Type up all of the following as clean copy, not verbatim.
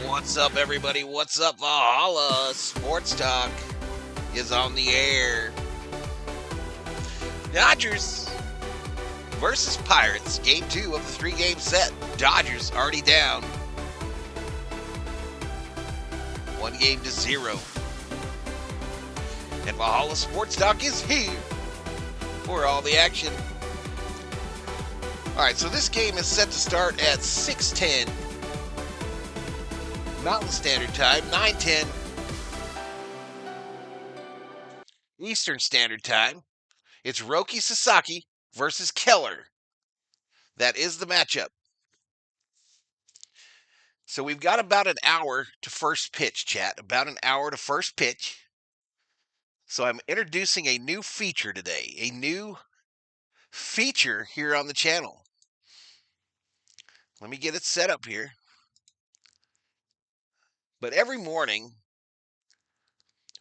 What's up, everybody? What's up, Valhalla? Sports Talk is on the air. Dodgers versus Pirates, game 2 of the 3-game set. Dodgers already down 1-0. And Valhalla Sports Talk is here for all the action. All right, so this game is set to start at 6:10 Mountain Standard Time, 9:10 Eastern Standard Time. It's Roki Sasaki versus Keller. That is the matchup. So we've got about an hour to first pitch, chat. About an hour to first pitch. So I'm introducing a new feature today. A new feature here on the channel. Let me get it set up here. But every morning,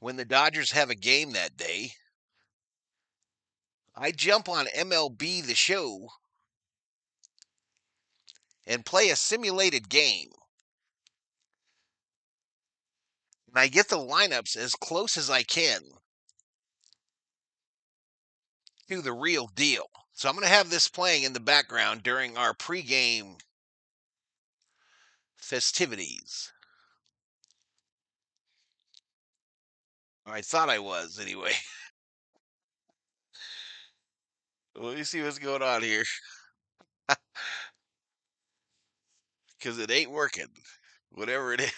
when the Dodgers have a game that day, I jump on MLB The Show and play a simulated game. And I get the lineups as close as I can to the real deal. So I'm going to have this playing in the background during our pregame festivities. I thought I was, anyway. Let me see what's going on here. Because it ain't working. Whatever it is.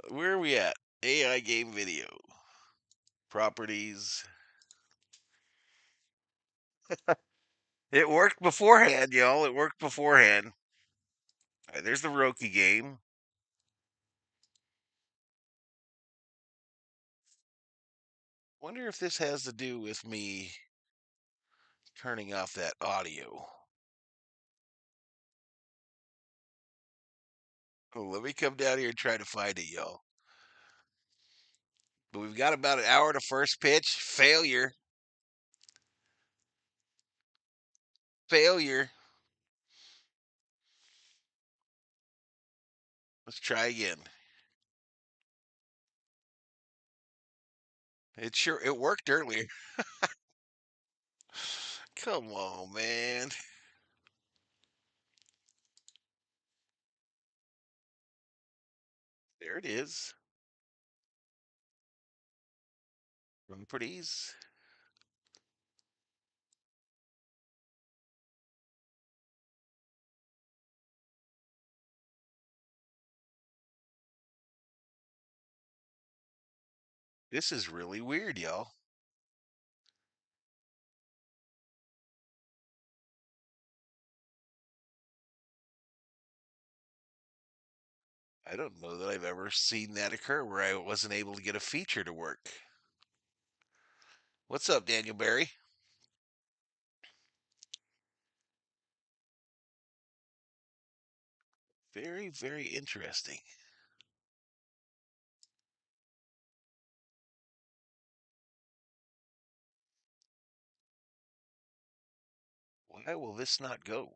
Where are we at? AI game video. Properties. It worked beforehand, y'all. It worked beforehand. All right, there's the Roki game. Wonder if this has to do with me turning off that audio. Oh, let me come down here and try to find it, y'all. But we've got about an hour to first pitch. Failure. Failure. Let's try again. It worked earlier. Come on, man. There it is. Properties. This is really weird, y'all. I don't know that I've ever seen that occur where I wasn't able to get a feature to work. What's up, Daniel Barry? Very, very interesting. Why will this not go?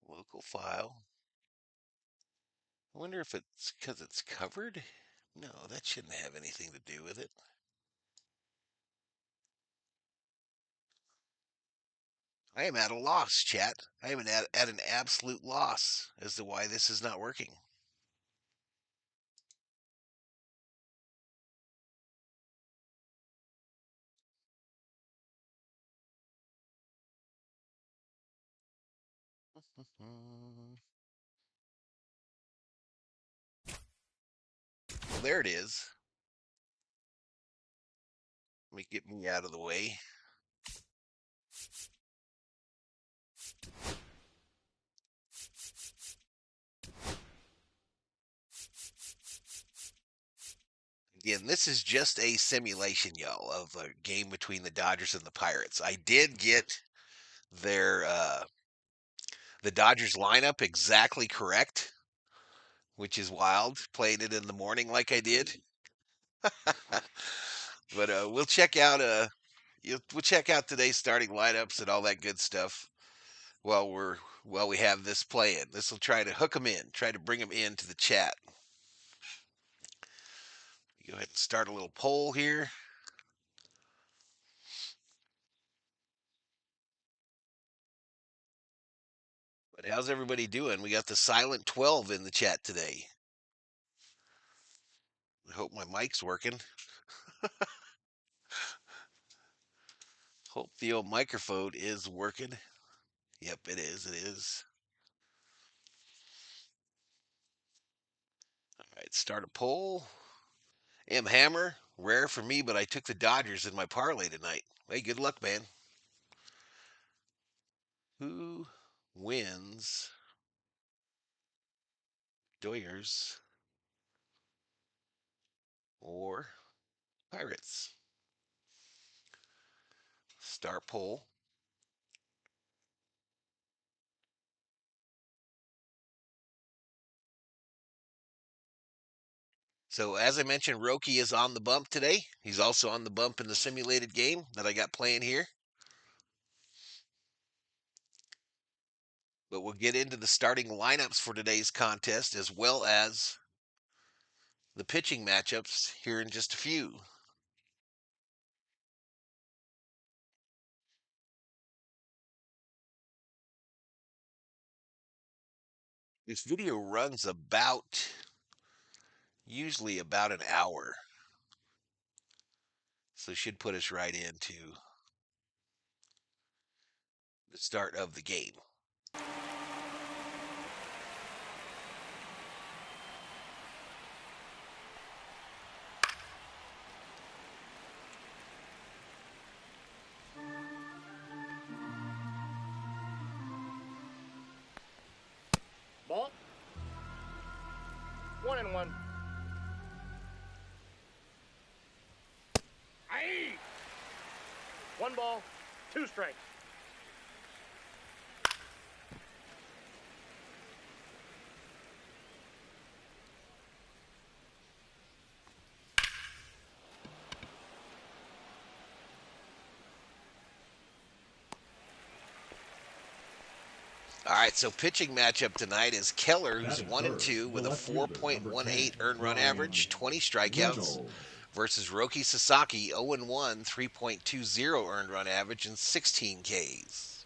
Local file. I wonder if it's because it's covered? No, that shouldn't have anything to do with it. I am at a loss, chat. I am at an absolute loss as to why this is not working. Well, there it is. Let me get me out of the way. Again, this is just a simulation, y'all, of a game between the Dodgers and the Pirates. I did get their the Dodgers lineup exactly correct, which is wild. Playing it in the morning like I did. But we'll check out we'll check out today's starting lineups and all that good stuff while we have this playing. This will try to hook them in, try to bring them into the chat. Go ahead and start a little poll here. But how's everybody doing? We got the silent 12 in the chat today. I hope my mic's working. Hope the old microphone is working. Yep, it is. It is. All right, start a poll. M Hammer, rare for me, but I took the Dodgers in my parlay tonight. Hey, good luck, man. Who wins Doyers or Pirates? Start poll. So as I mentioned, Roki is on the bump today. He's also on the bump in the simulated game that I got playing here. But we'll get into the starting lineups for today's contest as well as the pitching matchups here in just a few. This video runs usually about an hour. So should put us right into the start of the game. Ball. 1-1. Aye. 1 ball, 2 strikes. All right, so pitching matchup tonight is Keller, who's 1-2 with a 4.18 earned run average, 20 strikeouts, versus Roki Sasaki, 0-1, 3.20 earned run average, and 16 Ks.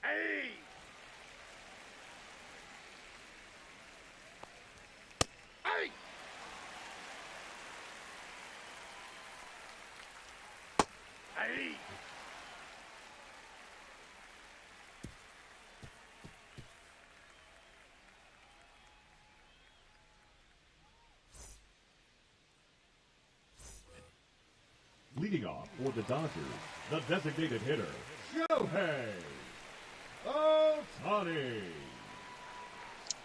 Aye. Aye. Aye. Leading off for the Dodgers, the designated hitter, Shohei Ohtani.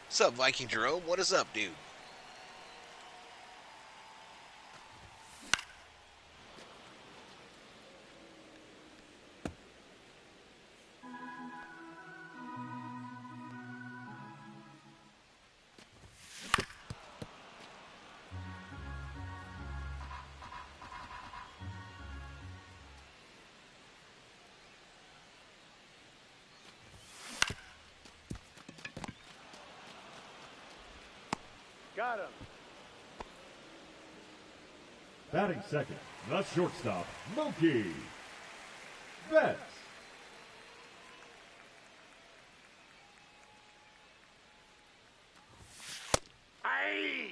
What's up, Viking Jerome? What is up, dude? Got him. Batting second, the shortstop, Mookie Betts. Aye.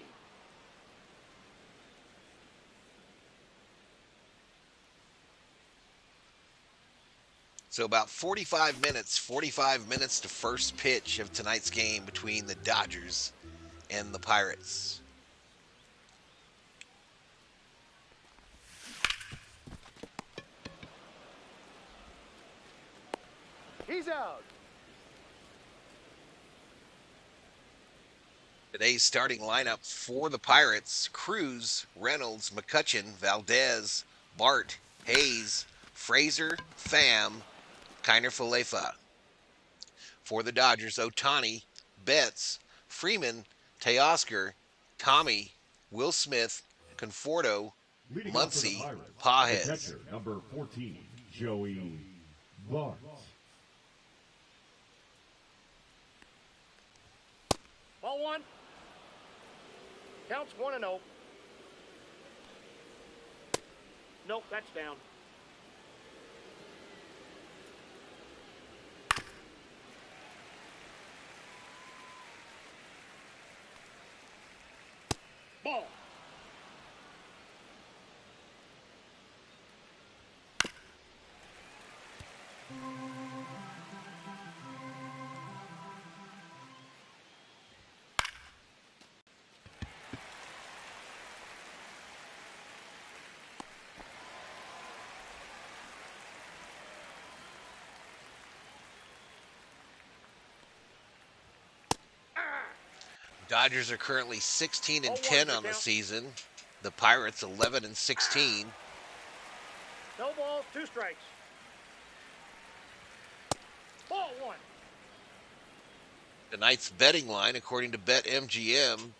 So about 45 minutes to first pitch of tonight's game between the Dodgers and the Pirates. He's out. Today's starting lineup for the Pirates: Cruz, Reynolds, McCutchen, Valdez, Bart, Hayes, Fraser, Pham, Kiner Falefa. For the Dodgers, Ohtani, Betts, Freeman, Teoscar, Tommy, Will Smith, Conforto, Leading off for the Muncie, Pirates, the Pajes. catcher, number 14, Joey Bart. Ball one. Counts 1-0. Nope, that's down. Ball. Dodgers are currently 16 and Oh, 10 one's on the the count. season. The Pirates 11 and 16. No balls, 2 strikes. Ball one. Tonight's betting line, according to BetMGM,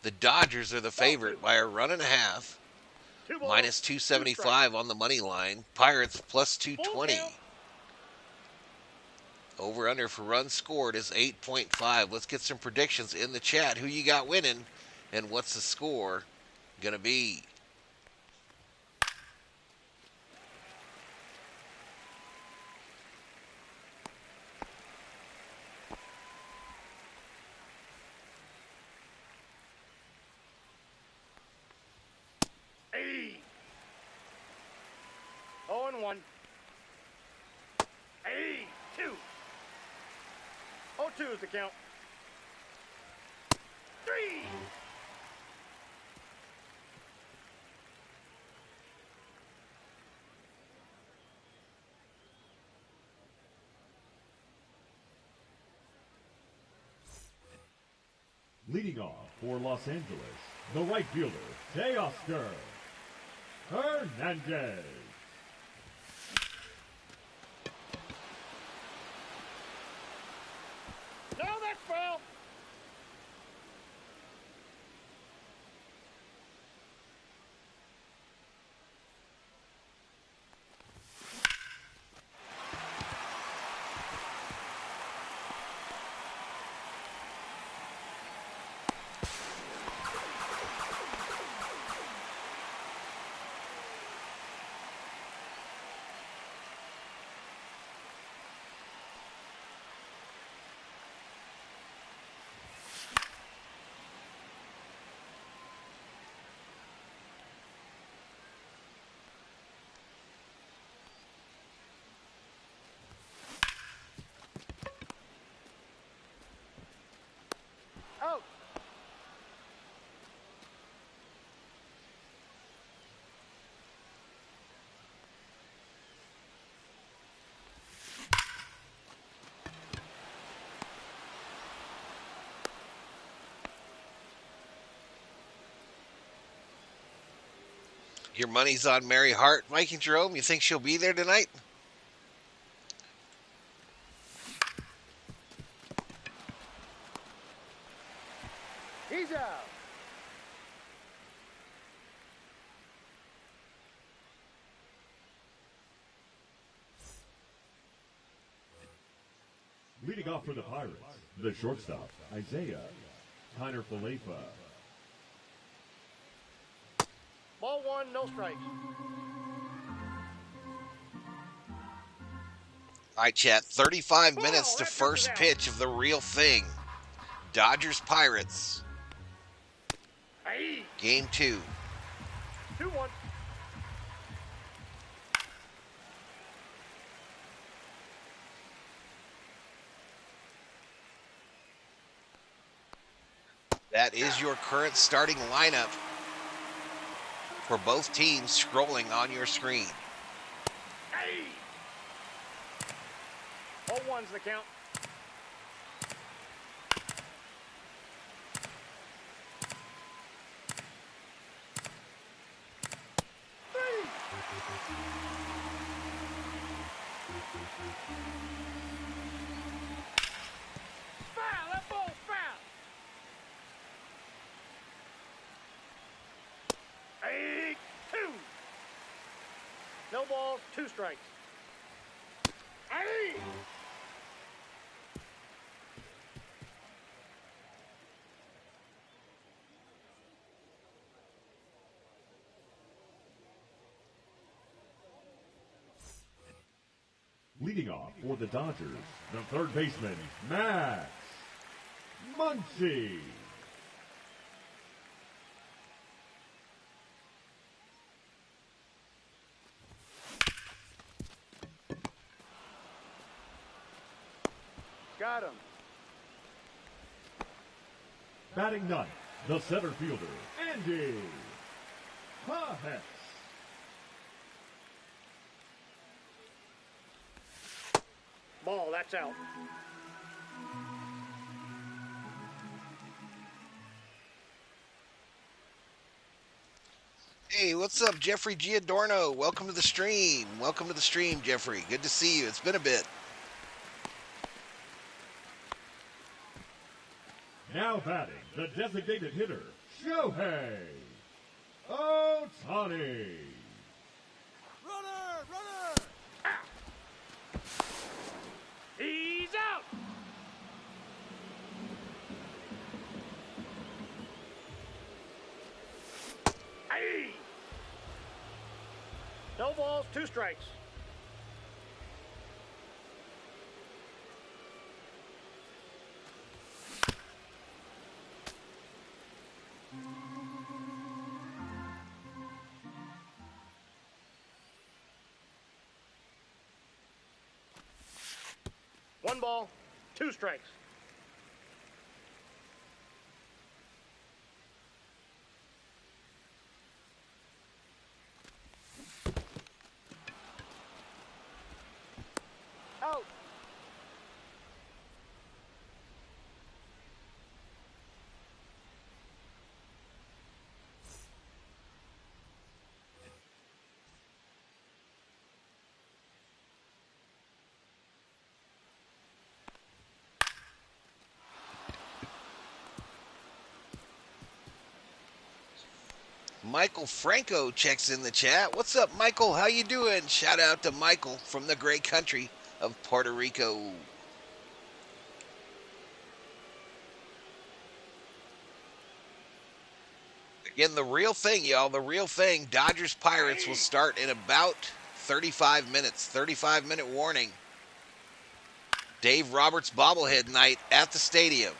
the Dodgers are the favorite by a run and a half. 2 balls, Minus 2 275 on the money line. Pirates plus Full 220. count. Over under for runs scored is 8.5. Let's get some predictions in the chat. Who you got winning and what's the score going to be? Hey. 0-1. Hey, 2. 0-2 is the count. 3. Leading off for Los Angeles, the right fielder, Teoscar Hernandez. No, that's foul. Out. Your money's on Mary Hart. Mike and Jerome, you think she'll be there tonight? He's out. Leading off for the Pirates, the shortstop, Isaiah Kiner-Falefa. Ball one, no strikes. All right, chat. 35 minutes Ball, to that first pitch is out. pitch of the real thing. Dodgers Pirates. Hey. Game 2. 2-1. That is your current starting lineup for both teams scrolling on your screen. Hey. 0-1's the count. Foul! That ball's foul! No balls, 2 strikes. Hey! Leading off for the Dodgers, the third baseman, Max Muncy. Got him. Batting ninth, the center fielder, Andy Pajes. Ball, that's out. Hey, what's up, Jeffrey Giordano? Welcome to the stream. Welcome to the stream, Jeffrey. Good to see you. It's been a bit. Now batting, the designated hitter, Shohei Ohtani. He's out. Hey! No balls, 2 strikes. One ball, 2 strikes. Out. Michael Franco checks in the chat. What's up, Michael? How you doing? Shout out to Michael from the great country of Puerto Rico. Again, the real thing, y'all, the real thing. Dodgers Pirates will start in about 35 minutes. 35-minute warning. Dave Roberts bobblehead night at the stadium.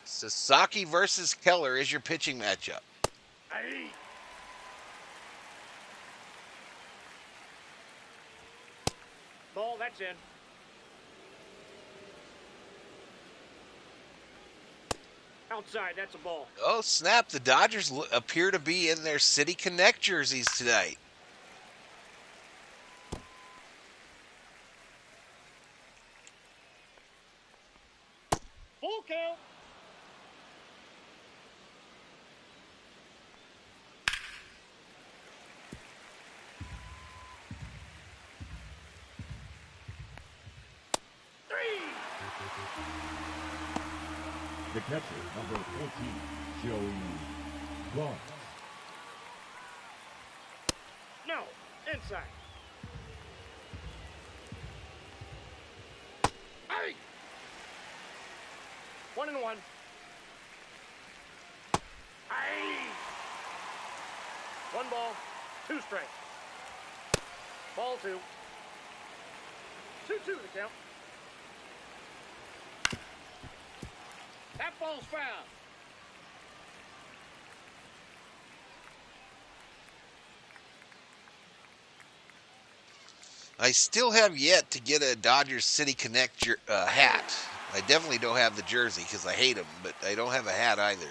Sasaki versus Keller is your pitching matchup. Hey! Ball, that's in. Outside, that's a ball. Oh, snap. The Dodgers appear to be in their City Connect jerseys tonight. Full count. The catcher, number 14, Joey Bart. No, inside. Hey! 1-1. Hey! 1 ball, 2 strikes. Ball 2. 2-2 the count. That ball's foul. I still have yet to get a Dodgers City Connect hat. I definitely don't have the jersey because I hate them, but I don't have a hat either.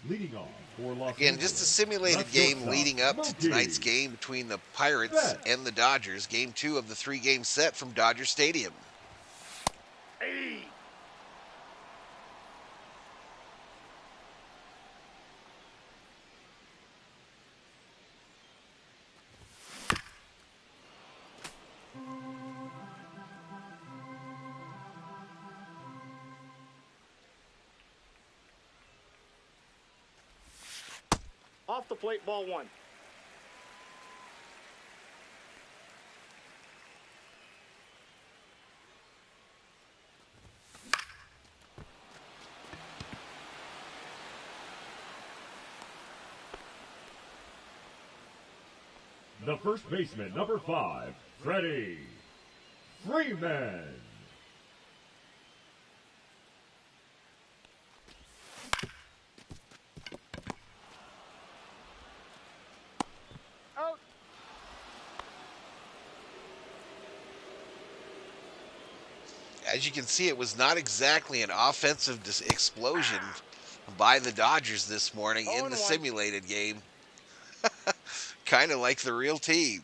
Leading off for Los Again, Angeles, just a simulated the game shortstop, leading up to Monkey. tonight's game between the Pirates and the Dodgers. Game 2 of the 3-game set from Dodger Stadium. Hey! Off the plate, ball 1. The first baseman, number 5, Freddie Freeman. Out. As you can see, it was not exactly an offensive explosion by the Dodgers this morning in the 0-1. simulated game. Kind of like the real team.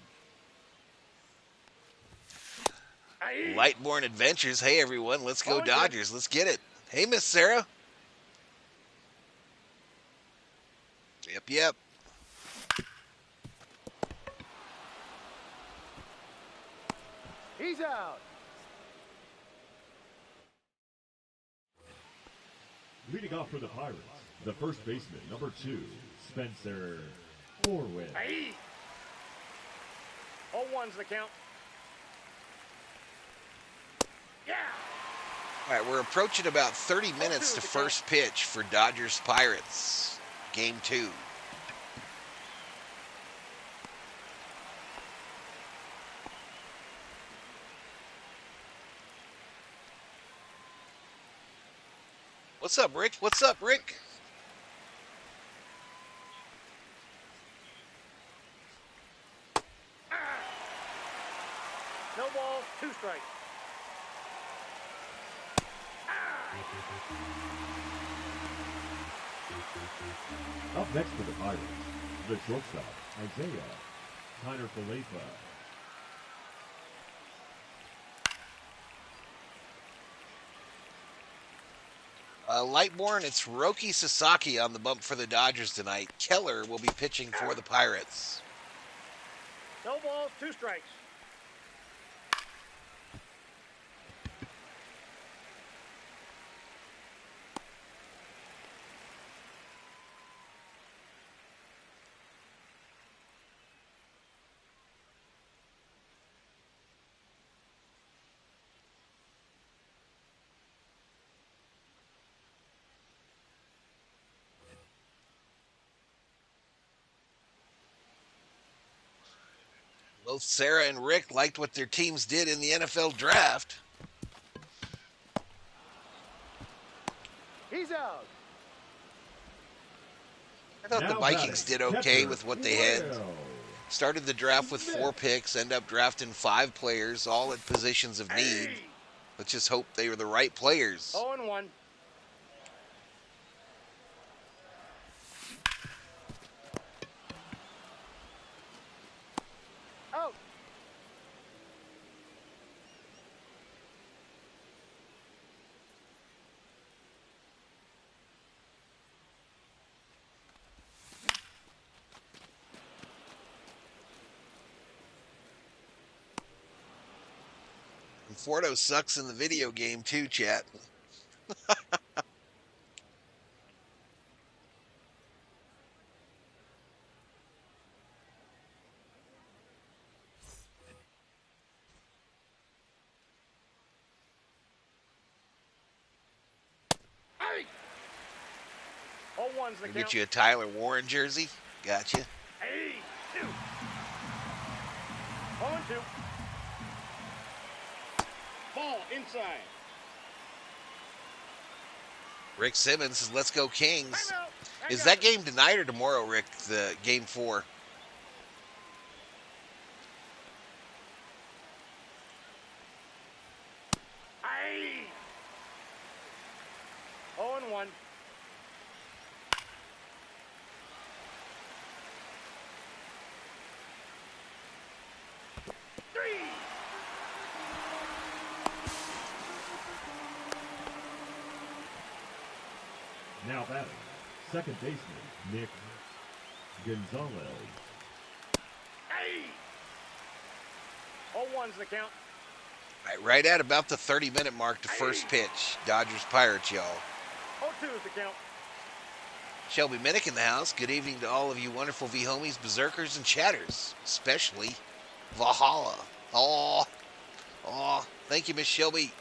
Aye. Lightborn Adventures. Hey, everyone, let's go 0-2. Dodgers. Let's get it. Hey, Miss Sarah. Yep. He's out. Leading off for the Pirates, the first baseman, number 2, Spencer Forward. Aye. 0-1's the count. Yeah. All right, we're approaching about 30 minutes to first pitch for Dodgers Pirates, Game 2. What's up, Rick? What's up, Rick? No balls, 2 strikes. Up next for the Pirates, the shortstop, Isaiah Tyner Falefa. Lightborn, it's Roki Sasaki on the bump for the Dodgers tonight. Keller will be pitching for the Pirates. No balls, 2 strikes. Both Sarah and Rick liked what their teams did in the NFL draft. He's out. I thought the Now Vikings batting, did okay catcher, with what they had. Well. Started the draft with 4 picks, end up drafting 5 players, all at positions of need. Aye. Let's just hope they were the right players. 0-1. Out. Conforto sucks in the video game too, chat. Aye. 0-1's the We'll count. get you a Tyler Warren jersey. Gotcha. Aye. 2. 0-2. Ball inside. Rick Simmons says, let's go Kings. Timeout. Is that game tonight or tomorrow, Rick, the Game 4? Aye. 0-1. Three. Now batting, second baseman, Nick Gonzalez. Aye. 0-1's the count. Right at about the 30-minute mark to first pitch. Dodgers Pirates, y'all. 0-2's the count. Shelby Minnick in the house. Good evening to all of you wonderful V-homies, berserkers, and chatters, especially Valhalla. Oh, thank you, Miss Shelby.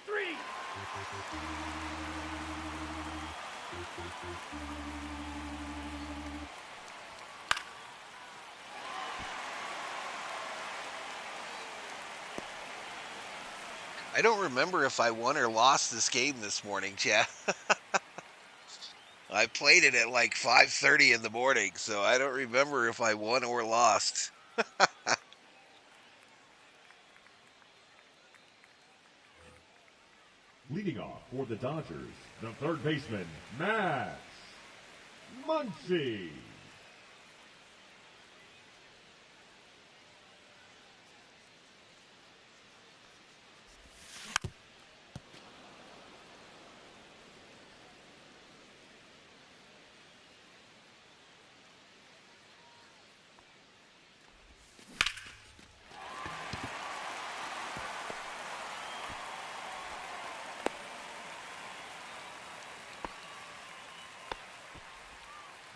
3. I don't remember if I won or lost this game this morning, chat. I played it at like 5:30 in the morning, so I don't remember if I won or lost. Leading off for the Dodgers, the third baseman, Max Muncy.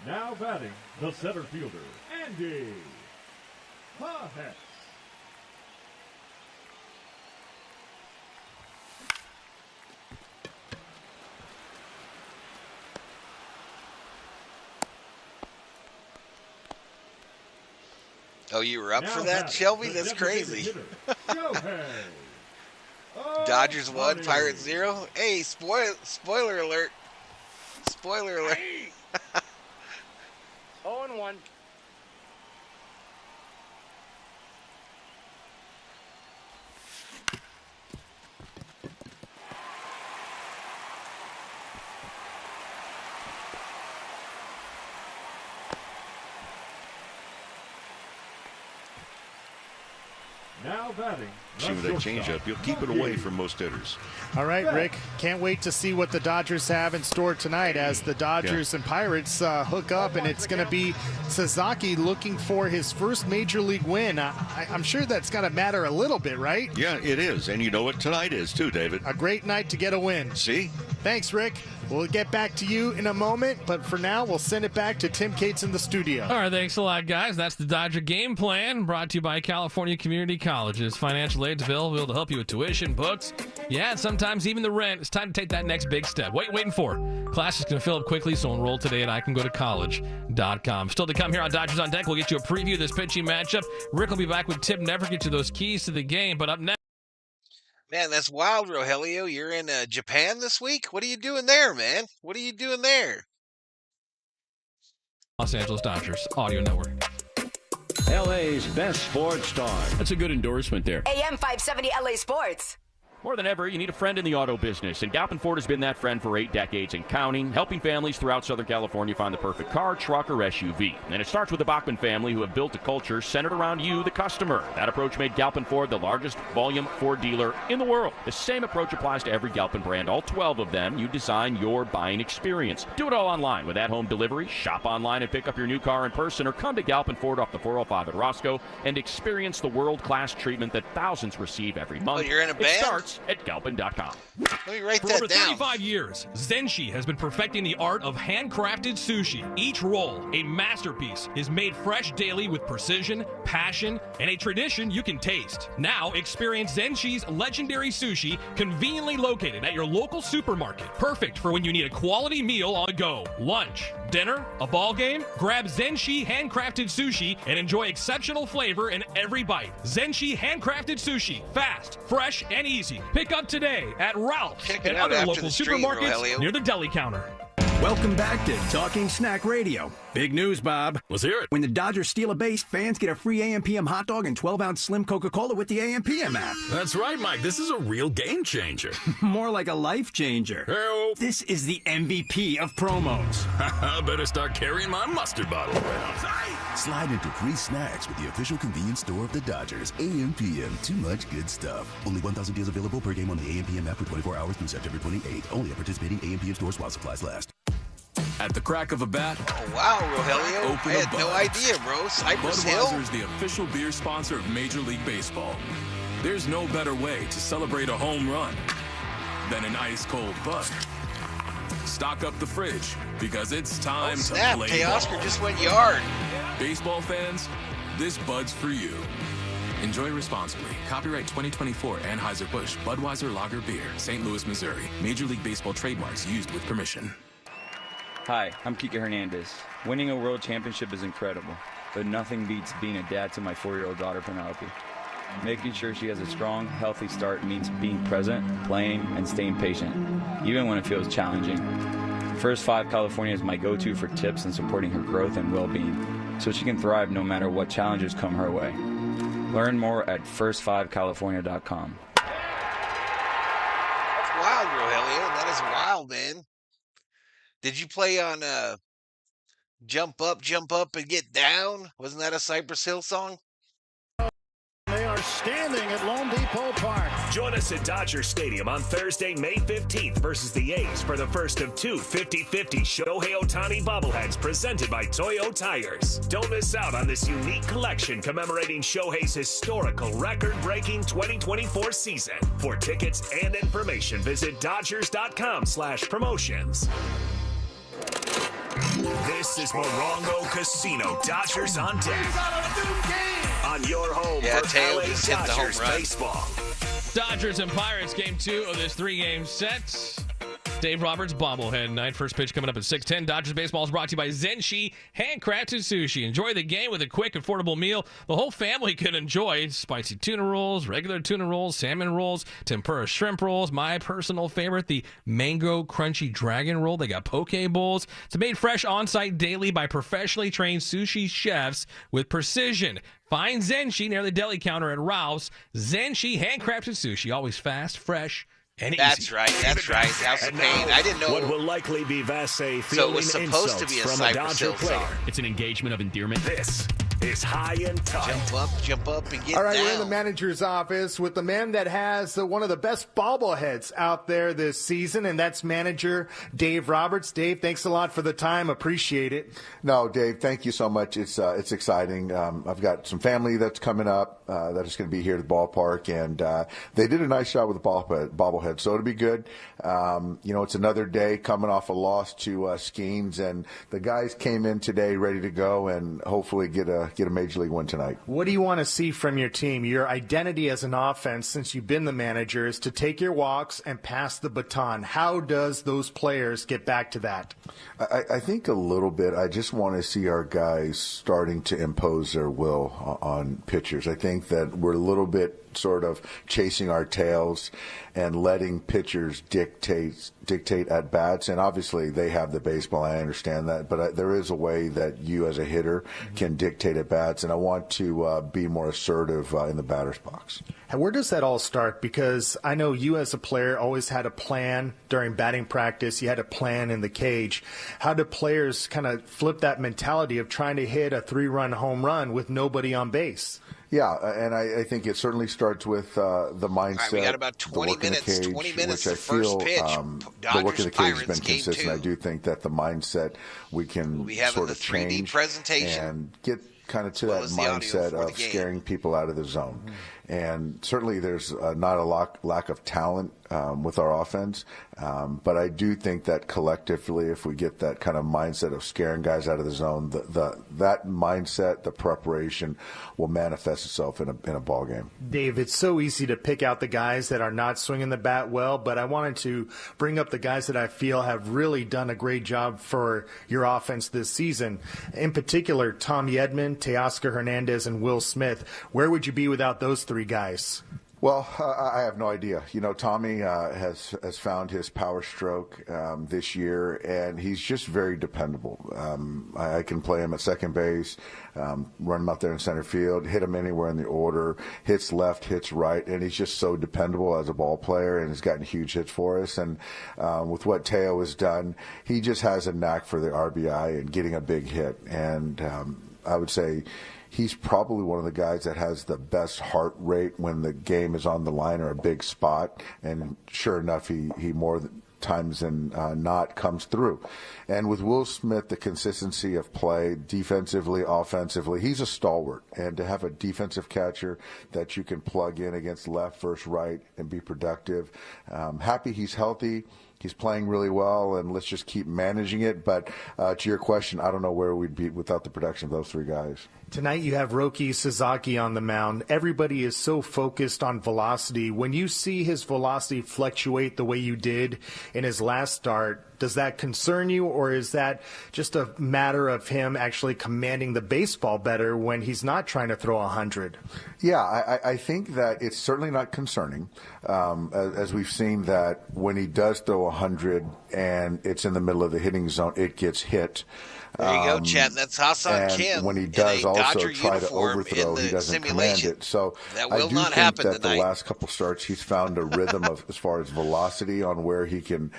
Now batting, the center fielder, Andy Pahet. Oh, you were up Now for that, batting, Shelby? the That's designated crazy. hitter, Shohei Dodgers 1, Ohtani. Pirates 0. Hey, spoiler alert. Spoiler alert. 0-1. Now batting, See with that changeup, you'll keep it away from most hitters. All right, Rick, can't wait to see what the Dodgers have in store tonight as the Dodgers and Pirates hook up, and it's going to be Sasaki looking for his first major league win. I'm sure that's got to matter a little bit, right? Yeah, it is. And you know what tonight is too, David. A great night to get a win. See? Thanks, Rick. We'll get back to you in a moment, but for now, we'll send it back to Tim Cates in the studio. All right, thanks a lot, guys. That's the Dodger Game Plan, brought to you by California Community Colleges. Financial aid's available to help you with tuition, books, and sometimes even the rent. It's time to take that next big step. What are you waiting for? Class is going to fill up quickly, so enroll today at icangotocollege.com. Still to come here on Dodgers on Deck, we'll get you a preview of this pitching matchup. Rick will be back with Tip Never, get you those keys to the game, but up next. Man, that's wild, Rogelio. You're in Japan this week? What are you doing there, man? What are you doing there? Los Angeles Dodgers Audio Network. LA's best sports star. That's a good endorsement there. AM 570 LA Sports. More than ever, you need a friend in the auto business, and Galpin Ford has been that friend for 8 decades and counting, helping families throughout Southern California find the perfect car, truck, or SUV. And it starts with the Bachman family, who have built a culture centered around you, the customer. That approach made Galpin Ford the largest volume Ford dealer in the world. The same approach applies to every Galpin brand, all 12 of them. You design your buying experience. Do it all online with at-home delivery. Shop online and pick up your new car in person, or come to Galpin Ford off the 405 at Roscoe and experience the world-class treatment that thousands receive every month. Oh, you're in a band? It starts at Galpin.com. Let me write For that over down. 35 years, Zenshi has been perfecting the art of handcrafted sushi. Each roll, a masterpiece, is made fresh daily with precision, passion, and a tradition you can taste. Now, experience Zenshi's legendary sushi, conveniently located at your local supermarket. Perfect for when you need a quality meal on the go. Lunch, dinner, a ball game? Grab Zenshi handcrafted sushi and enjoy exceptional flavor in every bite. Zenshi handcrafted sushi. Fast, fresh, and easy. Pick up today at Ralph's Check it and out other after local the stream, supermarkets Rogelio. near the deli counter. Welcome back to Talking Snack Radio. Big news, Bob. Let's hear it. When the Dodgers steal a base, fans get a free AM/PM hot dog and 12-ounce slim Coca-Cola with the AM/PM app. That's right, Mike. This is a real game changer. More like a life changer. Hey-o. This is the MVP of promos. Better start carrying my mustard bottle around. Slide into free snacks with the official convenience store of the Dodgers. AM/PM. Too much good stuff. Only 1,000 deals available per game on the AM/PM app for 24 hours through September 28th. Only at participating AM/PM stores while supplies last. At the crack of a bat, Oh, wow, Rogelio. Open I had a no Bud. idea, bro. Cypress Hill? Budweiser is the official beer sponsor of Major League Baseball. There's no better way to celebrate a home run than an ice-cold Bud. Stock up the fridge because it's time to play Teoscar ball. just went yard. Baseball fans, this Bud's for you. Enjoy responsibly. Copyright 2024 Anheuser-Busch Budweiser Lager Beer, St. Louis, Missouri. Major League Baseball trademarks used with permission. Hi, I'm Kike Hernandez. Winning a world championship is incredible, but nothing beats being a dad to my 4-year-old daughter, Penelope. Making sure she has a strong, healthy start means being present, playing, and staying patient, even when it feels challenging. First 5 California is my go-to for tips and supporting her growth and well-being, so she can thrive no matter what challenges come her way. Learn more at first5california.com. That's wild, Rogelio. That is wild, man. Did you play on Jump Up, and Get Down? Wasn't that a Cypress Hill song? They are standing at Lone Depot Park. Join us at Dodger Stadium on Thursday, May 15th versus the A's for the first of 2 50-50 Shohei Ohtani bobbleheads presented by Toyo Tires. Don't miss out on this unique collection commemorating Shohei's historical record-breaking 2024 season. For tickets and information, visit Dodgers.com/promotions. This is Morongo Casino. Dodgers on deck. On your home for LA Dodgers baseball. Dodgers and Pirates, game 2 of this 3-game set. Dave Roberts, bobblehead night. First pitch coming up at 6:10. Dodgers baseball is brought to you by Zenshi Handcrafted Sushi. Enjoy the game with a quick, affordable meal the whole family can enjoy. Spicy tuna rolls, regular tuna rolls, salmon rolls, tempura shrimp rolls. My personal favorite, the mango crunchy dragon roll. They got poke bowls. It's made fresh on-site daily by professionally trained sushi chefs with precision. Find Zenshi near the deli counter at Ralph's. Zenshi Handcrafted Sushi. Always fast, fresh, and easy. That's right. House of Pain. I didn't know. What will likely be Vassay So it was supposed to be a from a Cypress Dodger Hill player. song. It's an engagement of endearment. This is High and Tight. Jump up, and get All right, down. we're in the manager's office with the man that has one of the best bobbleheads out there this season, and that's manager Dave Roberts. Dave, thanks a lot for the time. Appreciate it. No, Dave, thank you so much. It's exciting. I've got some family that's coming up that is going to be here at the ballpark, and they did a nice job with the bobblehead, so it'll be good. It's another day coming off a loss to Skeens, and the guys came in today ready to go and hopefully get a major league win tonight. What do you want to see from your team? Your identity as an offense, since you've been the manager, is to take your walks and pass the baton. How does those players get back to that? I think a little bit. I just want to see our guys starting to impose their will on pitchers. I think that we're a little bit sort of chasing our tails and letting pitchers dictate at bats, and obviously they have the baseball. I understand that, but there is a way that you as a hitter can dictate at bats, and I want to be more assertive in the batter's box. And where does that all start? Because I know you as a player always had a plan during batting practice. You had a plan in the cage. How do players kind of flip that mentality of trying to hit a 3-run home run with nobody on base? Yeah, and I think it certainly starts with the mindset. Right, we got about 20 minutes. Cage, 20 minutes. Which I feel first pitch. The work of the cage has been Game consistent. 2. I do think that the mindset we can sort of change and get kind of to that mindset of scaring people out of the zone. And certainly there's not a lack of talent with our offense, but I do think that collectively, if we get that kind of mindset of scaring guys out of the zone, that mindset, the preparation, will manifest itself in a ball game. Dave, it's so easy to pick out the guys that are not swinging the bat well, but I wanted to bring up the guys that I feel have really done a great job for your offense this season. In particular, Tom Yedman, Teoscar Hernandez, and Will Smith. Where would you be without those 3 guys? Well, I have no idea. Tommy has found his power stroke this year, and he's just very dependable. I can play him at second base, run him out there in center field, hit him anywhere in the order, hits left, hits right, and he's just so dependable as a ball player, and he's gotten huge hits for us. And with what Teo has done, he just has a knack for the RBI and getting a big hit. And I would say he's probably one of the guys that has the best heart rate when the game is on the line or a big spot. And sure enough, he more times than not comes through. And with Will Smith, the consistency of play, defensively, offensively, he's a stalwart. And to have a defensive catcher that you can plug in against left versus right and be productive, happy he's healthy. He's playing really well, and let's just keep managing it. But to your question, I don't know where we'd be without the production of those three guys. Tonight you have Roki Sasaki on the mound. Everybody is so focused on velocity. When you see his velocity fluctuate the way you did in his last start, does that concern you, or is that just a matter of him actually commanding the baseball better when he's not trying to throw 100? Yeah, I think that it's certainly not concerning, as we've seen that when he does throw 100 and it's in the middle of the hitting zone, it gets hit. There you go, Chad. That's Hassan and Kim. when he does also Dodger try to overthrow, he doesn't command it. So that I will do not think happen that tonight. the last couple starts, he's found a rhythm of as far as velocity on where he can,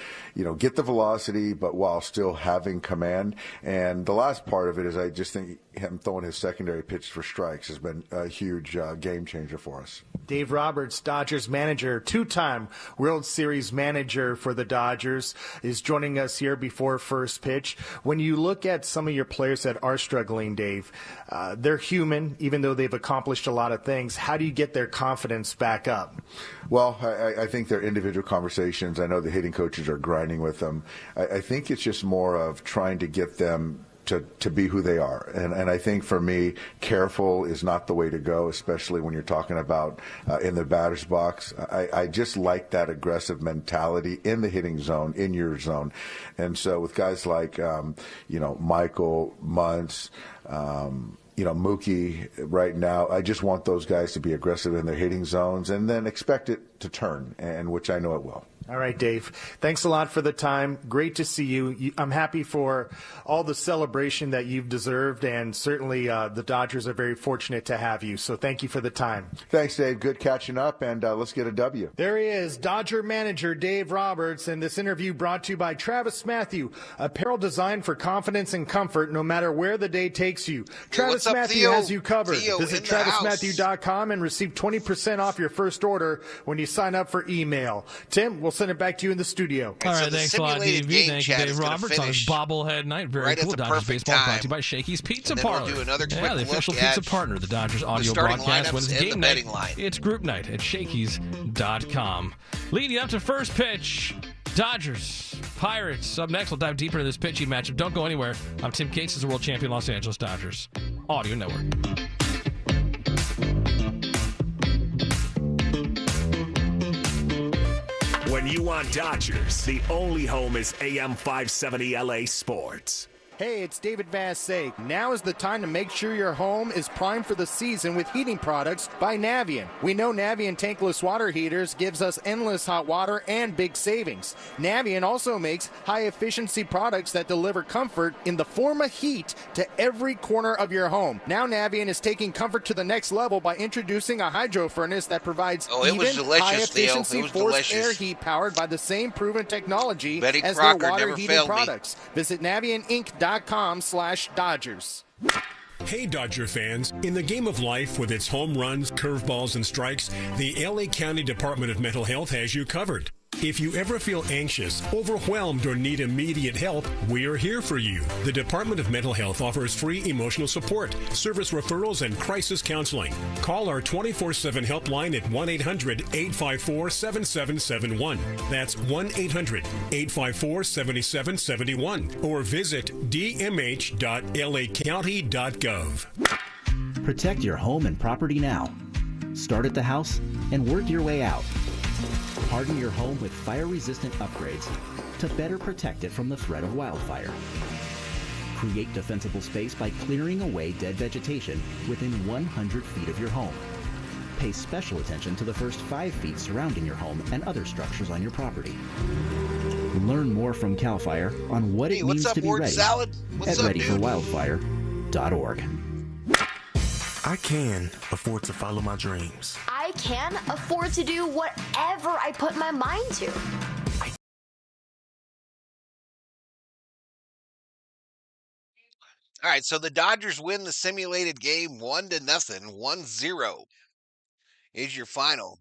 get the velocity, but while still having command. And the last part of it is I just think him throwing his secondary pitch for strikes has been a huge game changer for us. Dave Roberts, Dodgers manager, two-time World Series manager for the Dodgers, is joining us here before first pitch. When you look at some of your players that are struggling, Dave, they're human, even though they've accomplished a lot of things. How do you get their confidence back up? Well, I think they're individual conversations. I know the hitting coaches are grinding with them. I think it's just more of trying to get them to be who they are. And I think for me, careful is not the way to go, especially when you're talking about in the batter's box. I just like that aggressive mentality in the hitting zone, in your zone. And so with guys like, Michael, Muntz, Mookie right now, I just want those guys to be aggressive in their hitting zones and then expect it to turn, and which I know it will. All right, Dave. Thanks a lot for the time. Great to see you. I'm happy for all the celebration that you've deserved, and certainly the Dodgers are very fortunate to have you. So thank you for the time. Thanks, Dave. Good catching up, and let's get a W. There he is, Dodger manager Dave Roberts, and this interview brought to you by Travis Matthew, apparel designed for confidence and comfort no matter where the day takes you. Travis Matthew has you covered. Visit TravisMatthew.com and receive 20% off your first order when you sign up for email. Tim, we'll send it back to you in the studio. All right, thanks a lot, DV. Thank you, Dave Roberts, on his bobblehead night. Very cool. Dodgers baseball brought to you by Shakey's Pizza Parlor. We'll do another quick the official look pizza at partner of the Dodgers audio broadcast. When it's game night, it's group night at Shakey's.com. Leading up to first pitch, Dodgers, Pirates. Up next, we'll dive deeper into this pitching matchup. Don't go anywhere. I'm Tim Cates, the world champion Los Angeles Dodgers Audio Network. When you want Dodgers, the only home is AM 570 LA Sports. Hey, it's David Van Sake. Now is the time to make sure your home is primed for the season with heating products by Navien. We know Navien tankless water heaters gives us endless hot water and big savings. Navien also makes high-efficiency products that deliver comfort in the form of heat to every corner of your home. Now Navien is taking comfort to the next level by introducing a hydro furnace that provides high-efficiency forced air heat powered by the same proven technology as their water heating products. Visit NavienInc.com/Dodgers. Hey, Dodger fans. In the game of life with its home runs, curveballs, and strikes, the LA County Department of Mental Health has you covered. If you ever feel anxious, overwhelmed, or need immediate help, we are here for you. The Department of Mental Health offers free emotional support, service referrals, and crisis counseling. Call our 24/7 helpline at 1-800-854-7771. That's 1-800-854-7771. Or visit dmh.lacounty.gov. Protect your home and property now. Start at the house and work your way out. Harden your home with fire-resistant upgrades to better protect it from the threat of wildfire. Create defensible space by clearing away dead vegetation within 100 feet of your home. Pay special attention to the first 5 feet surrounding your home and other structures on your property. Learn more from CAL FIRE on what it means to be ready at readyforwildfire.org. I can afford to follow my dreams. I can afford to do whatever I put my mind to. All right, so the Dodgers win the simulated game 1-0, 1-0 is your final.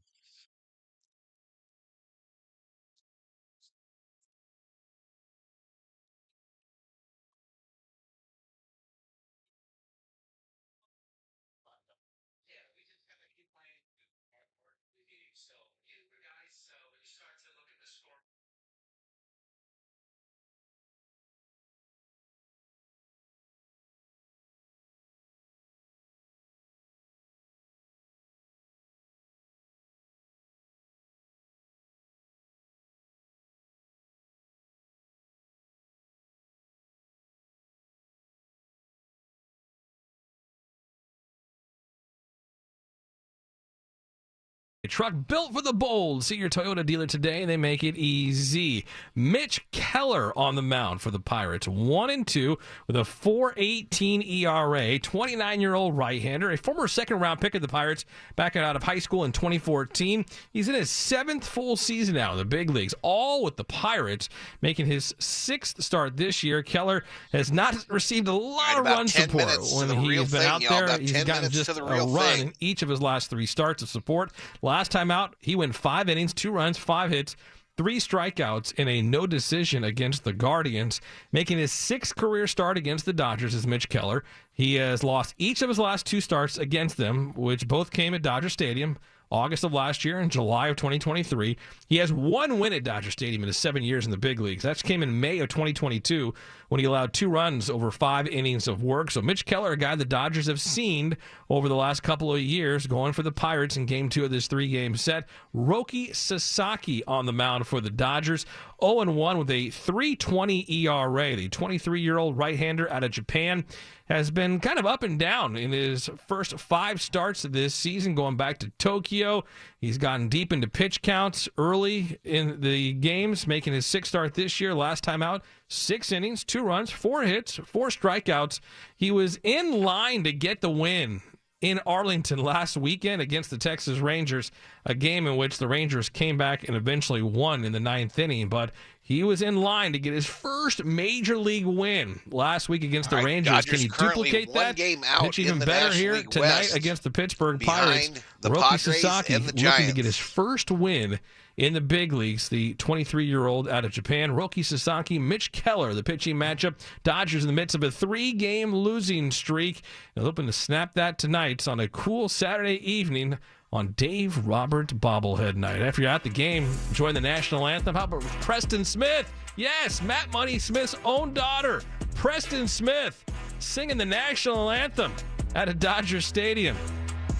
A truck built for the bold. See your Toyota dealer today. They make it easy. Mitch Keller on the mound for the Pirates. 1-2 with a 4.18 ERA. 29-year-old right-hander. A former second-round pick of the Pirates back out of high school in 2014. He's in his 7th full season now in the big leagues, all with the Pirates, making his 6th start this year. Keller has not received a lot of run support when he's been out there. He's gotten just a run in each of his last 3 starts of support. Last time out, he went 5 innings, 2 runs, 5 hits, 3 strikeouts in a no decision against the Guardians. Making his 6th career start against the Dodgers is Mitch Keller. He has lost each of his last 2 starts against them, which both came at Dodger Stadium, August of last year and July of 2023. He has 1 win at Dodger Stadium in his 7 years in the big leagues. That came in May of 2022 when he allowed 2 runs over 5 innings of work. So Mitch Keller, a guy the Dodgers have seen over the last couple of years, going for the Pirates in Game 2 of this 3-game set. Roki Sasaki on the mound for the Dodgers. 0-1 with a 3.20 ERA. The 23-year-old right-hander out of Japan has been kind of up and down in his first 5 starts of this season, going back to Tokyo. He's gotten deep into pitch counts early in the games, making his 6th start this year. Last time out, 6 innings, 2 runs, 4 hits, 4 strikeouts. He was in line to get the win in Arlington last weekend against the Texas Rangers, a game in which the Rangers came back and eventually won in the 9th inning. But he was in line to get his first major league win last week against the Rangers. Dodgers Can he duplicate that? Game out Pitch even better National here League tonight West against the Pittsburgh Pirates. The Roki Padres Sasaki and the looking Giants. to get his first win in the big leagues. The 23-year-old out of Japan, Roki Sasaki, Mitch Keller, the pitching matchup. Dodgers in the midst of a 3-game losing streak. They're hoping to snap that tonight on a cool Saturday evening on Dave Roberts bobblehead night. After you're at the game, enjoying the national anthem. How about Preston Smith? Yes, Matt Money Smith's own daughter, Preston Smith, singing the national anthem at a Dodger Stadium.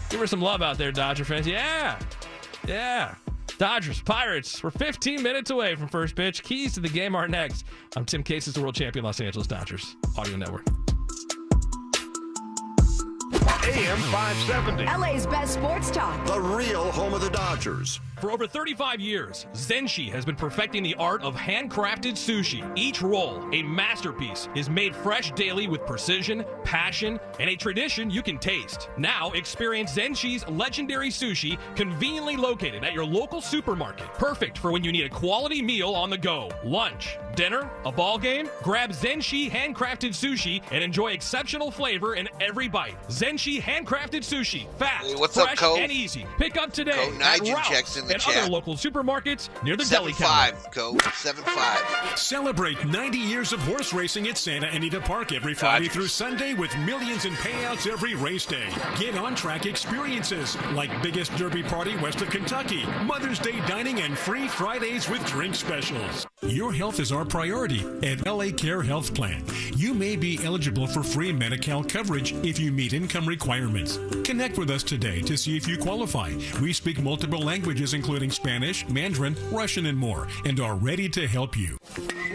Give her some love out there, Dodger fans. Yeah. Dodgers, Pirates, we're 15 minutes away from first pitch. Keys to the game are next. I'm Tim Cases, the world champion Los Angeles Dodgers Audio Network. AM 570. LA's best sports talk. The real home of the Dodgers. For over 35 years, Zenshi has been perfecting the art of handcrafted sushi. Each roll, a masterpiece, is made fresh daily with precision, passion, and a tradition you can taste. Now, experience Zenshi's legendary sushi conveniently located at your local supermarket. Perfect for when you need a quality meal on the go. Lunch, dinner, a ball game? Grab Zenshi handcrafted sushi and enjoy exceptional flavor in every bite. Zenshi handcrafted sushi. Fast, fresh, and easy. Pick up today at Ralph's and other local supermarkets near the deli counter. 7-5. Celebrate 90 years of horse racing at Santa Anita Park every Friday through Sunday with millions in payouts every race day. Get on-track experiences like Biggest Derby Party west of Kentucky, Mother's Day dining, and free Fridays with drink specials. Your health is our priority at LA Care Health Plan. You may be eligible for free Medi-Cal coverage if you meet income requirements. Connect with us today to see if you qualify. We speak multiple languages including Spanish, Mandarin, Russian, and more, and are ready to help you.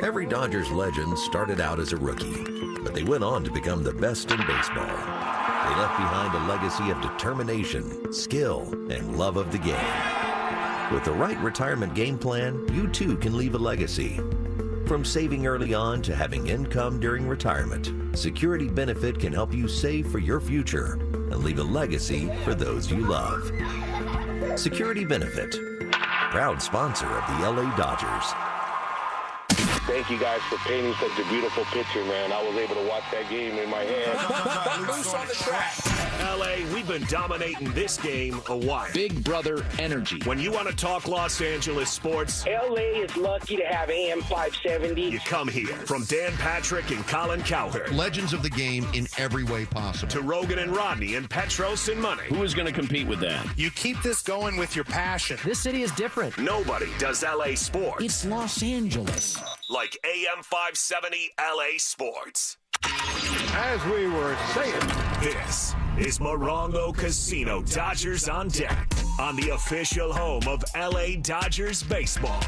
Every Dodgers legend started out as a rookie, but they went on to become the best in baseball. They left behind a legacy of determination, skill, and love of the game. With the right retirement game plan, you too can leave a legacy. From saving early on to having income during retirement, Security Benefit can help you save for your future and leave a legacy for those you love. Security Benefit, proud sponsor of the LA Dodgers. Thank you guys for painting such a beautiful picture, man. I was able to watch that game in my hand. Loose on the track. LA, we've been dominating this game a while. Big brother energy. When you want to talk Los Angeles sports, LA is lucky to have AM 570. You come here. From Dan Patrick and Colin Cowherd. Legends of the game in every way possible. To Rogan and Rodney and Petros and Money. Who is going to compete with that? You keep this going with your passion. This city is different. Nobody does LA sports. It's Los Angeles. Like AM 570 LA Sports. As we were saying, this is Morongo Casino Dodgers on Deck on the official home of LA Dodgers baseball.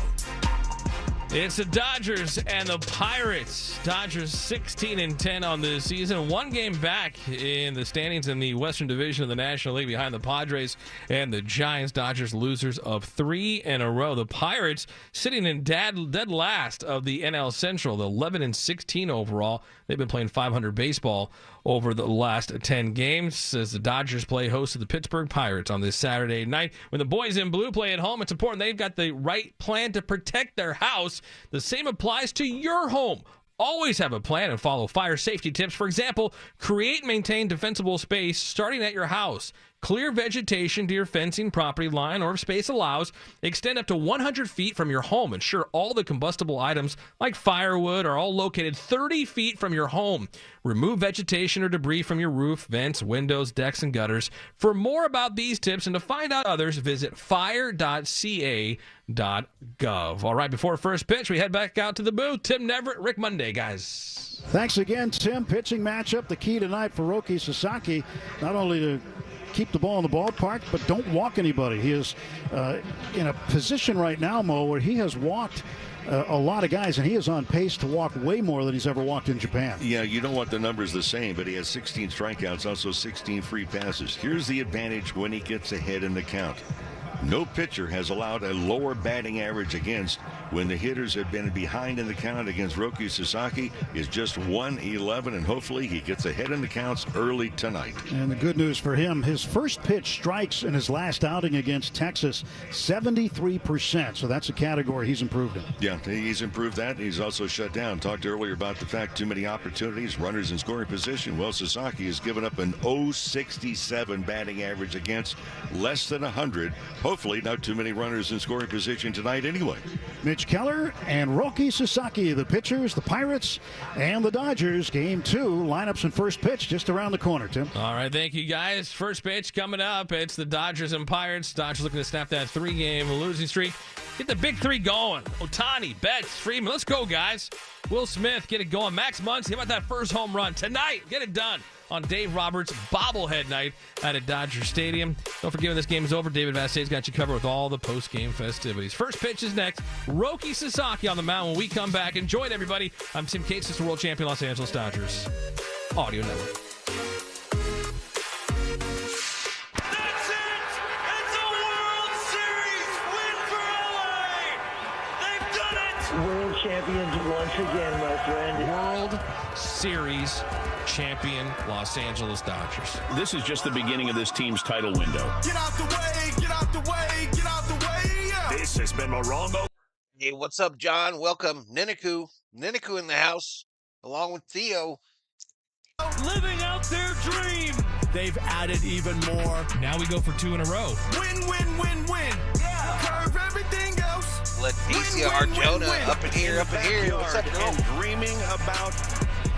It's the Dodgers and the Pirates. Dodgers 16-10 on the season. One game back in the standings in the Western Division of the National League behind the Padres and the Giants. Dodgers losers of 3 in a row. The Pirates sitting in dead last of the NL Central, the 11-16 overall. They've been playing .500 baseball over the last 10 games as the Dodgers play host to the Pittsburgh Pirates on this Saturday night. When the boys in blue play at home, it's important they've got the right plan to protect their house. The same applies to your home. Always have a plan and follow fire safety tips. For example, create and maintain defensible space starting at your house. Clear vegetation to your fencing property line, or if space allows, extend up to 100 feet from your home. Ensure all the combustible items like firewood are all located 30 feet from your home. Remove vegetation or debris from your roof, vents, windows, decks, and gutters. For more about these tips and to find out others, visit fire.ca.gov. All right, before first pitch, we head back out to the booth. Tim Neverett, Rick Monday, guys. Thanks again, Tim. Pitching matchup, the key tonight for Roki Sasaki, not only to keep the ball in the ballpark, but don't walk anybody. He is in a position right now, Mo, where he has walked a lot of guys, and he is on pace to walk way more than he's ever walked in Japan. Yeah, you don't want the numbers the same, but he has 16 strikeouts, also 16 free passes. Here's the advantage when he gets ahead in the count. No pitcher has allowed a lower batting average against when the hitters have been behind in the count against Roki Sasaki is just 1-11, and hopefully he gets ahead in the counts early tonight. And the good news for him, his first pitch strikes in his last outing against Texas, 73%. So that's a category he's improved in. Yeah, he's improved that. He's also shut down. Talked earlier about the fact too many opportunities, runners in scoring position. Well, Sasaki has given up an .067 batting average against, less than 100. Hopefully not too many runners in scoring position tonight anyway. Mitch Keller and Roki Sasaki, the pitchers, the Pirates, and the Dodgers. Game 2, lineups and first pitch just around the corner, Tim. All right, thank you, guys. First pitch coming up. It's the Dodgers and Pirates. Dodgers looking to snap that 3-game losing streak. Get the big 3 going. Ohtani, Betts, Freeman. Let's go, guys. Will Smith, get it going. Max Muncy, how about that first home run tonight? Get it done on Dave Roberts' bobblehead night at Dodger Stadium. Don't forget, when this game is over, David Vassay's got you covered with all the post-game festivities. First pitch is next. Roki Sasaki on the mound when we come back. Enjoy it, everybody. I'm Tim Cates, the world champion Los Angeles Dodgers Audio Network. That's it! It's a World Series win for LA! They've done it! World champions once again, my friend. World Series champion Los Angeles Dodgers. This is just the beginning of this team's title window. Get out the way! Get out the way! Get out the way! Yeah. This has been Morongo. Hey, what's up, John? Welcome, Niniku in the house, along with Theo. Living out their dream. They've added even more. Now we go for 2 in a row. Win, win, win, win. Yeah. Curve everything else. Leticia Arjona up in here. What's up, girl? And dreaming about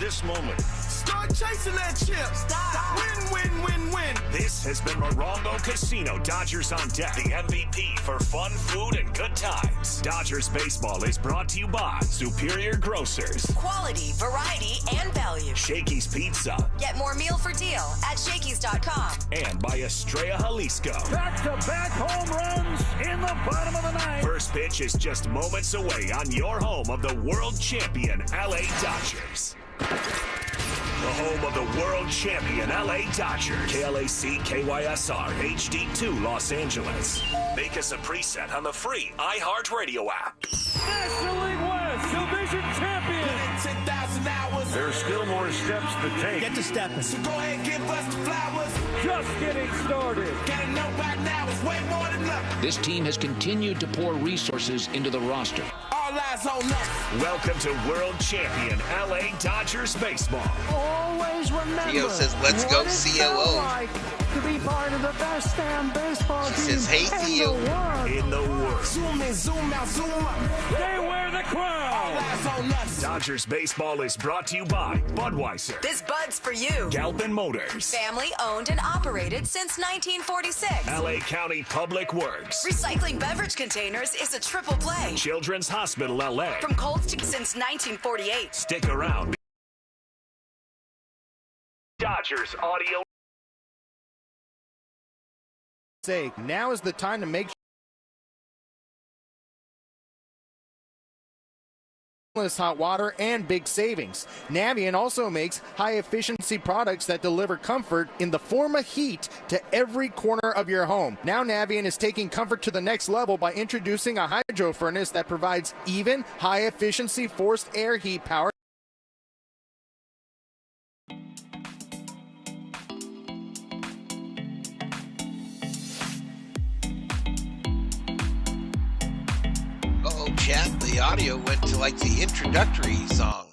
this moment. Start chasing that chip. Stop. Win, win, win, win. This has been Morongo Casino. Dodgers on deck. The MVP for fun, food, and good times. Dodgers baseball is brought to you by Superior Grocers. Quality, variety, and value. Shakey's Pizza. Get more meal for deal at Shakey's.com. And by Estrella Jalisco. Back-to-back home runs in the bottom of the ninth. First pitch is just moments away on your home of the world champion LA Dodgers. The home of the world champion LA Dodgers. KLAC KYSR HD2 Los Angeles. Make us a preset on the free iHeartRadio app. National League West Division champion. 10,000 hours. There's still more steps to take. Get to stepping. So go ahead and give us the flowers. Just getting started. Gotta know by now it's way more than luck. This team has continued to pour resources into the roster. All eyes on us. Welcome to world champion LA Dodgers baseball. Always remember. Theo says, "Let's go, COO." Like to be part of the best damn baseball She team says, "Hey, Theo." In the world. Zoom in, zoom out, zoom up. They wear the crown. All eyes on us. Dodgers baseball is brought to you by Budweiser. This Bud's for you. Galpin Motors. Family owned and operated since 1946. LA County Public Works. Recycling beverage containers is a triple play. Children's Hospital LA. From Colts to since 1948. Stick around. Dodgers Audio. Now is the time to make hot water and big savings. Navien also makes high-efficiency products that deliver comfort in the form of heat to every corner of your home. Now Navien is taking comfort to the next level by introducing a hydro furnace that provides even high-efficiency forced air heat power. Chat, the audio went to like the introductory song.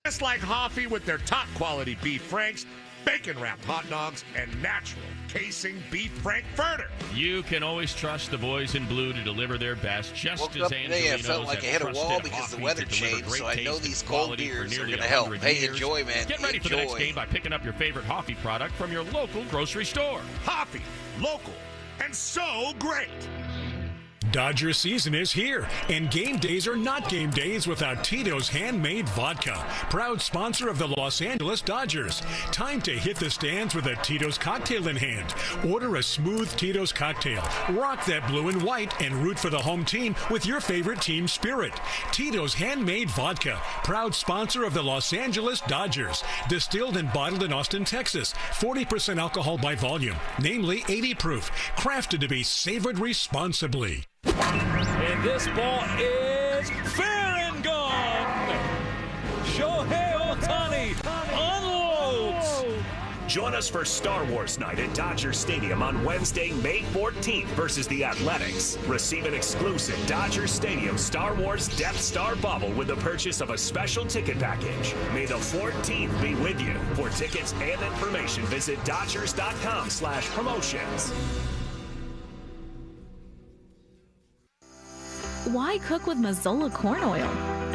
Just like Hoffy with their top quality beef franks, bacon wrapped hot dogs, and natural casing beef frankfurter. You can always trust the boys in blue to deliver their best. Just Woke as up today, I felt like I hit a wall because the weather changed, so I know these cold beers are going to help. Hey, enjoy, man. Get ready for the next game by picking up your favorite Hoffy product from your local grocery store. Hoffy, local, and so great. Dodger season is here, and game days are not game days without Tito's Handmade Vodka, proud sponsor of the Los Angeles Dodgers. Time to hit the stands with a Tito's cocktail in hand. Order a smooth Tito's cocktail, rock that blue and white, and root for the home team with your favorite team spirit. Tito's Handmade Vodka, proud sponsor of the Los Angeles Dodgers. Distilled and bottled in Austin, Texas. 40% alcohol by volume, namely 80 proof. Crafted to be savored responsibly. And this ball is fair and gone. Shohei Ohtani unloads. Join us for Star Wars Night at Dodger Stadium on Wednesday, May 14th versus the Athletics. Receive an exclusive Dodger Stadium Star Wars Death Star bubble with the purchase of a special ticket package. May the 14th be with you. For tickets and information, visit Dodgers.com/promotions. Why cook with Mazola corn oil?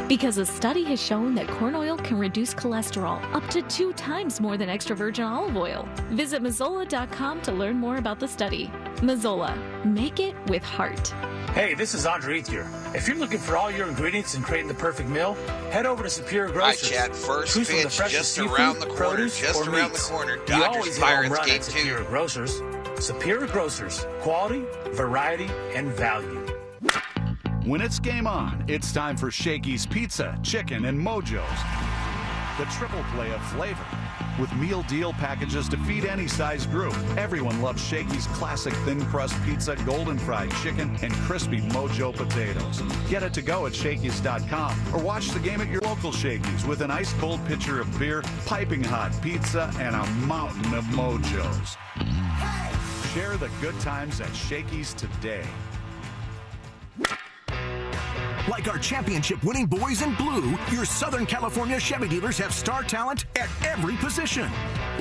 Because a study has shown that corn oil can reduce cholesterol up to 2 times more than extra virgin olive oil. Visit Mazola.com to learn more about the study. Mazola, make it with heart. Hey, this is Andre Ethier. If you're looking for all your ingredients and creating the perfect meal, head over to Superior Grocers. All right, Chad, first Choose from the pitch freshest just around the seafood, corner, produce, just or around the meats. corner. You Dodgers always hit a home Pirates run game at Superior 2. Grocers. Superior Grocers, quality, variety, and value. When it's game on, it's time for Shakey's Pizza, Chicken, and Mojo's. The triple play of flavor. With meal deal packages to feed any size group. Everyone loves Shakey's classic thin crust pizza, golden fried chicken, and crispy Mojo potatoes. Get it to go at Shakey's.com or watch the game at your local Shakey's with an ice cold pitcher of beer, piping hot pizza, and a mountain of Mojos. Share the good times at Shakey's today. Like our championship-winning boys in blue, your Southern California Chevy dealers have star talent at every position.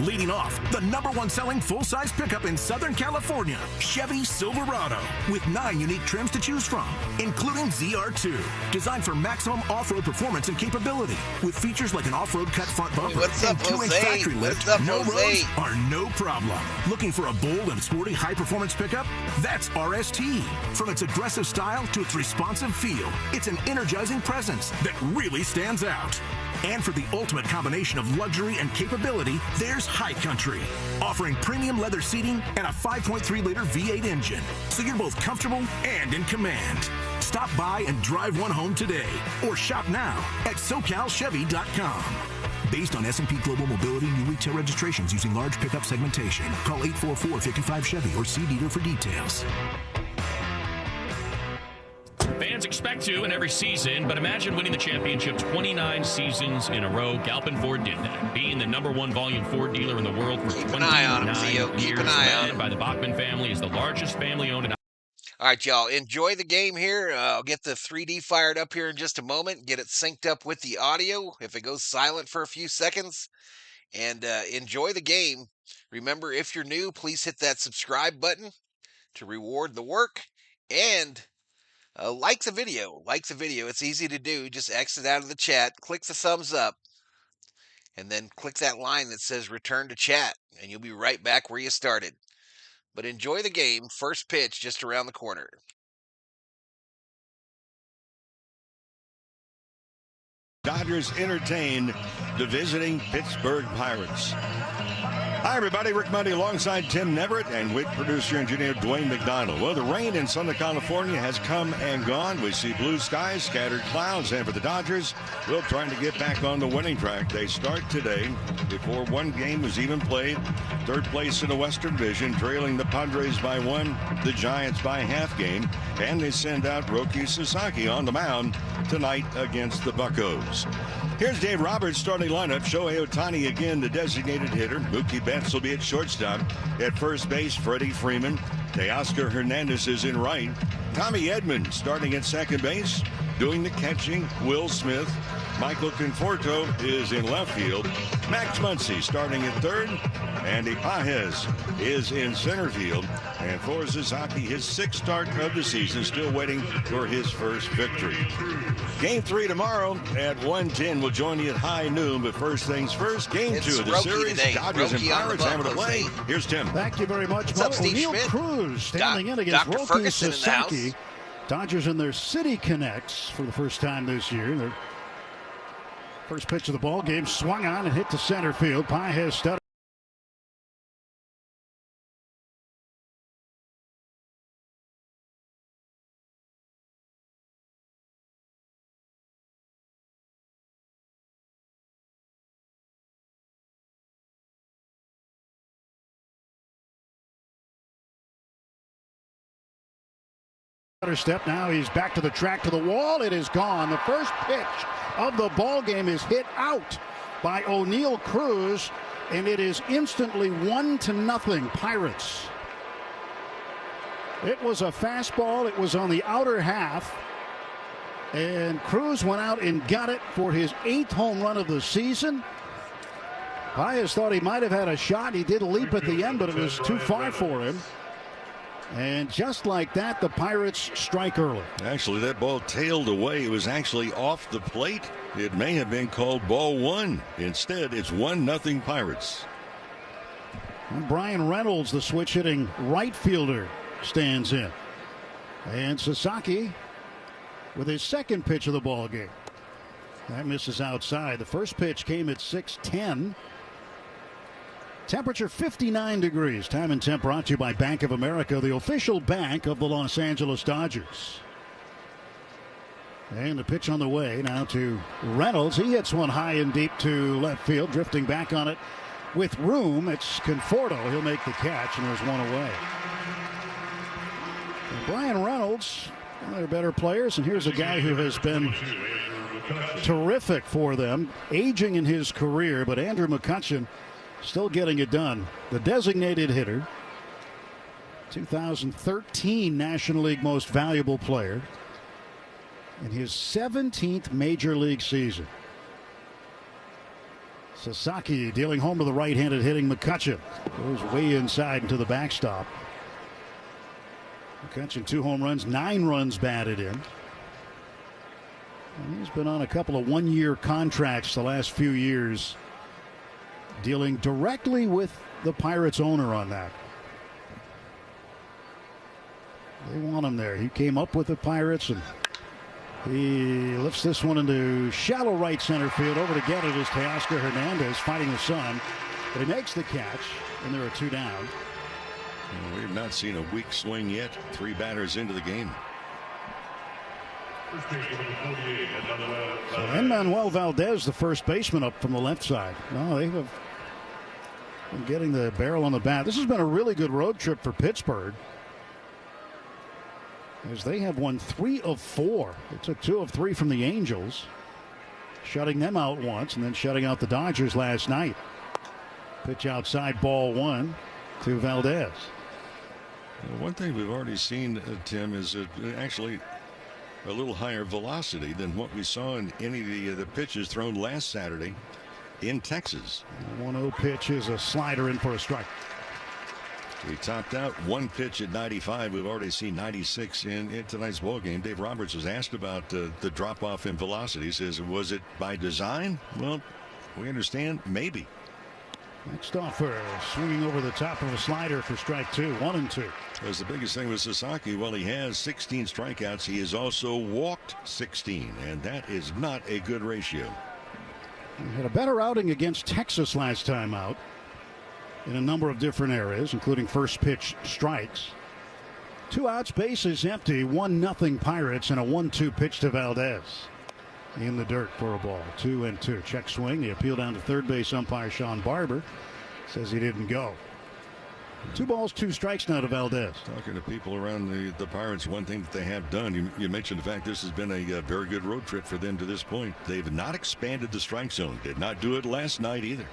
Leading off, the #1 selling full-size pickup in Southern California, Chevy Silverado, with 9 unique trims to choose from, including ZR2, designed for maximum off-road performance and capability, with features like an off-road cut front bumper and 2-inch factory lift. No roads are no problem. Looking for a bold and sporty high-performance pickup? That's RST. From its aggressive style to its responsive feel, it's an energizing presence that really stands out. And for the ultimate combination of luxury and capability, there's High Country, offering premium leather seating and a 5.3-liter V8 engine, so you're both comfortable and in command. Stop by and drive one home today, or shop now at SoCalChevy.com. Based on S&P Global Mobility new retail registrations using large pickup segmentation. Call 844-55-CHEVY or see dealer for details. Fans expect to in every season, but imagine winning the championship 29 seasons in a row. Galpin Ford did that, being the #1 volume Ford dealer in the world for 29 years. Keep an eye on him. By the Bachman family, is the largest family-owned. All right, y'all, enjoy the game here. I'll get the 3D fired up here in just a moment, get it synced up with the audio if it goes silent for a few seconds, and enjoy the game. Remember, if you're new, please hit that subscribe button to reward the work, and like the video. Like the video. It's easy to do. Just exit out of the chat, click the thumbs up, and then click that line that says return to chat, and you'll be right back where you started. But enjoy the game. First pitch just around the corner. Dodgers entertain the visiting Pittsburgh Pirates. Hi, everybody. Rick Monday alongside Tim Neverett and with producer engineer Dwayne McDonald. Well, the rain in Southern California has come and gone. We see blue skies, scattered clouds, and for the Dodgers, well, trying to get back on the winning track. They start today before one game was even played. Third place in the Western Division, trailing the Padres by 1, the Giants by half game, and they send out Roki Sasaki on the mound tonight against the Buccos. Here's Dave Roberts' starting lineup. Shohei Ohtani again, the designated hitter. Mookie Betts will be at shortstop. At first base, Freddie Freeman. Teoscar Hernandez is in right. Tommy Edman starting at second base. Doing the catching, Will Smith. Michael Conforto is in left field. Max Muncy starting at third. Andy Pages is in center field. And for Sasaki, his sixth start of the season, still waiting for his first victory. Game 3 tomorrow at 1:10. We'll join you at high noon, but first things first, game 2 of the series. Today. Dodgers and Pirates having to play. Here's Tim. Thank you very much. What's up, Steve O'Neill Schmidt? Cruz standing in against Dr. Roki Ferguson Sasaki. in the house. Dodgers in their City Connects for the first time this year. Their first pitch of the ball game swung on and hit to center field. Pages stuttered. Step now, he's back to the track, to the wall. It is gone. The first pitch of the ball game is hit out by O'Neill Cruz, and it is instantly 1-0 Pirates. It was a fastball. It was on the outer half, and Cruz went out and got it for his 8th home run of the season. Pages thought he might have had a shot. He did leap at the end, but it was too far for him. And just like that, the Pirates strike early. Actually, that ball tailed away. It was actually off the plate. It may have been called ball 1. Instead, it's 1-0 Pirates. And Brian Reynolds, the switch-hitting right fielder, stands in. And Sasaki with his second pitch of the ball game. That misses outside. The first pitch came at 6:10. Temperature 59 degrees. Time and temp brought to you by Bank of America, the official bank of the Los Angeles Dodgers. And the pitch on the way now to Reynolds. He hits one high and deep to left field, drifting back on it with room. It's Conforto. He'll make the catch, and there's one away. And Brian Reynolds, one of their better players, and here's a guy who has been terrific for them, aging in his career, but Andrew McCutchen still getting it done. The designated hitter, 2013 National League Most Valuable Player, in his 17th Major League season. Sasaki dealing home to the right-handed hitting McCutchen. Goes way inside into the backstop. McCutchen 2 home runs, 9 runs batted in. And he's been on a couple of one-year contracts the last few years, dealing directly with the Pirates owner on that. They want him there. He came up with the Pirates, and he lifts this one into shallow right center field. Over to get it is Teoscar Hernandez fighting the sun, but he makes the catch, and there are 2 down. Well, we've not seen a weak swing yet. 3 batters into the game. So Manuel Valdez, the first baseman, up from the left side. No, they have been getting the barrel on the bat. This has been a really good road trip for Pittsburgh, as they have won 3 of 4. They took 2 of 3 from the Angels, shutting them out once and then shutting out the Dodgers last night. Pitch outside, ball 1 to Valdez. One thing we've already seen, Tim, is actually a little higher velocity than what we saw in any of the pitches thrown last Saturday in Texas. 1-0 pitch is a slider in for a strike. He topped out 1 pitch at 95. We've already seen 96 in tonight's ball game. Dave Roberts was asked about the drop off in velocity. He says, was it by design? Well, we understand, maybe. Next offer, swinging over the top of a slider for strike 2, 1-2. That's the biggest thing with Sasaki. Well, he has 16 strikeouts. He has also walked 16, and that is not a good ratio. He had a better outing against Texas last time out. in a number of different areas, including first pitch strikes. 2 outs, bases empty, 1-0 Pirates, and a 1-2 pitch to Valdez. In the dirt for a ball, 2-2. Check swing. The appeal down to third base umpire Sean Barber says he didn't go. 2 balls, 2 strikes now to Valdez. Talking to people around the Pirates, one thing that they have done, you mentioned the fact this has been a very good road trip for them to this point. They've not expanded the strike zone. Did not do it last night either.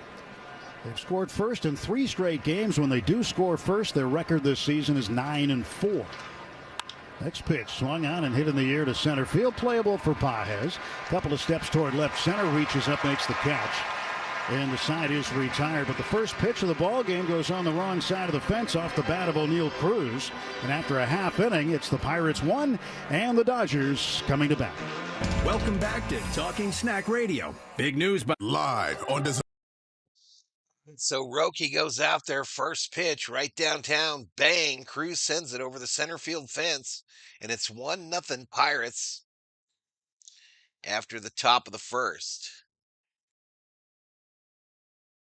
They've scored first in 3 straight games. When they do score first, their record this season is 9-4. Next pitch swung on and hit in the air to center field. Playable for Pages. Couple of steps toward left center. Reaches up, makes the catch. And the side is retired. But the first pitch of the ball game goes on the wrong side of the fence off the bat of O'Neill Cruz. And after a half inning, it's the Pirates 1 and the Dodgers coming to bat. Welcome back to Talking Snack Radio. Big news, but live on DAZN. So Roki goes out there, first pitch right downtown. Bang! Cruz sends it over the center field fence, and it's 1-0 Pirates after the top of the first.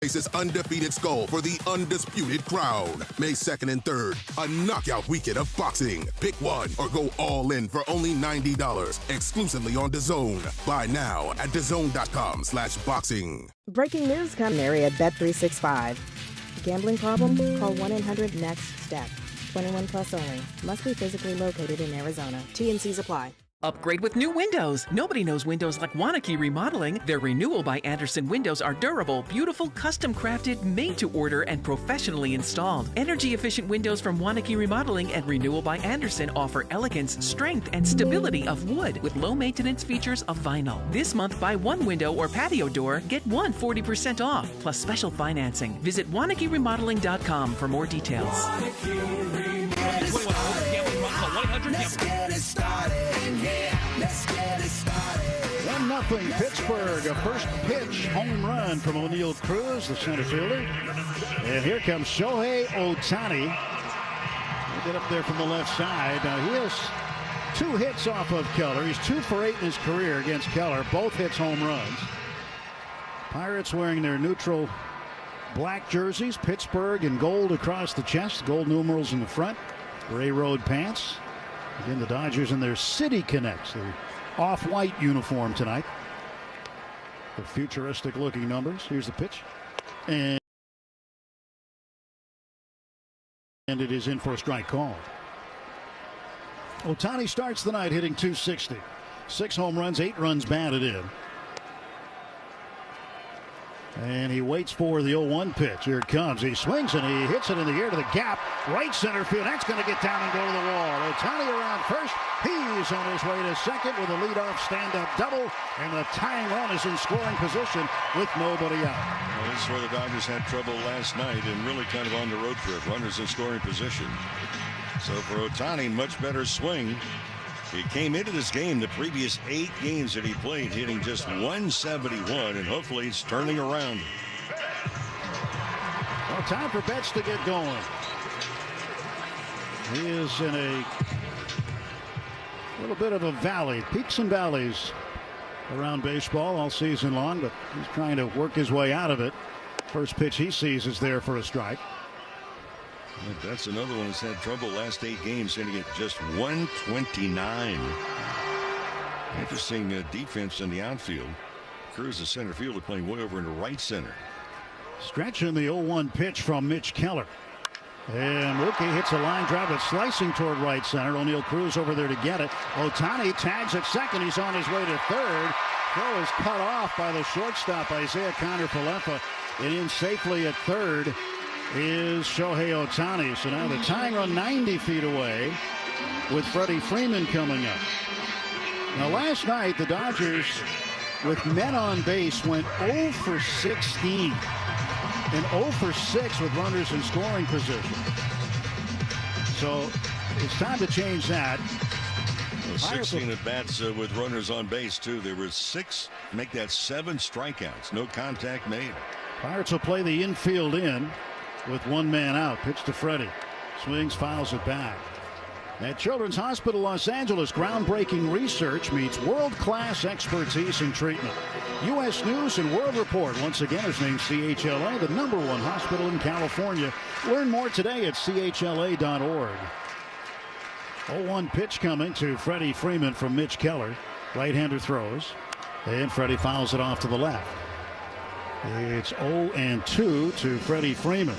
Faces undefeated Skull for the undisputed crown. May 2nd and 3rd, a knockout weekend of boxing. Pick one or go all in for only $90. Exclusively on DAZN. Buy now at DAZN.com/boxing. Breaking news coming area at Bet365. Gambling problem? Call 1-800-NEXT-STEP. 21 plus only. Must be physically located in Arizona. T&Cs apply. Upgrade with new windows. Nobody knows windows like Wanakee Remodeling. Their Renewal by Andersen windows are durable, beautiful, custom crafted, made to order, and professionally installed. Energy efficient windows from Wanakee Remodeling and Renewal by Andersen offer elegance, strength, and stability of wood with low maintenance features of vinyl. This month, buy 1 window or patio door, get 1 40% off, plus special financing. Visit WanakeeRemodeling.com for more details. Let's get it started, yeah. Let's get it started. 1-0 Pittsburgh. A first pitch home run from O'Neill Cruz, the center fielder. And here comes Shohei Ohtani. He'll get up there from the left side. Now he has 2 hits off of Keller. He's 2 for 8 in his career against Keller. Both hits home runs. Pirates wearing their neutral black jerseys. Pittsburgh in gold across the chest. Gold numerals in the front. Gray road pants. Again, the Dodgers in their City Connects, their off-white uniform tonight. The futuristic looking numbers. Here's the pitch. And it is in for a strike call. Ohtani starts the night hitting .260. 6 home runs, 8 runs batted in. And he waits for the 0-1 pitch. Here it comes. He swings and he hits it in the air to the gap. Right center field. That's going to get down and go to the wall. Ohtani around first. He's on his way to second with a leadoff stand-up double. And the tying run is in scoring position with nobody out. Well, this is where the Dodgers had trouble last night and really kind of on the road trip. Runners in scoring position. So for Ohtani, much better swing. He came into this game, the previous 8 games that he played, hitting just .171, and hopefully it's turning around. Well, time for Betts to get going. He is in a little bit of a valley, peaks and valleys around baseball all season long, but he's trying to work his way out of it. First pitch he sees is there for a strike. That's another one that's had trouble last 8 games, hitting it just .129. Interesting defense in the outfield. Cruz, the center fielder, playing way over into right center. Stretching the 0-1 pitch from Mitch Keller. And Mookie hits a line drive that's slicing toward right center. O'Neill Cruz over there to get it. Ohtani tags at second. He's on his way to third. Throw is cut off by the shortstop, Isaiah Kiner-Falefa. And in safely at third is Shohei Ohtani. So now the tying run 90 feet away with Freddie Freeman coming up. Now last night the Dodgers with men on base went 0 for 16 and 0 for 6 with runners in scoring position. So it's time to change that. Well, 16 at bats with runners on base too. There were 6, make that 7 strikeouts. No contact made. Pirates will play the infield in with 1 man out. Pitch to Freddie. Swings, fouls it back. At Children's Hospital Los Angeles, groundbreaking research meets world-class expertise in treatment. U.S. News and World Report once again is named CHLA the #1 hospital in California. Learn more today at chla.org. 0-1 pitch coming to Freddie Freeman from Mitch Keller. Right-hander throws, and Freddie fouls it off to the left. It's 0-2 to Freddie Freeman.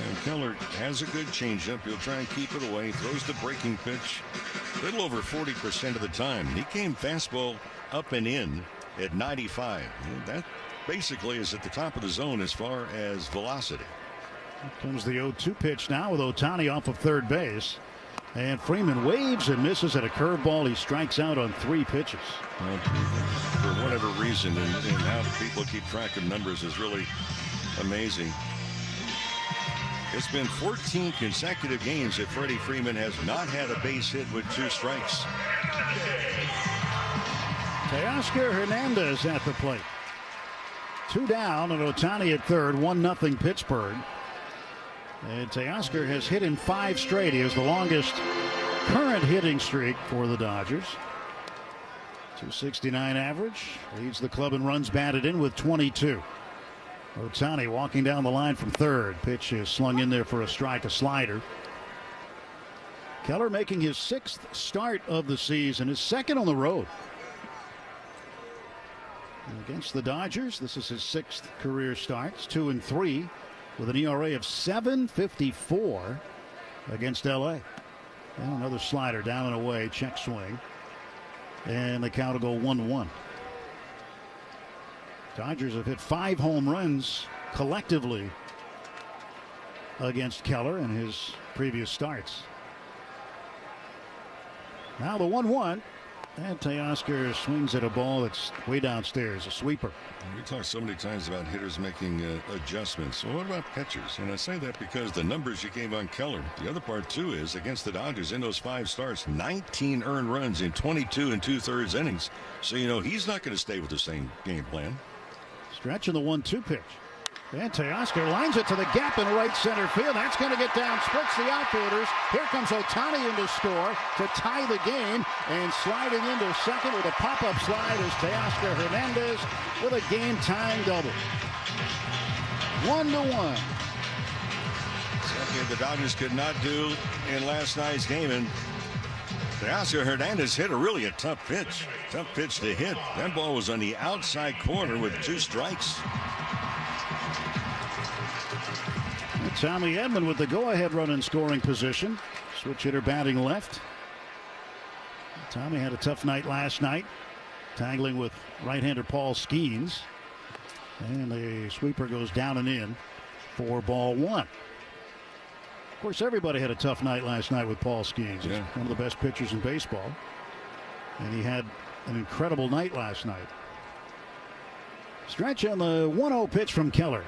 And Keller has a good changeup. He'll try and keep it away. Throws the breaking pitch a little over 40% of the time. He came fastball up and in at 95. That basically is at the top of the zone as far as velocity. Here comes the 0-2 pitch now with Ohtani off of third base. And Freeman waves and misses at a curveball. He strikes out on 3 pitches. Well, for whatever reason, and how people keep track of numbers is really amazing. It's been 14 consecutive games that Freddie Freeman has not had a base hit with 2 strikes. Teoscar Hernandez at the plate. 2 down and Ohtani at third. 1-0 Pittsburgh. And Teoscar has hit in 5 straight. He has the longest current hitting streak for the Dodgers. .269 average. Leads the club in runs batted in with 22. Ohtani walking down the line from third. Pitch is slung in there for a strike, a slider. Keller making his 6th start of the season, his 2nd on the road. And against the Dodgers, this is his 6th career start. It's 2-3 with an ERA of 7.54 against LA. And another slider down and away, check swing. And the count will go 1-1. Dodgers have hit 5 home runs collectively against Keller in his previous starts. Now the 1-1. And Teoscar swings at a ball that's way downstairs, a sweeper. We talk so many times about hitters making adjustments. Well, what about pitchers? And I say that because the numbers you gave on Keller. The other part, too, is against the Dodgers in those 5 starts, 19 earned runs in 22 2/3 innings. So, you know, he's not going to stay with the same game plan. Stretch in the 1-2 pitch. And Teoscar lines it to the gap in right center field. That's going to get down, splits the outfielders. Here comes Ohtani in to score to tie the game. And sliding into second with a pop-up slide is Teoscar Hernandez with a game-tying double. 1-1. Something the Dodgers could not do in last night's game. And Teoscar Hernandez hit a tough pitch. Tough pitch to hit. That ball was on the outside corner with 2 strikes. Tommy Edman with the go-ahead run in scoring position. Switch hitter batting left. Tommy had a tough night last night, tangling with right-hander Paul Skeens. And the sweeper goes down and in for ball 1. Of course, everybody had a tough night last night with Paul Skeens. He's one of the best pitchers in baseball. And he had an incredible night last night. Stretch on the 1-0 pitch from Keller.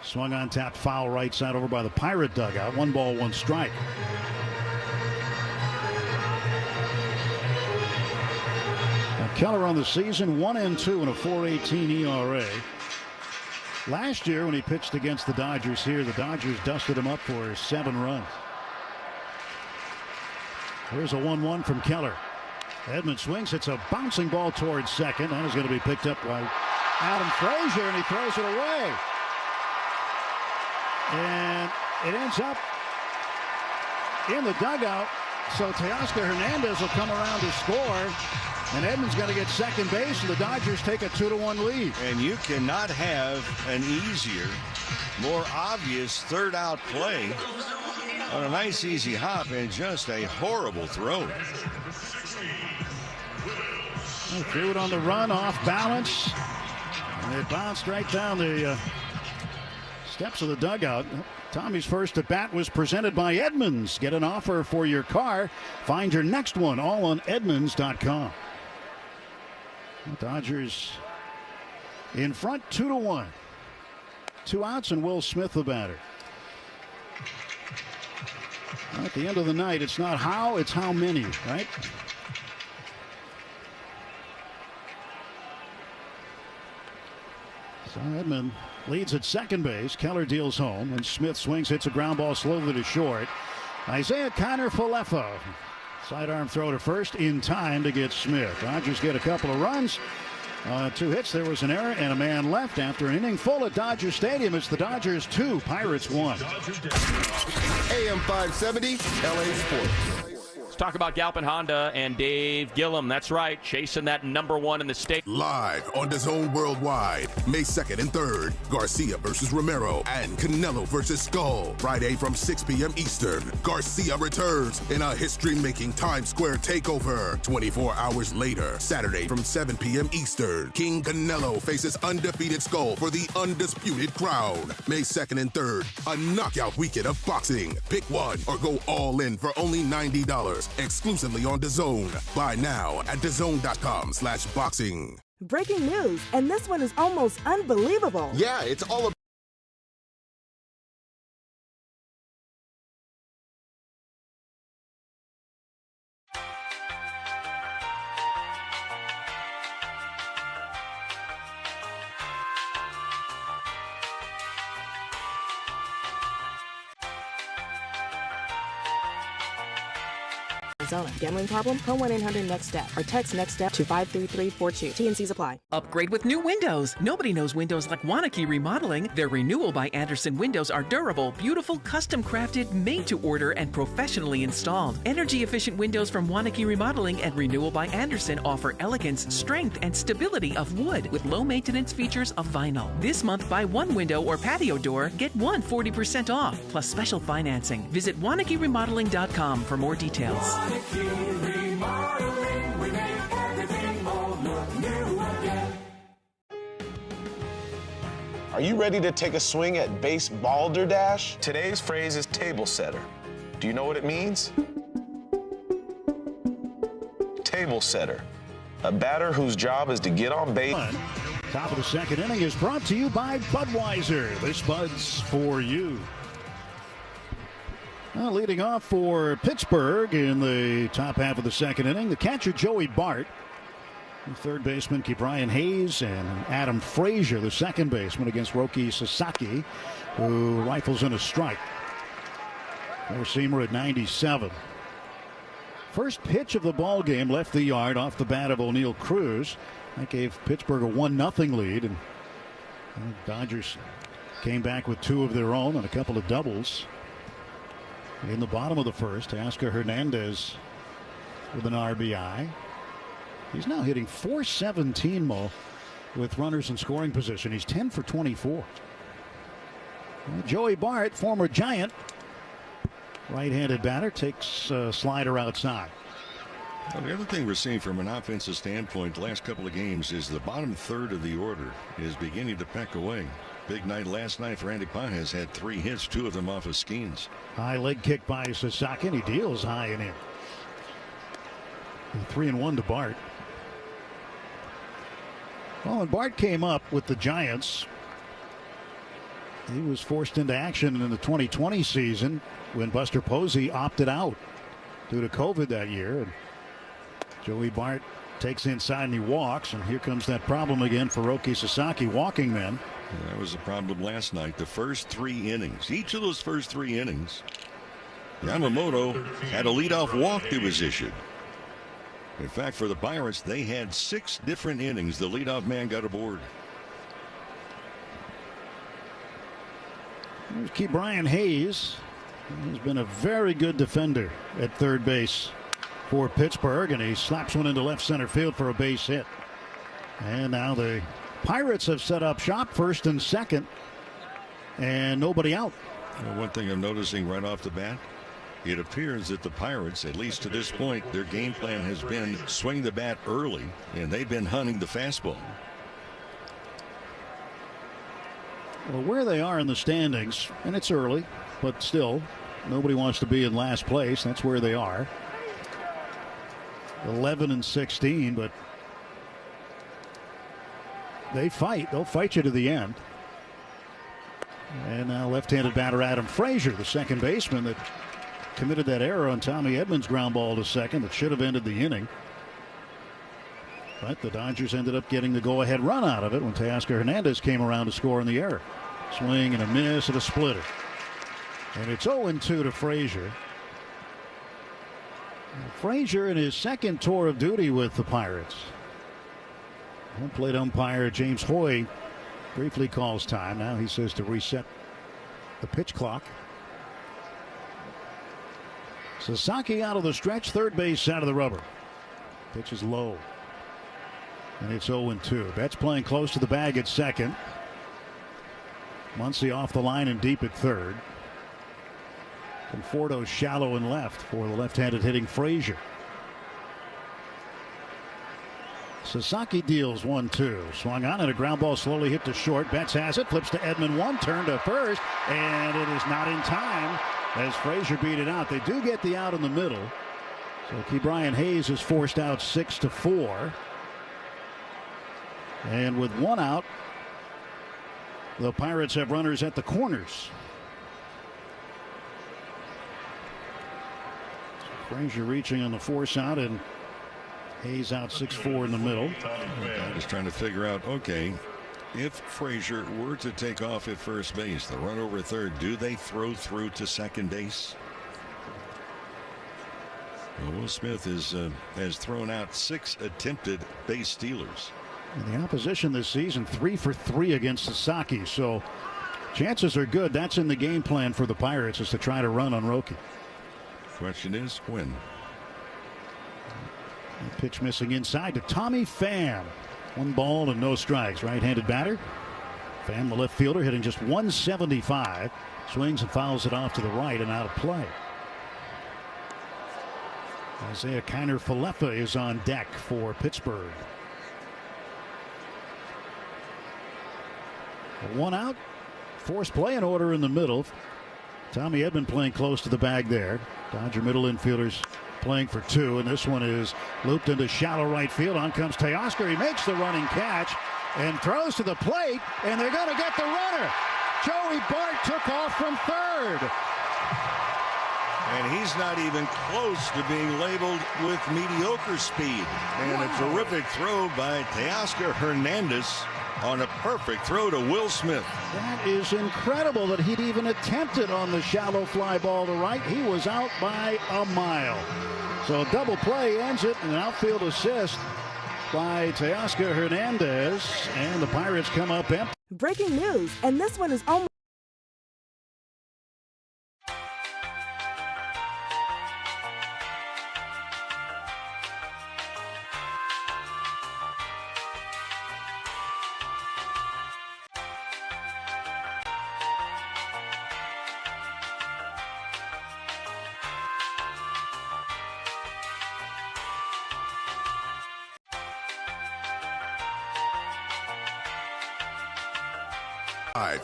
Swung on, tapped foul right side over by the Pirate dugout. 1 ball, 1 strike. Now Keller on the season 1-2 and a 4.18 ERA. Last year when he pitched against the Dodgers here, the Dodgers dusted him up for 7 runs. Here's a 1-1 from Keller. Edman swings. It's a bouncing ball towards second. That is going to be picked up by Adam Frazier, and he throws it away. And it ends up in the dugout. So Teoscar Hernandez will come around to score. And Edman's going to get second base, and the Dodgers take a 2-1 lead. And you cannot have an easier, more obvious third out play on a nice easy hop and just a horrible throw. He threw it on the run, off balance. And it bounced right down the steps of the dugout. Tommy's first at bat was presented by Edmunds. Get an offer for your car. Find your next one all on Edmunds.com. Dodgers in front 2-1. 2 outs and Will Smith the batter. At the end of the night, it's not how, it's how many, right? So Edman leads at second base. Keller deals home, and Smith swings, hits a ground ball slowly to short. Isaiah Kiner-Falefa Sidearm throw to first in time to get Smith. Dodgers get a couple of runs. 2 hits. There was an error and a man left after an inning full at Dodger Stadium. It's the Dodgers 2, Pirates 1. AM 570, LA Sports. Let's talk about Galpin Honda and Dave Gillum. That's right, chasing that #1 in the state. Live on DAZN Worldwide, May 2nd and 3rd, Garcia versus Romero and Canelo versus Skull. Friday from 6 p.m. Eastern, Garcia returns in a history-making Times Square takeover. 24 hours later, Saturday from 7 p.m. Eastern, King Canelo faces undefeated Skull for the undisputed crown. May 2nd and 3rd, a knockout weekend of boxing. Pick one or go all in for only $90. Exclusively on DAZN. Buy now at DAZN.com/boxing. Breaking news, and this one is almost unbelievable. Yeah, it's all about. Gambling problem? Call 1-800-NEXT-STEP or text NEXT-STEP to 53342. T&Cs apply. Upgrade with new windows. Nobody knows windows like Wanakee Remodeling. Their Renewal by Andersen windows are durable, beautiful, custom crafted, made to order, and professionally installed. Energy efficient windows from Wanakee Remodeling and Renewal by Andersen offer elegance, strength, and stability of wood with low maintenance features of vinyl. This month, buy one window or patio door, get one 40% off, plus special financing. Visit WanakeeRemodeling.com for more details. Remodeling, we make everything all look new again. Are you ready to take a swing at base balderdash? Today's phrase is table setter. Do you know what it means? Table setter, a batter whose job is to get on base. Top of the second inning is brought to you by Budweiser. This Bud's for you. Well, leading off for Pittsburgh in the top half of the second inning, the catcher Joey Bart, the third baseman Brian Hayes, and Adam Frazier, the second baseman, against Roki Sasaki, who rifles in a strike. Four-seamer at 97. First pitch of the ball game left the yard off the bat of O'Neal Cruz. That gave Pittsburgh a 1-0 lead, and the Dodgers came back with 2 of their own and a couple of doubles. In the bottom of the first, Teoscar Hernandez with an RBI. He's now hitting .417, Mo, with runners in scoring position. He's 10 for 24. Joey Bart, former Giant, right-handed batter, takes a slider outside. Well, the other thing we're seeing from an offensive standpoint the last couple of games is the bottom third of the order is beginning to peck away. Big night last night for Andy Pages, had 3 hits, 2 of them off of Skeens. High leg kick by Sasaki, and he deals high and in. 3-1 to Bart. Well, when Bart came up with the Giants, he was forced into action in the 2020 season when Buster Posey opted out due to COVID that year. And Joey Bart takes inside and he walks, and here comes that problem again for Roki Sasaki, walking men. That was the problem last night. The first 3 innings, each of those first 3 innings, Yamamoto had a leadoff walk that was issued. In fact, for the Pirates, they had 6 different innings. The leadoff man got aboard. There's Brian Hayes. He's been a very good defender at third base for Pittsburgh, and he slaps one into left center field for a base hit. And now the Pirates have set up shop, first and second, and nobody out. Well, one thing I'm noticing right off the bat, it appears that the Pirates, at least to this point, their game plan has been swing the bat early, and they've been hunting the fastball. Well, where they are in the standings, and it's early, but still, nobody wants to be in last place. That's where they are. 11 and 16, but they fight. They'll fight you to the end. And now left-handed batter Adam Frazier, the second baseman that committed that error on Tommy Edmonds' ground ball to second that should have ended the inning. But the Dodgers ended up getting the go-ahead run out of it when Teoscar Hernandez came around to score in the error. Swing and a miss and a splitter. And it's 0-2 to Frazier. Frazier in his second tour of duty with the Pirates. Home plate umpire James Hoy briefly calls time. Now he says to reset the pitch clock. Sasaki out of the stretch, third base out of the rubber. Pitch is low. And it's 0-2. Betts playing close to the bag at second. Muncy off the line and deep at third. Conforto shallow and left for the left-handed hitting Frazier. Sasaki deals 1-2. Swung on and a ground ball slowly hit to short. Betts has it. Flips to Edman. One turn to first. And it is not in time as Frazier beat it out. They do get the out in the middle. So Ke'Bryan Hayes is forced out 6-4. And with one out, the Pirates have runners at the corners. Frazier reaching on the force out and Hayes out 6-4 in the middle. I'm just trying to figure out, okay, if Frazier were to take off at first base, the run over third, do they throw through to second base? Well, Will Smith has thrown out 6 attempted base stealers. And the opposition this season 3 for 3 against Sasaki, so chances are good. That's in the game plan for the Pirates, is to try to run on Roki. Question is when. Pitch missing inside to Tommy Pham. 1 ball and no strikes. Right-handed batter. Pham, the left fielder, hitting just 175. Swings and fouls it off to the right and out of play. Isaiah Kiner-Falefa is on deck for Pittsburgh. 1 out. Forced play in order in the middle. Tommy Edman playing close to the bag there. Dodger middle infielders playing for 2, and this one is looped into shallow right field. On comes Teoscar. He makes the running catch and throws to the plate, and they're going to get the runner. Joey Bart took off from third. And he's not even close to being labeled with mediocre speed. And a terrific throw by Teoscar Hernandez on a perfect throw to Will Smith. That is incredible that he'd even attempted on the shallow fly ball to right. He was out by a mile. So a double play ends it, and an outfield assist by Teoscar Hernandez, and the Pirates come up empty. Breaking news, and this one is almost.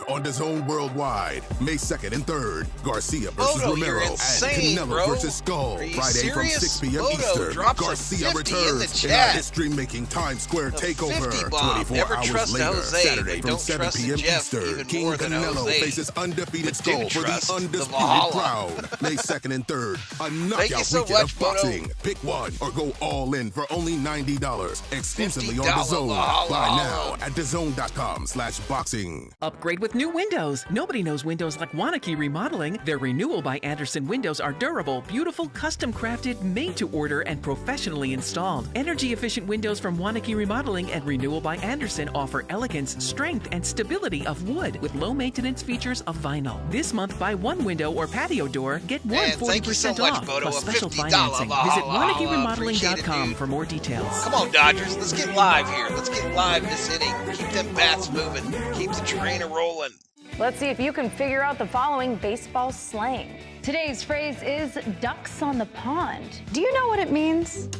On DAZN Worldwide, May 2nd and 3rd, Garcia versus Bodo, Romero and Canelo versus Skull. Friday from 6 p.m. Eastern. Garcia returns in our history-making Times Square takeover. 24 hours later, Saturday from 7 p.m. Eastern, King Canelo faces undefeated Skull for the undisputed crown. May 2nd and 3rd, a knockout weekend of boxing. Pick one or go all in for only $90. Exclusively on DAZN. Buy now at DAZN.com/boxing. Upgrade with new windows. Nobody knows windows like Wanakee Remodeling. Their renewal by Andersen windows are durable, beautiful, custom crafted, made to order, and professionally installed. Energy efficient windows from Wanakee Remodeling and Renewal by Andersen offer elegance, strength, and stability of wood with low maintenance features of vinyl. This month, buy 1 window or patio door, get one 40% off, plus special financing. Visit WanakeeRemodeling.com for more details. Come on, Dodgers. Let's get live here. Let's get live this inning. Keep them bats moving. Keep the train rolling. Let's see if you can figure out the following baseball slang. Today's phrase is ducks on the pond. Do you know what it means?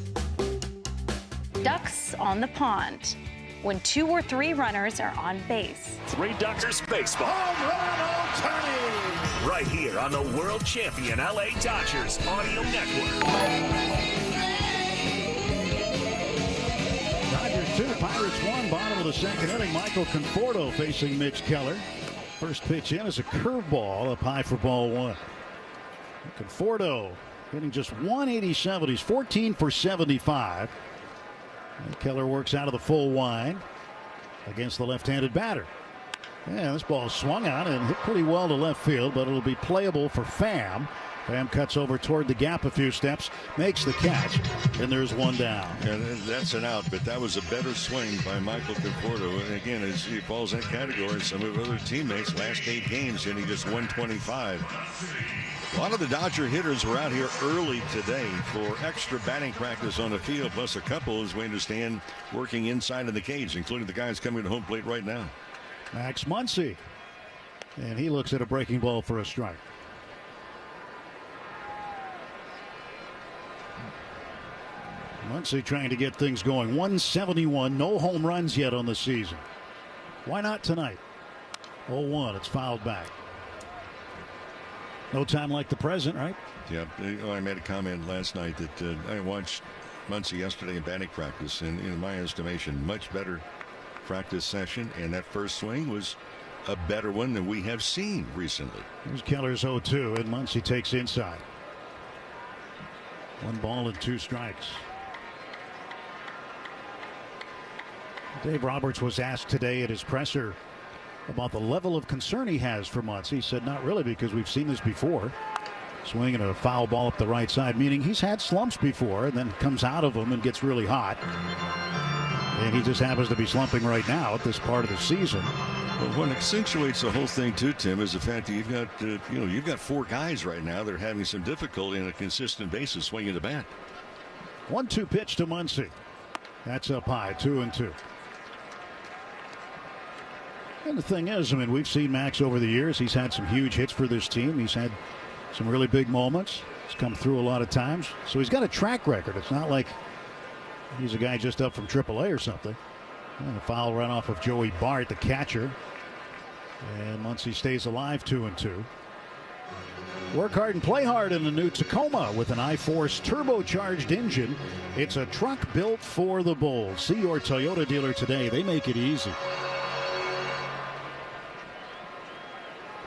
Ducks on the pond. When 2 or 3 runners are on base. 3 Duckers baseball. Home run, Ohtani! Right here on the world champion LA Dodgers audio network. Dodgers 2, Pirates 1, bottom of the 2nd inning. Michael Conforto facing Mitch Keller. First pitch in is a curveball up high for ball 1. Conforto hitting just 187. He's 14 for 75. And Keller works out of the full wind against the left-handed batter. Yeah, this ball swung on and hit pretty well to left field, but it'll be playable for Pham. Pham cuts over toward the gap a few steps, makes the catch, and there's one down. And that's an out, but that was a better swing by Michael Conforto. And again, as he falls in that category, some of his other teammates last 8 games hitting just 125. A lot of the Dodger hitters were out here early today for extra batting practice on the field, plus a couple, as we understand, working inside of the cage, including the guys coming to home plate right now. Max Muncy, and he looks at a breaking ball for a strike. Muncy trying to get things going. 171, no home runs yet on the season. Why not tonight? 0-1, it's fouled back. No time like the present, right? Yeah, I made a comment last night that I watched Muncy yesterday in batting practice, and in my estimation, much better practice session, and that first swing was a better one than we have seen recently. Here's Keller's 0-2, and Muncy takes inside. 1 ball and 2 strikes. Dave Roberts was asked today at his presser about the level of concern he has for Muncy. He said not really, because we've seen this before. Swinging a foul ball up the right side, meaning he's had slumps before and then comes out of them and gets really hot. And he just happens to be slumping right now at this part of the season. Well, what accentuates the whole thing too, Tim, is the fact that you've got 4 guys right now that are having some difficulty on a consistent basis swinging the bat. 1-2 pitch to Muncy. That's up high, 2-2. And the thing is, I mean, we've seen Max over the years. He's had some huge hits for this team. He's had some really big moments. He's come through a lot of times. So he's got a track record. It's not like he's a guy just up from AAA or something. And a foul run off of Joey Bart, the catcher. And Muncy stays alive, 2-2. Work hard and play hard in the new Tacoma with an I-Force turbocharged engine. It's a truck built for the bold. See your Toyota dealer today. They make it easy.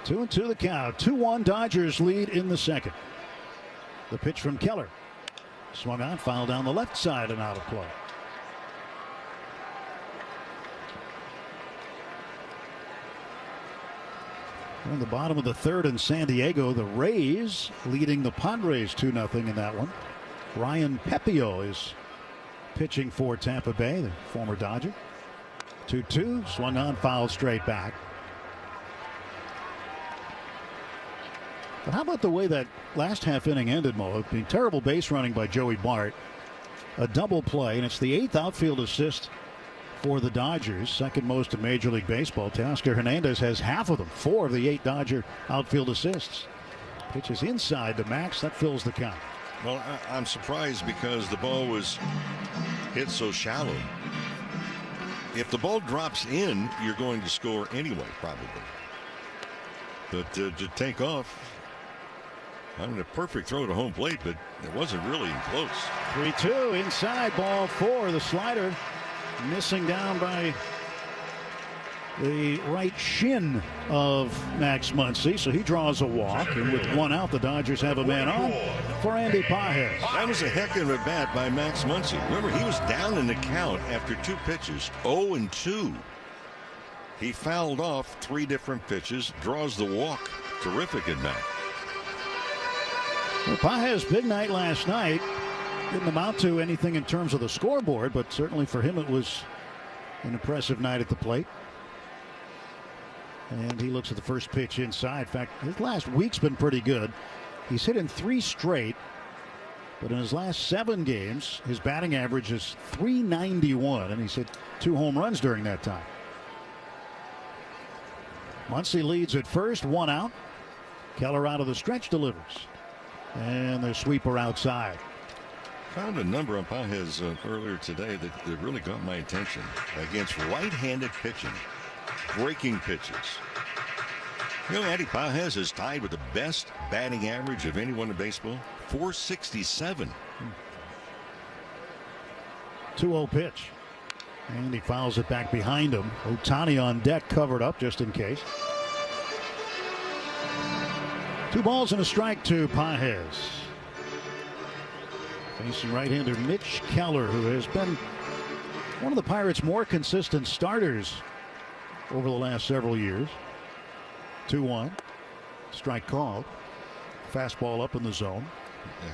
2-2 the count. 2-1 Dodgers lead in the second. The pitch from Keller. Swung on, foul down the left side and out of play. We're in the bottom of the third in San Diego. The Rays leading the Padres 2-0 in that one. Ryan Pepio is pitching for Tampa Bay, the former Dodger. 2-2, swung on, fouled straight back. But how about the way that last half inning ended, Mo? I mean, terrible base running by Joey Bart. A double play, and it's the 8th outfield assist for the Dodgers, second most in Major League Baseball. Teoscar Hernandez has half of them, 4 of the 8 Dodger outfield assists. Pitches inside to Max, that fills the count. Well, I'm surprised because the ball was hit so shallow. If the ball drops in, you're going to score anyway, probably. But to take off, I mean, a perfect throw to home plate, but it wasn't really close. 3-2 inside, ball 4. The slider missing down by the right shin of Max Muncy, so he draws a walk, and with 1 out, the Dodgers have a man on for Andy Pages. That was a heck of a bat by Max Muncy. Remember, he was down in the count after 2 pitches, 0-2. He fouled off 3 different pitches, draws the walk. Terrific at bat. Well, Pages' big night last night. Didn't amount to anything in terms of the scoreboard, but certainly for him it was an impressive night at the plate. And he looks at the first pitch inside. In fact, his last week's been pretty good. He's hit in 3 straight, but in his last 7 games, his batting average is .391, and he's hit 2 home runs during that time. Muncy leads at first, 1 out. Keller out of the stretch delivers. And the sweeper outside. Found a number on Pages earlier today that really got my attention. Against right-handed pitching, breaking pitches. You know, Andy Pages is tied with the best batting average of anyone in baseball. .467. 2-0 pitch. And he fouls it back behind him. Ohtani on deck, covered up just in case. 2 balls and a strike to Pages. Facing right-hander Mitch Keller, who has been one of the Pirates' more consistent starters over the last several years. 2-1. Strike called. Fastball up in the zone.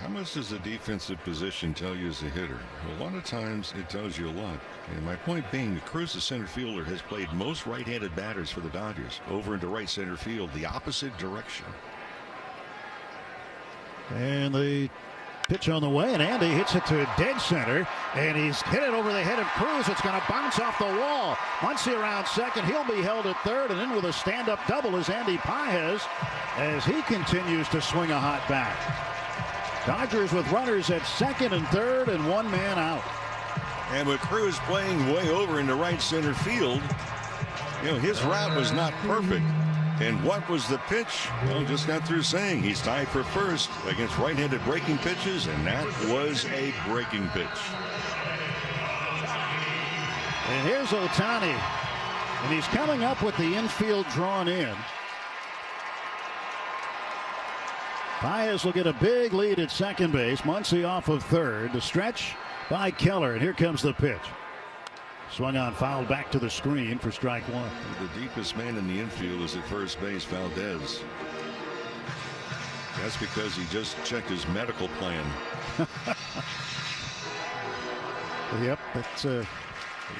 How much does the defensive position tell you as a hitter? A lot of times it tells you a lot. And my point being, Cruz, the center fielder, has played most right-handed batters for the Dodgers over into right center field, the opposite direction. And the pitch on the way, and Andy hits it to dead center, and he's hit it over the head of Cruz. It's going to bounce off the wall. Muncy around second. He'll be held at third, and in with a stand-up double is Andy Pages as he continues to swing a hot bat. Dodgers with runners at second and third and one man out. And with Cruz playing way over into right center field, you know, his route was not perfect. And what was the pitch? Well, just got through saying he's tied for first against right-handed breaking pitches, and that was a breaking pitch. And here's Ohtani, and he's coming up with the infield drawn in. Paez will get a big lead at second base. Muncy off of third. The stretch by Keller, and here comes the pitch. Swung on, fouled back to the screen for strike one. The deepest man in the infield is at first base, Valdez. That's because he just checked his medical plan. Yep, that's he's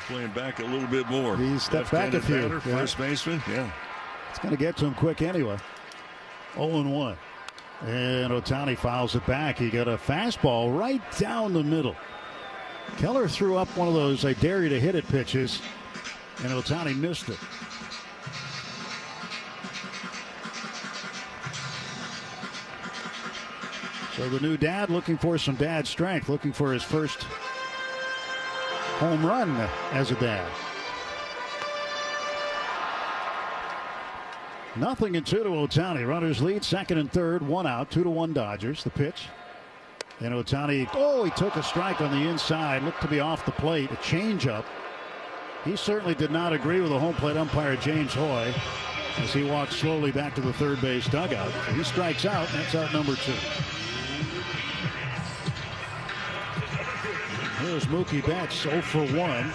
playing back a little bit more. He stepped back a few. Batter, first baseman, yeah. It's going to get to him quick anyway. 0-1. And Ohtani fouls it back. He got a fastball right down the middle. Keller threw up one of those "I dare you to hit it" pitches, and Ohtani missed it. So the new dad looking for some dad strength, looking for his first home run as a dad. 0-2 to Ohtani. Runners lead, second and third, one out, 2-1 Dodgers. The pitch. And Ohtani, he took a strike on the inside, looked to be off the plate, a changeup. He certainly did not agree with the home plate umpire, James Hoy, as he walked slowly back to the third base dugout. So he strikes out, and that's out number 2. Here's Mookie Betts, 0 for 1.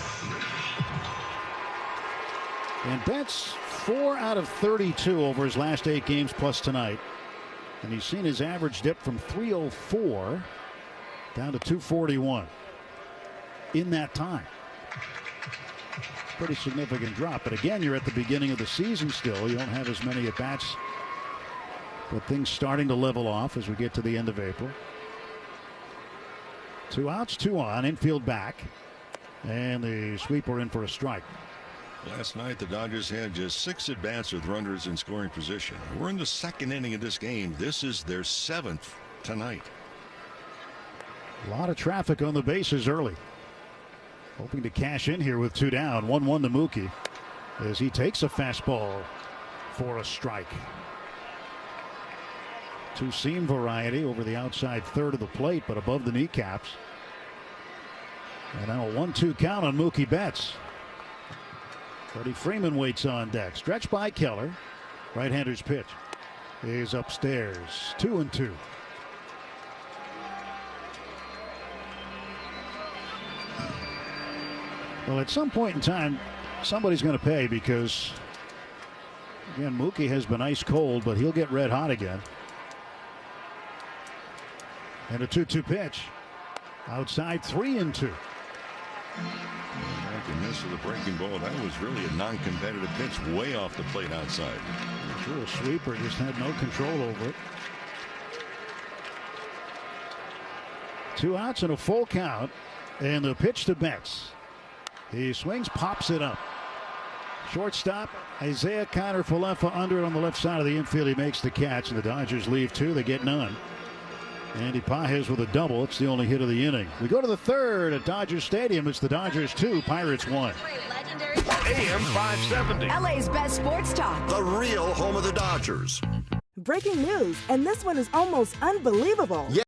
And Betts, 4 out of 32 over his last 8 games plus tonight. And he's seen his average dip from 304 down to 241 in that time. Pretty significant drop. But again, you're at the beginning of the season still. You don't have as many at-bats. But things starting to level off as we get to the end of April. 2 outs, 2 on, infield back. And the sweeper in for a strike. Last night, the Dodgers had just 6 at-bats with runners in scoring position. We're in the second inning of this game. This is their 7th tonight. A lot of traffic on the bases early. Hoping to cash in here with 2 down. 1-1 to Mookie as he takes a fastball for a strike. 2-seam variety over the outside third of the plate, but above the kneecaps. And now a 1-2 count on Mookie Betts. Freddie Freeman waits on deck. Stretch by Keller. Right-hander's pitch is upstairs. 2-2. Well, at some point in time, somebody's going to pay because, again, Mookie has been ice cold, but he'll get red hot again. And a 2-2 pitch. Outside, 3-2. And miss with the breaking ball. That was really a non-competitive pitch way off the plate outside. Sure, a sweeper just had no control over it. 2 outs and a full count. And the pitch to Betts. He swings, pops it up. Shortstop Isaiah Kiner-Falefa under it on the left side of the infield. He makes the catch, and the Dodgers leave 2. They get none. Andy Pages with a double. It's the only hit of the inning. We go to the third at Dodger Stadium. It's the Dodgers 2, Pirates 1. AM 570. LA's best sports talk. The real home of the Dodgers. Breaking news, and this one is almost unbelievable. Yeah.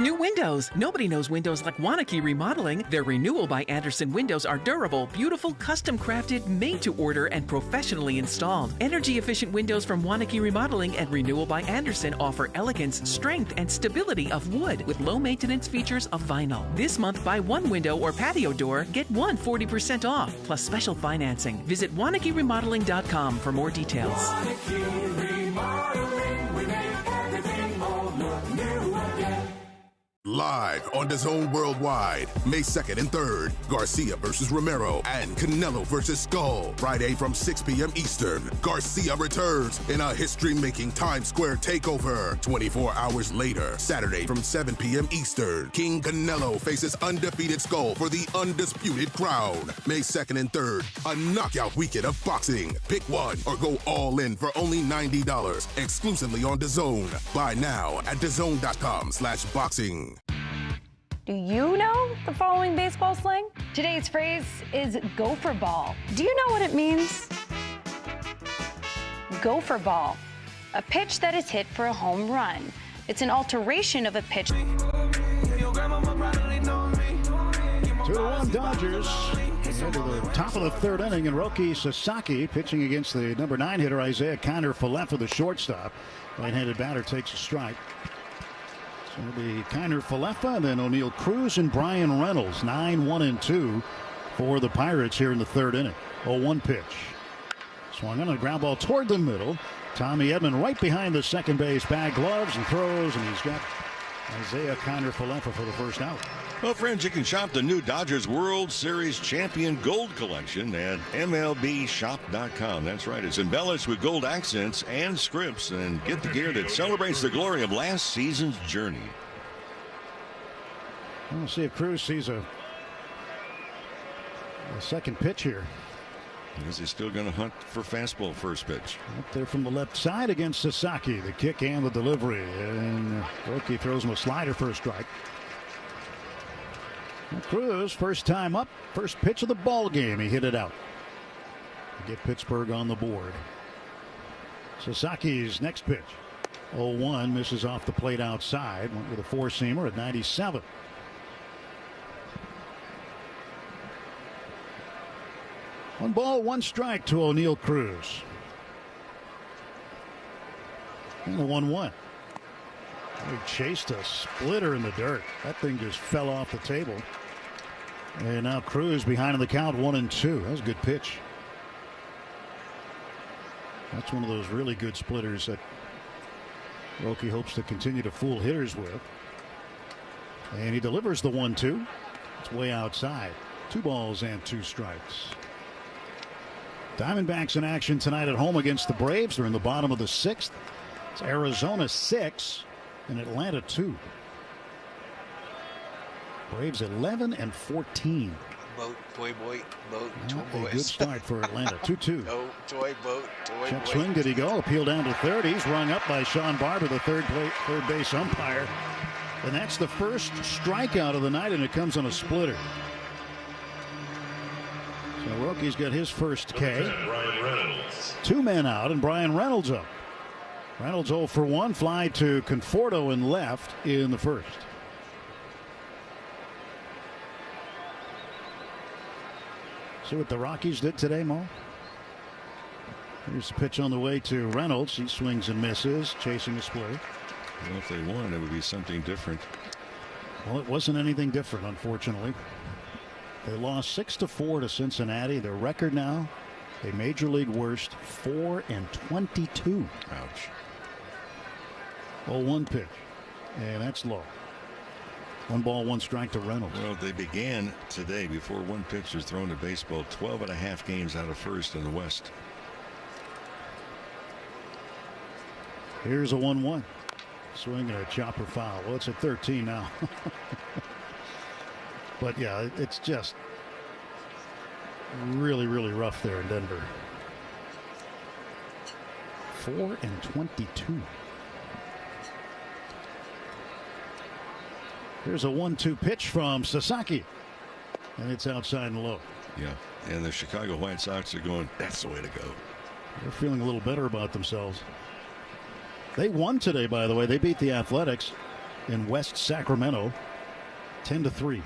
New Windows. Nobody knows windows like Wanakee Remodeling. Their Renewal by Andersen windows are durable, beautiful, custom crafted, made to order, and professionally installed. Energy efficient windows from Wanakee Remodeling and Renewal by Andersen offer elegance, strength, and stability of wood with low maintenance features of vinyl. This month, buy one window or patio door, get one 40% off, plus special financing. Visit WanakeeRemodeling.com for more details. Live on DAZN Worldwide, May 2nd and 3rd, Garcia versus Romero and Canelo versus Skull. Friday from 6 p.m. Eastern, Garcia returns in a history-making Times Square takeover. 24 hours later, Saturday from 7 p.m. Eastern, King Canelo faces undefeated Skull for the undisputed crown. May 2nd and 3rd, a knockout weekend of boxing. Pick one or go all in for only $90, exclusively on DAZN. Buy now at DAZN.com/boxing. Do you know the following baseball slang? Today's phrase is gopher ball. Do you know what it means? Gopher ball, a pitch that is hit for a home run. It's an alteration of a pitch. 2-1 Dodgers into the top of the third inning, and Roki Sasaki pitching against the number 9 hitter Isaiah Kiner-Falefa, the shortstop. Right-handed batter takes a strike. So it'll be Kiner-Falefa, and then O'Neill Cruz and Brian Reynolds. 9-1-2 for the Pirates here in the third inning. 0-1 pitch. Swung on a ground ball toward the middle. Tommy Edman right behind the second base bag, gloves and throws, and he's got Isaiah Kiner-Falefa for the first out. Well, friends, you can shop the new Dodgers World Series Champion Gold Collection at MLBshop.com. That's right. It's embellished with gold accents and scripts, and get the gear that celebrates the glory of last season's journey. We'll see if Cruz sees a second pitch here. Is he still going to hunt for fastball first pitch? Up there from the left side against Sasaki. The kick and the delivery. And Roki throws him a slider for a strike. And Cruz, first time up, first pitch of the ball game. He hit it out to get Pittsburgh on the board. Sasaki's next pitch. 0-1, misses off the plate outside. Went with a four-seamer at 97. One ball, one strike to O'Neill Cruz. And the 1-1. He chased a splitter in the dirt. That thing just fell off the table. And now Cruz behind in the count, 1-2. That was a good pitch. That's one of those really good splitters that Roki hopes to continue to fool hitters with. And he delivers the 1-2. It's way outside. 2 balls and 2 strikes. Diamondbacks in action tonight at home against the Braves. They're in the bottom of the 6th. It's Arizona 6 and Atlanta 2. Braves 11-14. Boat, toy boy, boat, toy A boys. good start for Atlanta. 2-2. Oh, toy boat, toy Check boy. swing, did he go? Appeal down to third. He's rung up by Sean Barber, the third base umpire. And that's the first strikeout of the night, and it comes on a splitter. So Roki's got his first K. 2 men out, and Brian Reynolds up. Reynolds 0 for 1, fly to Conforto in left in the first. See what the Rockies did today, Mo? Here's the pitch on the way to Reynolds. He swings and misses, chasing a split. Well, if they won, it would be something different. Well, it wasn't anything different, unfortunately. They lost 6-4 to Cincinnati. Their record now, a major league worst, 4-22. Ouch. 0-1 pitch, and that's low. 1 ball, 1 strike to Reynolds. Well, they began today, before one pitch was thrown to baseball, 12.5 games out of first in the West. Here's a 1-1. Swing and a chopper foul. Well, it's at 13 now. But yeah, it's just really, really rough there in Denver. 4-22. Here's a 1-2 pitch from Sasaki, and it's outside and low. Yeah, and the Chicago White Sox are going, that's the way to go. They're feeling a little better about themselves. They won today, by the way. They beat the Athletics. in West Sacramento, 10-3.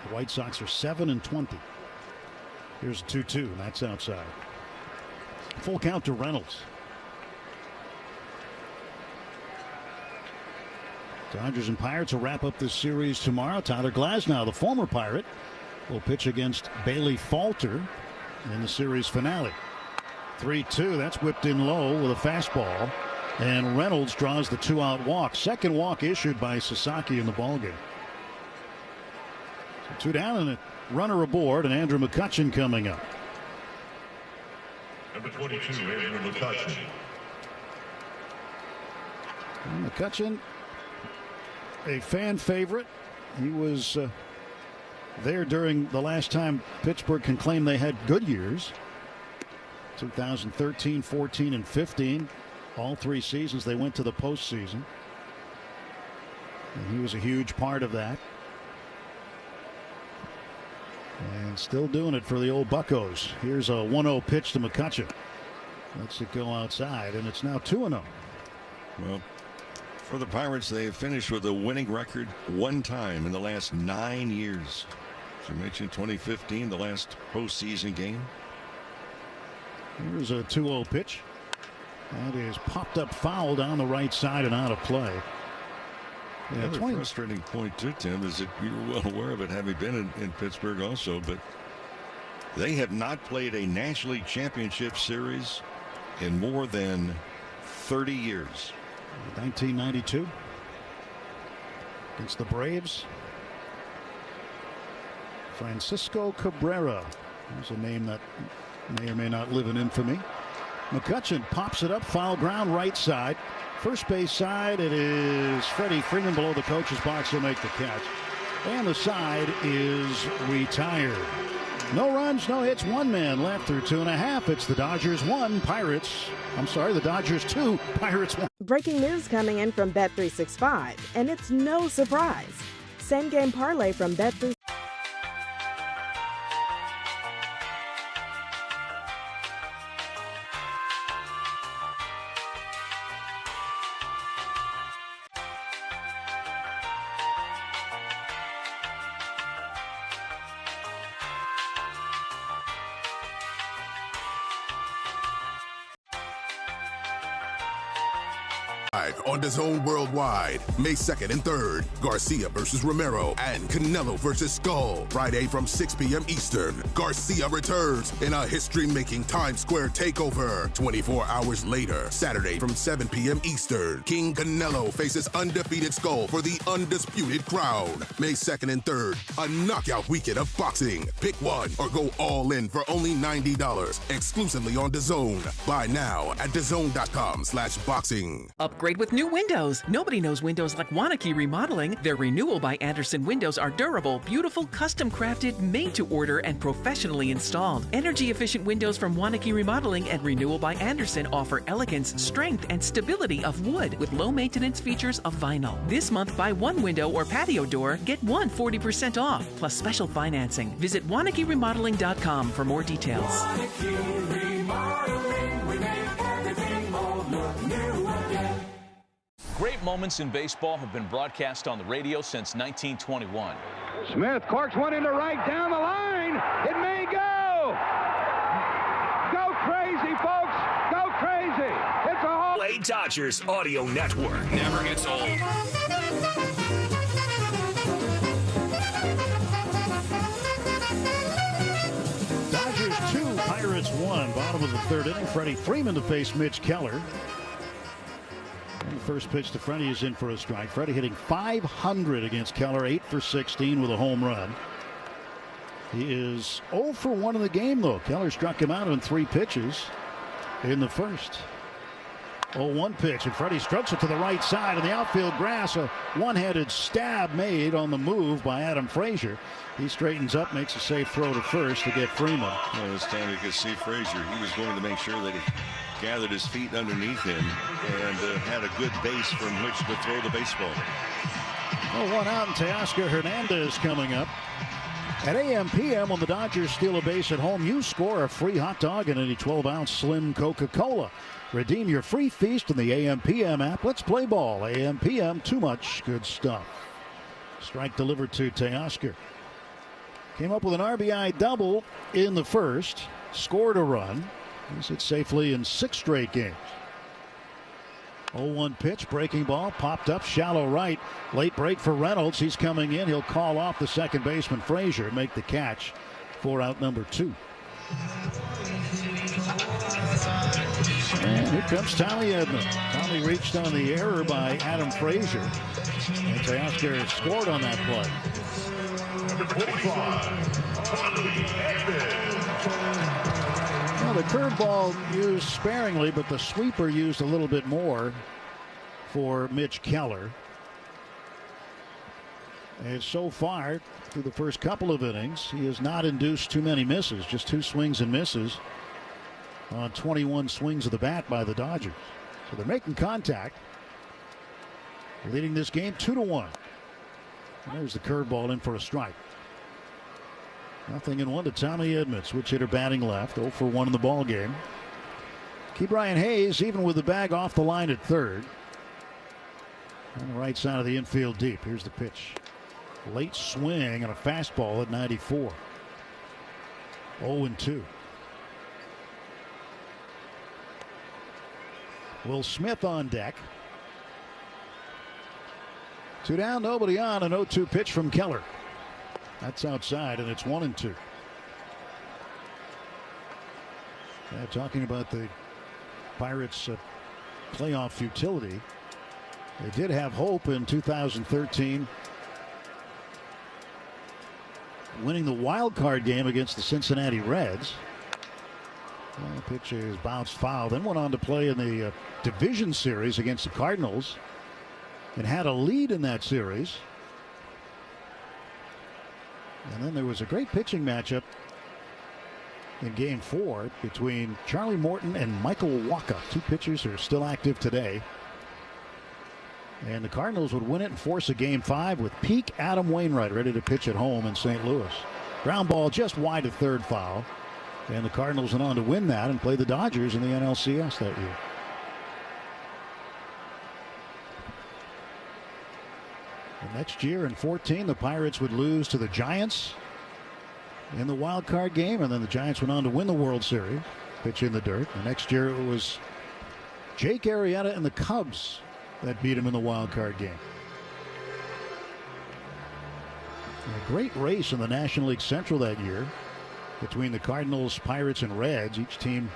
The White Sox are 7-20. Here's a 2-2. That's outside. Full count to Reynolds. Dodgers and Pirates will wrap up this series tomorrow. Tyler Glasnow, the former Pirate, will pitch against Bailey Falter in the series finale. 3-2. That's whipped in low with a fastball. And Reynolds draws the 2-out walk. Second walk issued by Sasaki in the ballgame. So 2 down and a runner aboard, and Andrew McCutchen coming up. Number 22, Andrew McCutchen. McCutchen, a fan favorite. He was there during the last time Pittsburgh can claim they had good years. 2013, 14, and 15. All 3 seasons they went to the postseason. And he was a huge part of that. And still doing it for the old Buccos. Here's a 1-0 pitch to McCutchen. Lets it go outside, and it's now 2-0. Well, for the Pirates, they have finished with a winning record one time in the last 9 years. As you mentioned, 2015, the last postseason game. Here's a 2-0 pitch. That is popped up foul down the right side and out of play. Yeah, the frustrating point too, Tim, is that you were well aware of it, having been in Pittsburgh also, but they have not played a National League Championship Series in more than 30 years. 1992 against the Braves. Francisco Cabrera. There's a name that may or may not live in infamy. McCutchen pops it up, foul ground, right side. First base side, it is Freddie Freeman below the coach's box. He'll make the catch. And the side is retired. No runs, no hits, 1 man left through 2.5. It's the Dodgers 1, the Dodgers 2, Pirates 1. Breaking news coming in from Bet365, and it's no surprise. Same game parlay from Bet365. On DAZN Worldwide, May 2nd and 3rd, Garcia versus Romero and Canelo versus Skull. Friday from 6 p.m. Eastern, Garcia returns in a history-making Times Square takeover. 24 hours later, Saturday from 7 p.m. Eastern, King Canelo faces undefeated Skull for the undisputed crown. May 2nd and 3rd, a knockout weekend of boxing. Pick one or go all in for only $90, exclusively on DAZN. Buy now at DAZN.com/boxing. Upgrade with new windows. Nobody knows windows like Wanakee Remodeling. Their Renewal by Andersen windows are durable, beautiful, custom crafted, made to order, and professionally installed. Energy efficient windows from Wanakee Remodeling and Renewal by Andersen offer elegance, strength, and stability of wood with low maintenance features of vinyl. This month, buy 1 window or patio door, get 1 40% off, plus special financing. Visit WanakeeRemodeling.com for more details. Wanakee Remodeling, we make everything old look new again. Great moments in baseball have been broadcast on the radio since 1921. Smith corks one into right down the line. It may go. Go crazy, folks. Go crazy. It's a whole Play Dodgers Audio Network. Never gets old. Dodgers 2, Pirates 1. Bottom of the 3rd inning. Freddie Freeman to face Mitch Keller. And the first pitch to Freddie is in for a strike. Freddie hitting .500 against Keller, 8 for 16 with a home run. He is 0 for 1 in the game, though. Keller struck him out on 3 pitches in the first. 0-1 pitch, and Freddie strokes it to the right side of the outfield grass. A one-handed stab made on the move by Adam Frazier. He straightens up, makes a safe throw to first to get Freeman. Well, this time you could see Frazier. He was going to make sure that he gathered his feet underneath him and had a good base from which to throw the baseball. Well, 1 out, and Teoscar Hernandez coming up. At AM/PM, when the Dodgers steal a base at home, you score a free hot dog and any 12-ounce slim Coca-Cola. Redeem your free feast in the AM/PM app. Let's play ball. AM/PM, too much good stuff. Strike delivered to Teoscar. Came up with an RBI double in the first. Scored a run. He's hit safely in 6 straight games. 0-1 pitch, breaking ball, popped up, shallow right. Late break for Reynolds. He's coming in. He'll call off the second baseman, Frazier, make the catch for out number 2. And here comes Tommy Edman. Tommy reached on the error by Adam Frazier. And Teoscar scored on that play. Number 25, Tommy Edman. Well, the curveball used sparingly, but the sweeper used a little bit more for Mitch Keller. And so far, through the first couple of innings, he has not induced too many misses, just 2 swings and misses on 21 swings of the bat by the Dodgers. So they're making contact, leading this game 2-1. And there's the curveball in for a strike. 0-1 to Tommy Edman, switch hitter batting left, 0 for 1 in the ball game. Ke'Bryan Hayes, even with the bag off the line at third. On the right side of the infield deep. Here's the pitch. Late swing and a fastball at 94. 0-2. Will Smith on deck. 2 down, nobody on. An 0-2 pitch from Keller. That's outside, and it's 1-2. Talking about the Pirates' playoff futility. They did have hope in 2013, winning the wild card game against the Cincinnati Reds. The pitch is bounced foul, then went on to play in the division series against the Cardinals and had a lead in that series. And then there was a great pitching matchup in Game 4 between Charlie Morton and Michael Wacha. 2 pitchers who are still active today. And the Cardinals would win it and force a Game 5 with peak Adam Wainwright ready to pitch at home in St. Louis. Ground ball just wide of third foul. And the Cardinals went on to win that and play the Dodgers in the NLCS that year. And next year in 14, the Pirates would lose to the Giants in the wild card game, and then the Giants went on to win the World Series, pitch in the dirt. And next year it was Jake Arrieta and the Cubs that beat him in the wild card game. And a great race in the National League Central that year between the Cardinals, Pirates, and Reds, each team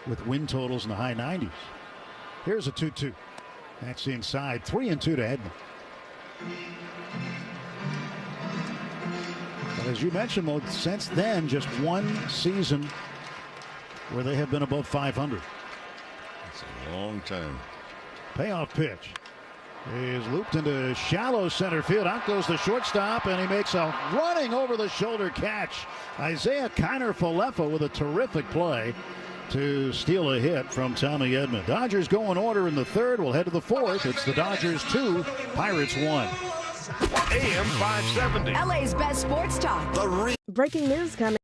with win totals in the high 90s. Here's a 2-2. That's inside. 3-2 to Edman. But as you mentioned, Mo, since then, just 1 season where they have been above 500. That's a long time. Payoff pitch is looped into shallow center field. Out goes the shortstop, and he makes a running over-the-shoulder catch. Isaiah Kiner-Falefa with a terrific play to steal a hit from Tommy Edman. Dodgers go in order in the third. We'll head to the fourth. It's the Dodgers 2, Pirates 1. AM 570. LA's best sports talk. Breaking news coming.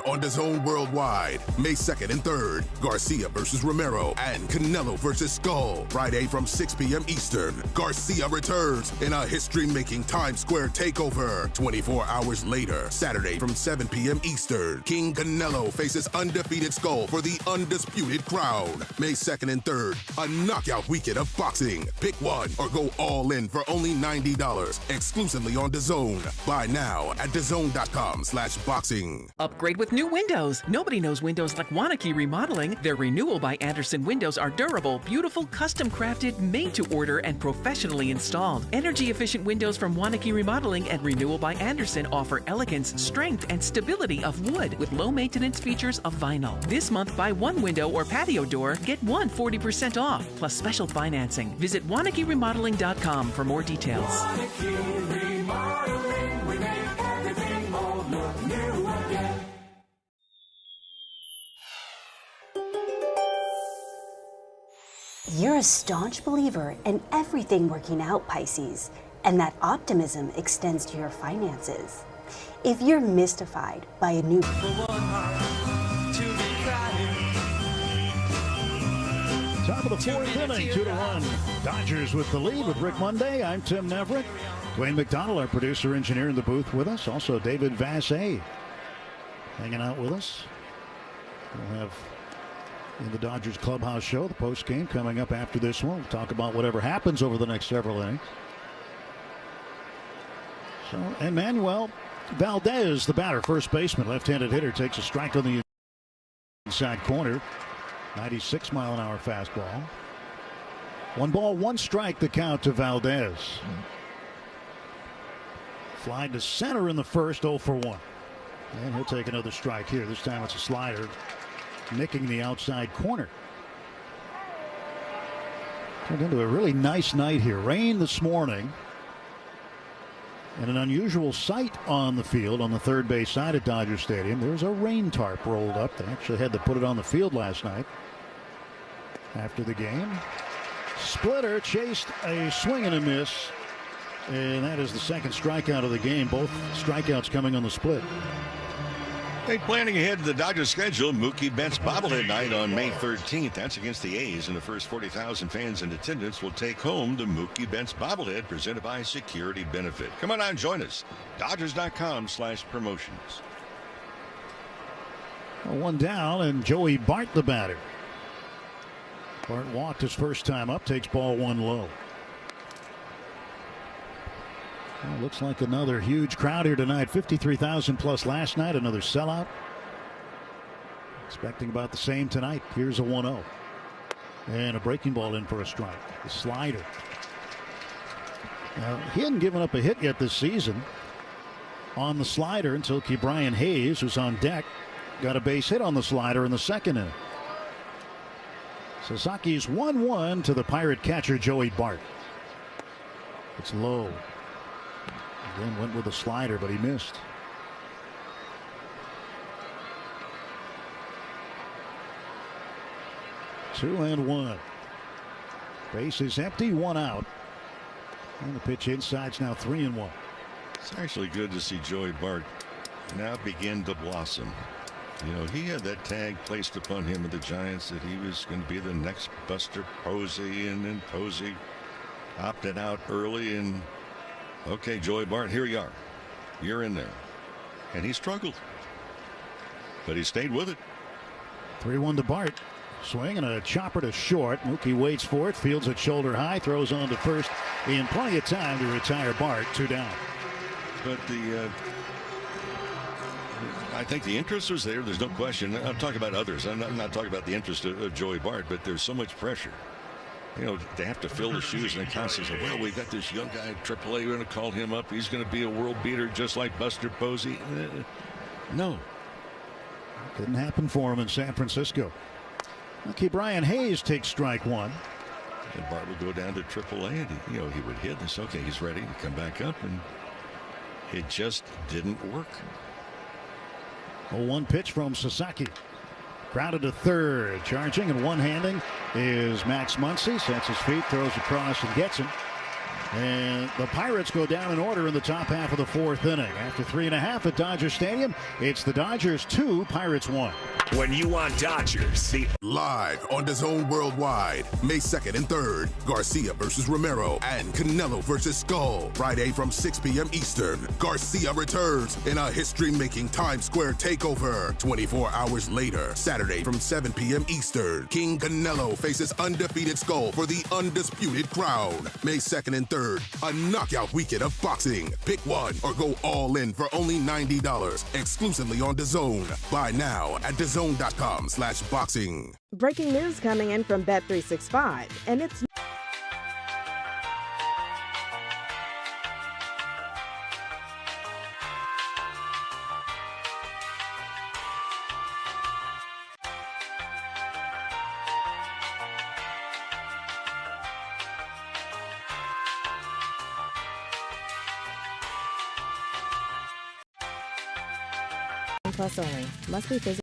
On DAZN Worldwide, May 2nd and 3rd, Garcia versus Romero and Canelo versus Skull. Friday from 6 p.m. Eastern, Garcia returns in a history-making Times Square takeover. 24 hours later, Saturday from 7 p.m. Eastern, King Canelo faces undefeated Skull for the undisputed crown. May 2nd and 3rd, a knockout weekend of boxing. Pick one or go all in for only $90, exclusively on DAZN. Buy now at DAZN.com/boxing. Upgrade with new windows. Nobody knows windows like Wanakee Remodeling. Their Renewal by Andersen windows are durable, beautiful, custom-crafted, made-to-order, and professionally installed. Energy-efficient windows from Wanakee Remodeling and Renewal by Andersen offer elegance, strength, and stability of wood with low-maintenance features of vinyl. This month, buy one window or patio door, get one 40% off, plus special financing. Visit WanakeeRemodeling.com for more details. You're a staunch believer in everything working out, Pisces, and that optimism extends to your finances. If you're mystified by a new Top of the fourth inning, 2-1. Dodgers with the lead with Rick Monday. I'm Tim Neverett. Dwayne McDonald, our producer engineer, in the booth with us. Also David Vassay hanging out with us. We'll have in the Dodgers clubhouse show the post game coming up after this one. We'll talk about whatever happens over the next several innings. So Emmanuel Valdez, the batter, first baseman, left-handed hitter, takes a strike on the inside corner. 96-mile-an-hour fastball. 1 ball, 1 strike, the count to Valdez. Fly to center in the first, 0 for 1. And he'll take another strike here. This time it's a slider, nicking the outside corner. Turned into a really nice night here. Rain this morning. And an unusual sight on the field on the third base side at Dodger Stadium. There's a rain tarp rolled up. They actually had to put it on the field last night after the game. Splitter chased a swing and a miss. And that is the second strikeout of the game. Both strikeouts coming on the split. Hey, planning ahead to the Dodgers schedule, Mookie Betts bobblehead night on May 13th. That's against the A's, and the first 40,000 fans in attendance will take home the Mookie Betts bobblehead presented by Security Benefit. Come on out and join us. Dodgers.com/promotions. 1 down, and Joey Bart the batter. Bart walked his first time up, takes ball 1 low. Well, looks like another huge crowd here tonight. 53,000 plus last night. Another sellout. Expecting about the same tonight. Here's a 1-0. And a breaking ball in for a strike. The slider. Now, he hadn't given up a hit yet this season on the slider until Ke'Bryan Hayes, who's on deck, got a base hit on the slider in the second inning. Sasaki's 1-1 to the Pirate catcher Joey Bart. It's low. Then went with a slider, but he missed. Two and one. Base is empty, 1 out. And the pitch inside's now 3-1. It's actually good to see Joey Bart now begin to blossom. You know, he had that tag placed upon him with the Giants that he was going to be the next Buster Posey, and then Posey opted out early, and okay, Joey Bart, here you are. You're in there. And he struggled. But he stayed with it. 3-1 to Bart. Swing and a chopper to short. Mookie waits for it, fields it shoulder high, throws on to first in plenty of time to retire Bart. 2 down. But I think the interest was there. There's no question. I'm talking about others. I'm not talking about the interest of Joey Bart, but there's so much pressure. You know, they have to fill the shoes, and they constantly say, well, we got this young guy at AAA. We're going to call him up. He's going to be a world beater just like Buster Posey. No. Didn't happen for him in San Francisco. Ke'Bryan Hayes takes strike 1. And Bart would go down to AAA, and he would hit this. Okay, he's ready to come back up, and it just didn't work. A 1 pitch from Sasaki. Grounded to third. Charging and one-handing is Max Muncy. Sets his feet, throws across, and gets him. And the Pirates go down in order in the top half of the 4th inning. After 3.5 at Dodger Stadium, it's the Dodgers 2, Pirates 1. When you want Dodgers, live on DAZN Worldwide, May 2nd and 3rd, Garcia versus Romero and Canelo versus Skull. Friday from 6 p.m. Eastern, Garcia returns in a history-making Times Square takeover. 24 hours later, Saturday from 7 p.m. Eastern, King Canelo faces undefeated Skull for the undisputed crown. May 2nd and 3rd. third. A knockout weekend of boxing. Pick one or go all in for only $90. Exclusively on DAZN. Buy now at DAZN.com/boxing. Breaking news coming in from Bet365, and it's plus only. Must be physical.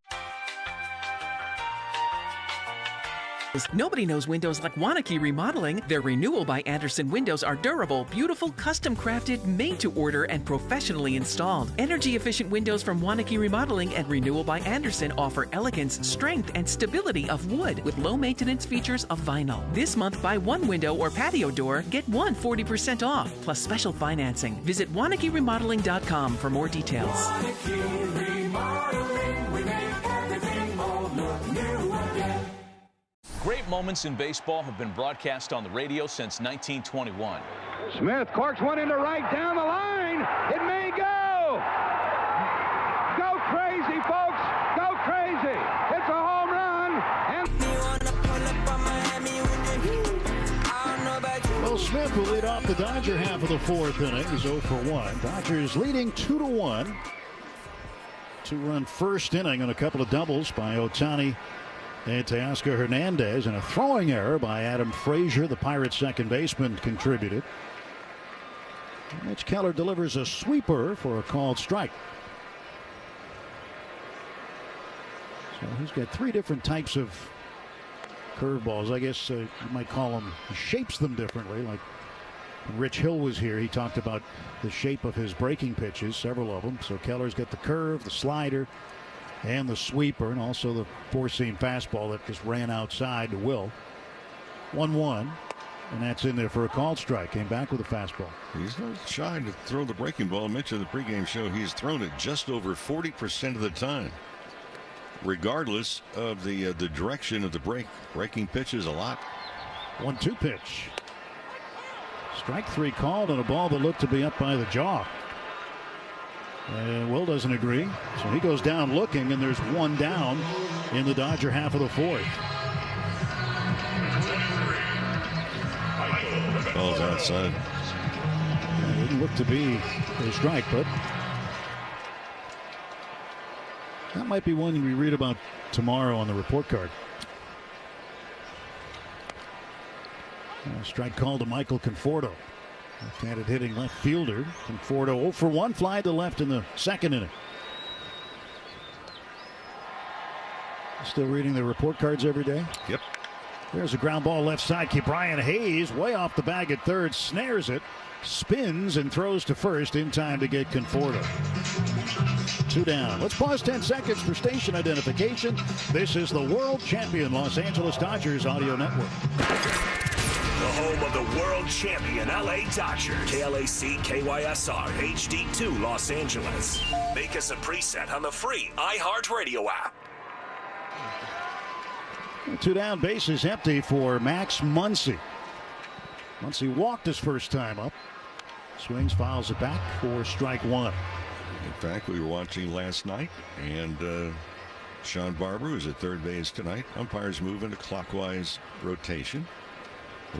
Nobody knows windows like Wanakee Remodeling. Their Renewal by Andersen windows are durable, beautiful, custom crafted, made to order, and professionally installed. Energy efficient windows from Wanakee Remodeling and Renewal by Andersen offer elegance, strength, and stability of wood with low maintenance features of vinyl. This month, buy one window or patio door, get one 40% off, plus special financing. Visit WanakeeRemodeling.com for more details. Wanakee Remodeling, we make everything old look new again. Great moments in baseball have been broadcast on the radio since 1921. Smith corks one into right down the line. It may go. Go crazy, folks. Go crazy. It's a home run. Well, Smith will lead off the Dodger half of the fourth inning. He's 0 for 1. Dodgers leading 2-1. Two-run first inning on a couple of doubles by Ohtani and Teoscar Hernandez, and a throwing error by Adam Frazier, the Pirates' second baseman, contributed. Mitch Keller delivers a sweeper for a called strike. So he's got three different types of curveballs. I guess you might call them, he shapes them differently. Like when Rich Hill was here, he talked about the shape of his breaking pitches, several of them. So Keller's got the curve, the slider, and the sweeper, and also the four-seam fastball that just ran outside to Will. 1-1, and that's in there for a called strike. Came back with a fastball. He's not shy to throw the breaking ball. I mentioned the pregame show. He's thrown it just over 40% of the time, regardless of the direction of the breaking pitches a lot. 1-2 pitch. Strike three called on a ball that looked to be up by the jaw. And Will doesn't agree, so he goes down looking, and there's one down in the Dodger half of the fourth. Ball's outside. It didn't look to be a strike, but that might be one we read about tomorrow on the report card. Strike called to Michael Conforto. Left-handed hitting left fielder. Conforto 0 for 1, fly to left in the second inning. Still reading the report cards every day? Yep. There's a ground ball left side. Brian Hayes way off the bag at third, snares it, spins and throws to first in time to get Conforto. 2 down. Let's pause 10 seconds for station identification. This is the world champion Los Angeles Dodgers audio network. The home of the world champion LA Dodgers. KLAC KYSR HD2 Los Angeles. Make us a preset on the free iHeartRadio app. 2 down, bases empty for Max Muncy. Muncy walked his first time up. Swings, fouls it back for strike one. In fact, we were watching last night, and Sean Barber, who's at third base tonight. Umpires move into clockwise rotation.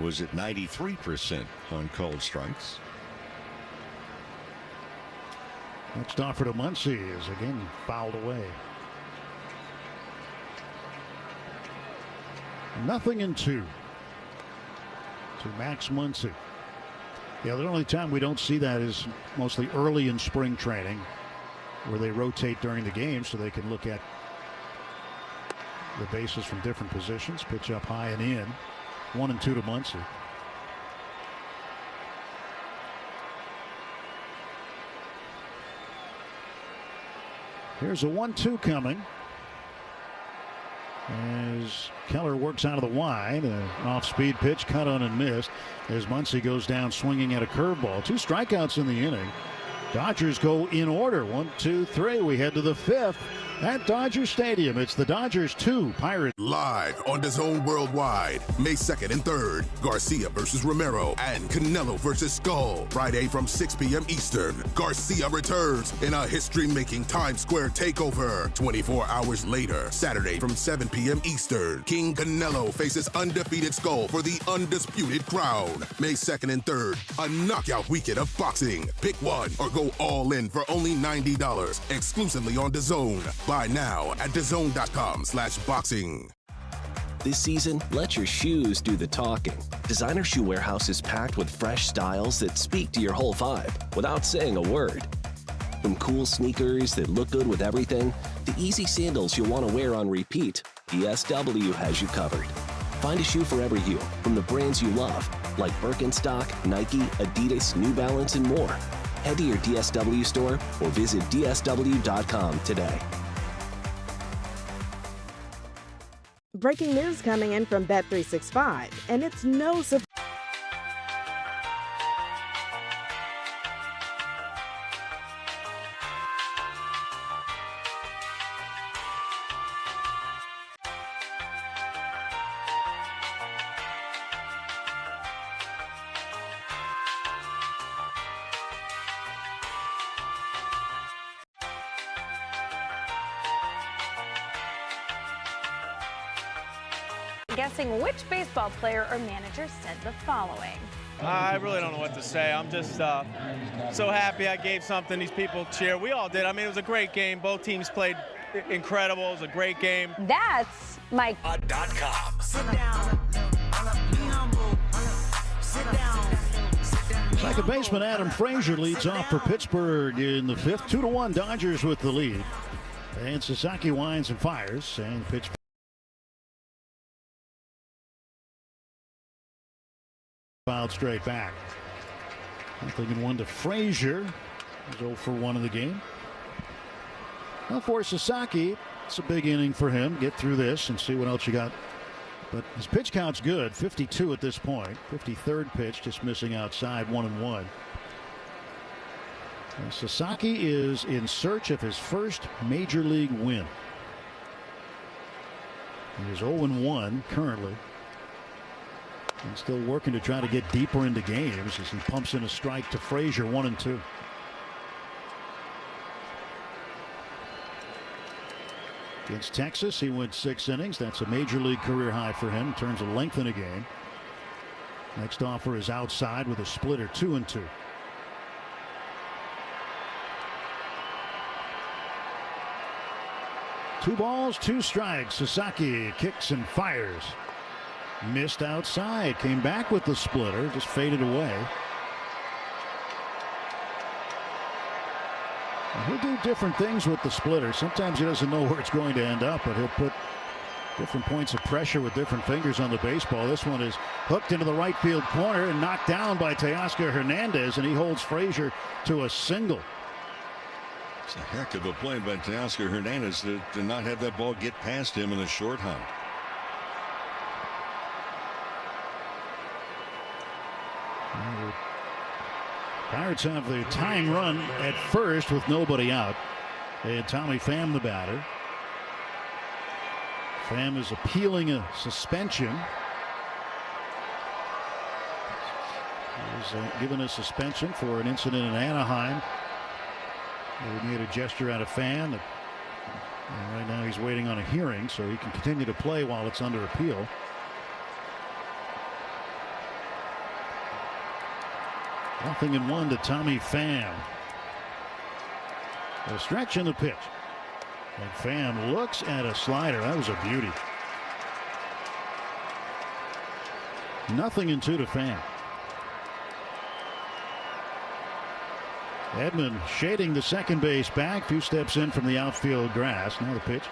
Was at 93% on called strikes. Next offer to Muncy is again fouled away. 0-2 to Max Muncy. Yeah, the only time we don't see that is mostly early in spring training, where they rotate during the game so they can look at the bases from different positions. Pitch up high and in. 1-2 to Muncy. Here's a 1-2 coming as Keller works out of the wide. An off-speed pitch, cut on and missed as Muncy goes down swinging at a curveball. 2 strikeouts in the inning. Dodgers go in order. 1, 2, 3. We head to the fifth, at Dodger Stadium. It's the Dodgers 2, Pirates. Live on DAZN Worldwide, May 2nd and 3rd. Garcia versus Romero and Canelo versus Skull. Friday from 6 p.m. Eastern. Garcia returns in a history-making Times Square takeover. 24 hours later, Saturday from 7 p.m. Eastern. King Canelo faces undefeated Skull for the undisputed crown. May 2nd and 3rd, a knockout weekend of boxing. Pick one or go all in for only $90. Exclusively on DAZN. Buy now at DAZN.com/boxing. This season, let your shoes do the talking. Designer Shoe Warehouse is packed with fresh styles that speak to your whole vibe without saying a word. From cool sneakers that look good with everything, to easy sandals you'll want to wear on repeat, DSW has you covered. Find a shoe for every you from the brands you love, like Birkenstock, Nike, Adidas, New Balance, and more. Head to your DSW store or visit DSW.com today. Breaking news coming in from Bet365, and it's no surprise. Guessing which baseball player or manager said the following. I really don't know what to say. I'm just so happy I gave something these people cheer. We all did. I mean, it was a great game. Both teams played incredible. It was a great game. That's Mike.com. Sit down. Be humble. Sit down. Second baseman Adam Frazier leads off for Pittsburgh in the 5th. 2-1 Dodgers with the lead. And Sasaki winds and fires. And Pittsburgh fouled straight back. 0-1 to Frazier. He's 0 for 1 in the game. Now for Sasaki, it's a big inning for him. Get through this and see what else you got. But his pitch count's good. 52 at this point. 53rd pitch, just missing outside. 1-1. And Sasaki is in search of his first major league win. He is 0-1 currently. And still working to try to get deeper into games as he pumps in a strike to Frazier. 1-2. Against Texas, he went 6 innings. That's a major league career high for him in terms of length in a game. Next offer is outside with a splitter. 2-2. Two balls, 2 strikes. Sasaki kicks and fires. Missed outside, came back with the splitter, just faded away. He'll do different things with the splitter. Sometimes he doesn't know where it's going to end up, but he'll put different points of pressure with different fingers on the baseball. This one is hooked into the right field corner and knocked down by Teoscar Hernandez, and he holds Frazier to a single. It's a heck of a play by Teoscar Hernandez to not have that ball get past him in a short hunt. Pirates have the tying run at first with nobody out. They had Tommy Pham the batter. Pham is appealing a suspension. He was given a suspension for an incident in Anaheim. They made a gesture at a fan. And right now he's waiting on a hearing, so he can continue to play while it's under appeal. Nothing in 1 to Tommy Pham. A stretch in the pitch. And Pham looks at a slider. That was a beauty. Nothing in 2 to Pham. Edman shading the second base back. Few steps in from the outfield grass. Now the pitch.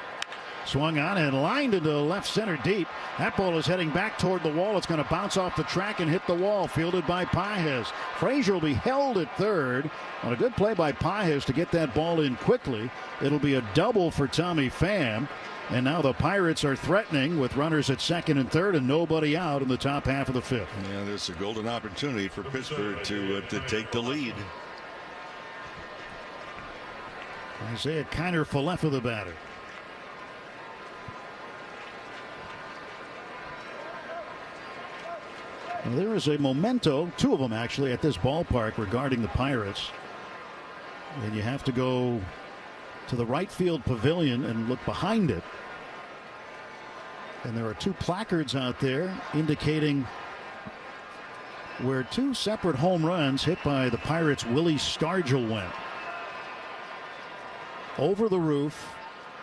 Swung on and lined into left center deep. That ball is heading back toward the wall. It's going to bounce off the track and hit the wall. Fielded by Pages. Frazier will be held at third on a good play by Pages to get that ball in quickly. It'll be a double for Tommy Pham. And now the Pirates are threatening with runners at second and third and nobody out in the top half of the 5th. Yeah, there's a golden opportunity for Pittsburgh to take the lead. Isaiah Kiner-Falefa the batter. Well, there is a memento, two of them actually, at this ballpark regarding the Pirates. And you have to go to the right field pavilion and look behind it. And there are two placards out there indicating where two separate home runs hit by the Pirates' Willie Stargell went. Over the roof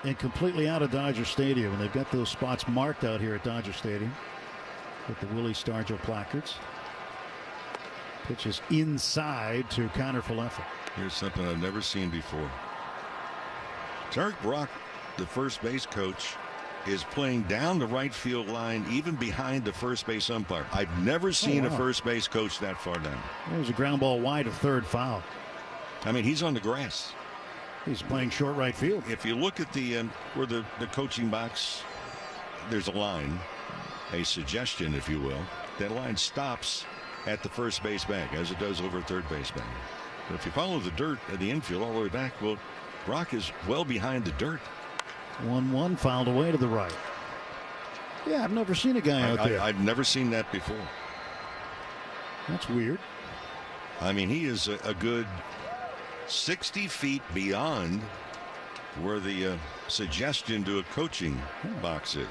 and completely out of Dodger Stadium. And they've got those spots marked out here at Dodger Stadium with the Willie Stargell placards. Pitches inside to Connor Falefa. Here's something I've never seen before. Tarek Brock, the first base coach, is playing down the right field line, even behind the first base umpire. I've never seen a first base coach that far down. There was a ground ball wide of third foul. I mean, he's on the grass. He's playing short right field. If you look at the where the coaching box, there's a line, a suggestion, if you will. That line stops at the first base bag, as it does over third base bag. But if you follow the dirt at the infield all the way back, well, Brock is well behind the dirt. 1-1 fouled away to the right. Yeah, I've never seen a guy out there. I've never seen that before. That's weird. I mean, he is a good 60 feet beyond where the suggestion to a coaching box is.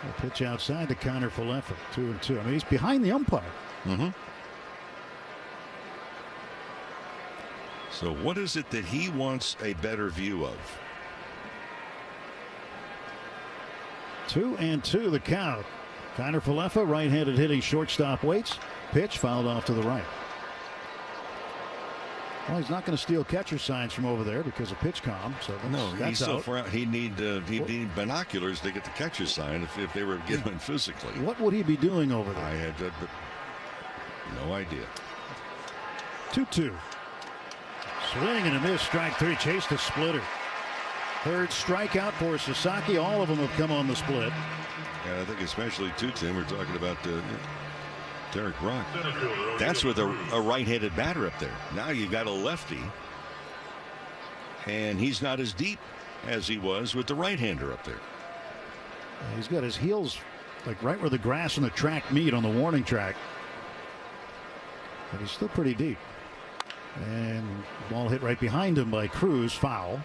A pitch outside to Connor Falefa, 2-2. I mean, he's behind the umpire. Mm-hmm. So what is it that he wants a better view of? 2-2 the count. Connor Falefa, right-handed hitting shortstop, waits. Pitch fouled off to the right. Well, he's not going to steal catcher signs from over there because of pitch calm. So that's he's so out. far out. He'd need binoculars to get the catcher sign if they were given physically. What would he be doing over there? I had no idea. 2-2. Swing and a miss. Strike three. Chased a splitter. Third strikeout for Sasaki. All of them have come on the split. And I think especially 2-10. We're talking about Tarek Brock. That's with a right-handed batter up there. Now you've got a lefty. And he's not as deep as he was with the right-hander up there. He's got his heels like right where the grass and the track meet on the warning track. But he's still pretty deep. And ball hit right behind him by Cruz. Foul.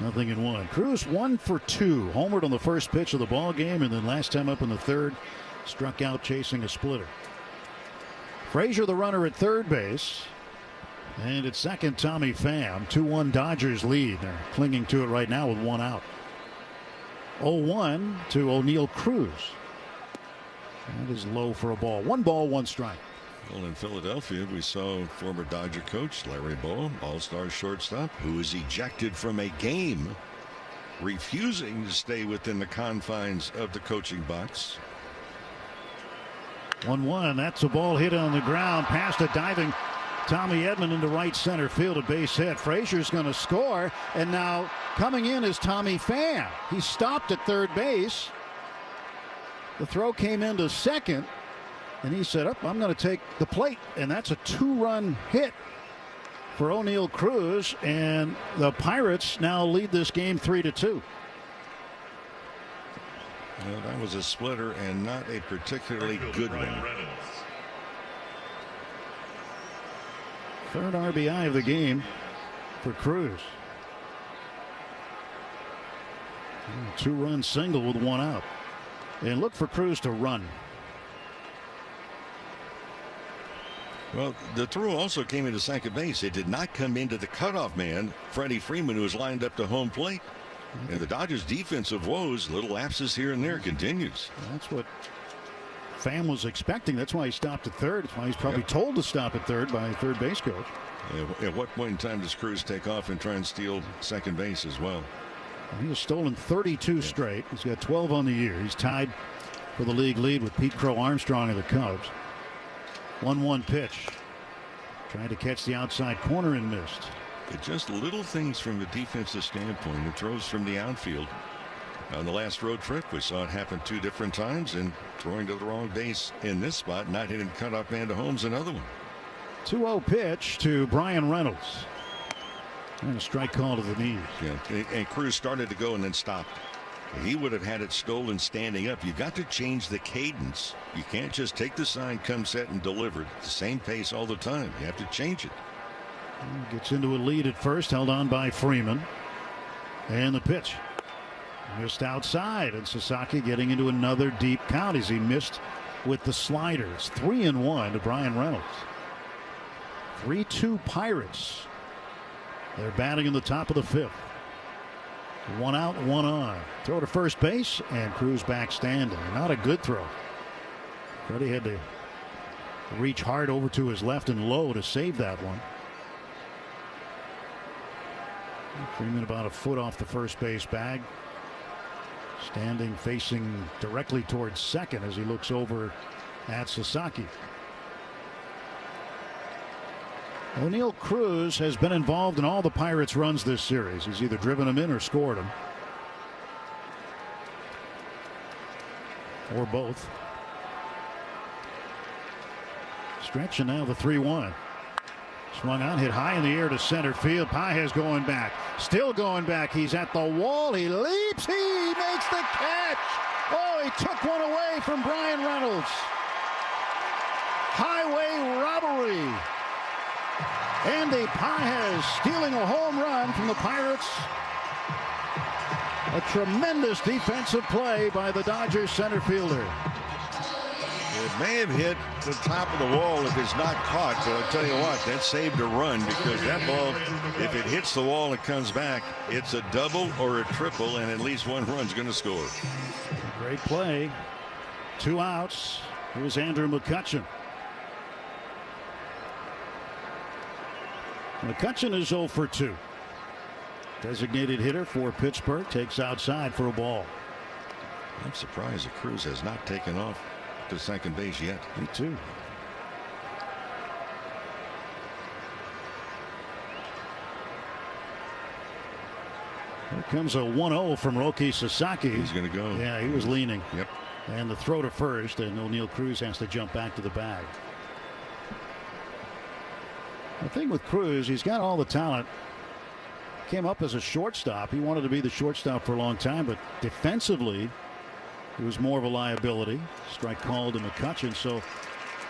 0-1. Cruz 1 for 2. Homered on the first pitch of the ball game, and then last time up in the third, struck out chasing a splitter. Frazier, the runner at third base, and at second, Tommy Pham. 2-1 Dodgers lead. They're clinging to it right now with one out. 0-1 to O'Neal Cruz. That is low for a ball. 1 ball, 1 strike. Well, in Philadelphia, we saw former Dodger coach Larry Bowa, all-star shortstop, who was ejected from a game, refusing to stay within the confines of the coaching box. 1-1. That's a ball hit on the ground past a diving Tommy Edman into right center field. A base hit. Frazier's going to score, and now coming in is Tommy Pham. He stopped at third base. The throw came into second. And he said, I'm going to take the plate. And that's a 2-run hit for O'Neal Cruz. And the Pirates now lead this game 3-2. Well, that was a splitter and not a particularly good one. Third RBI of the game for Cruz. 2-run single with 1 out. And look for Cruz to run. Well, the throw also came into second base. It did not come into the cutoff man, Freddie Freeman, who was lined up to home plate. And the Dodgers' defensive woes, little lapses here and there, continues. That's what Pham was expecting. That's why he stopped at third. That's why he's probably told to stop at third by third base coach. At what point in time does Cruz take off and try and steal second base as well? He has stolen 32 straight. He's got 12 on the year. He's tied for the league lead with Pete Crow Armstrong of the Cubs. 1-1 pitch. Trying to catch the outside corner and missed. But just little things from a defensive standpoint. It throws from the outfield. On the last road trip, we saw it happen 2 different times, and throwing to the wrong base in this spot, not hitting cutoff man to home's another one. 2-0 pitch to Brian Reynolds. And a strike call to the knees. Yeah, and Cruz started to go and then stopped. He would have had it stolen standing up. You've got to change the cadence. You can't just take the sign, come set, and deliver it at the same pace all the time. You have to change it. Gets into a lead at first, held on by Freeman. And the pitch. Missed outside, and Sasaki getting into another deep count as he missed with the sliders. 3-1 to Brian Reynolds. 3-2 Pirates. They're batting in the top of the 5th. 1 out, 1 on. Throw to first base, and Cruz back standing. Not a good throw. Freddie had to reach hard over to his left and low to save that one. Freeman about a foot off the first base bag. Standing facing directly towards second as he looks over at Sasaki. O'Neill Cruz has been involved in all the Pirates' runs this series. He's either driven them in or scored them. Or both. Stretch, and now the 3-1. Swung on, hit high in the air to center field. Pages going back. Still going back. He's at the wall. He leaps. He makes the catch. Oh, he took one away from Brian Reynolds. Highway robbery. Andy Pages stealing a home run from the Pirates. A tremendous defensive play by the Dodgers center fielder. It may have hit the top of the wall if it's not caught, but I'll tell you what, that saved a run, because that ball, if it hits the wall and comes back, it's a double or a triple, and at least one run's going to score. Great play. 2 outs. Here's Andrew McCutchen. McCutchen is 0 for 2. Designated hitter for Pittsburgh, takes outside for a ball. I'm surprised that Cruz has not taken off to second base yet. Me too. Here comes a 1-0 from Roki Sasaki. He's going to go. Yeah, he was leaning. Yep. And the throw to first, and O'Neill Cruz has to jump back to the bag. The thing with Cruz, he's got all the talent. Came up as a shortstop. He wanted to be the shortstop for a long time, but defensively, he was more of a liability. Strike called to McCutchen, so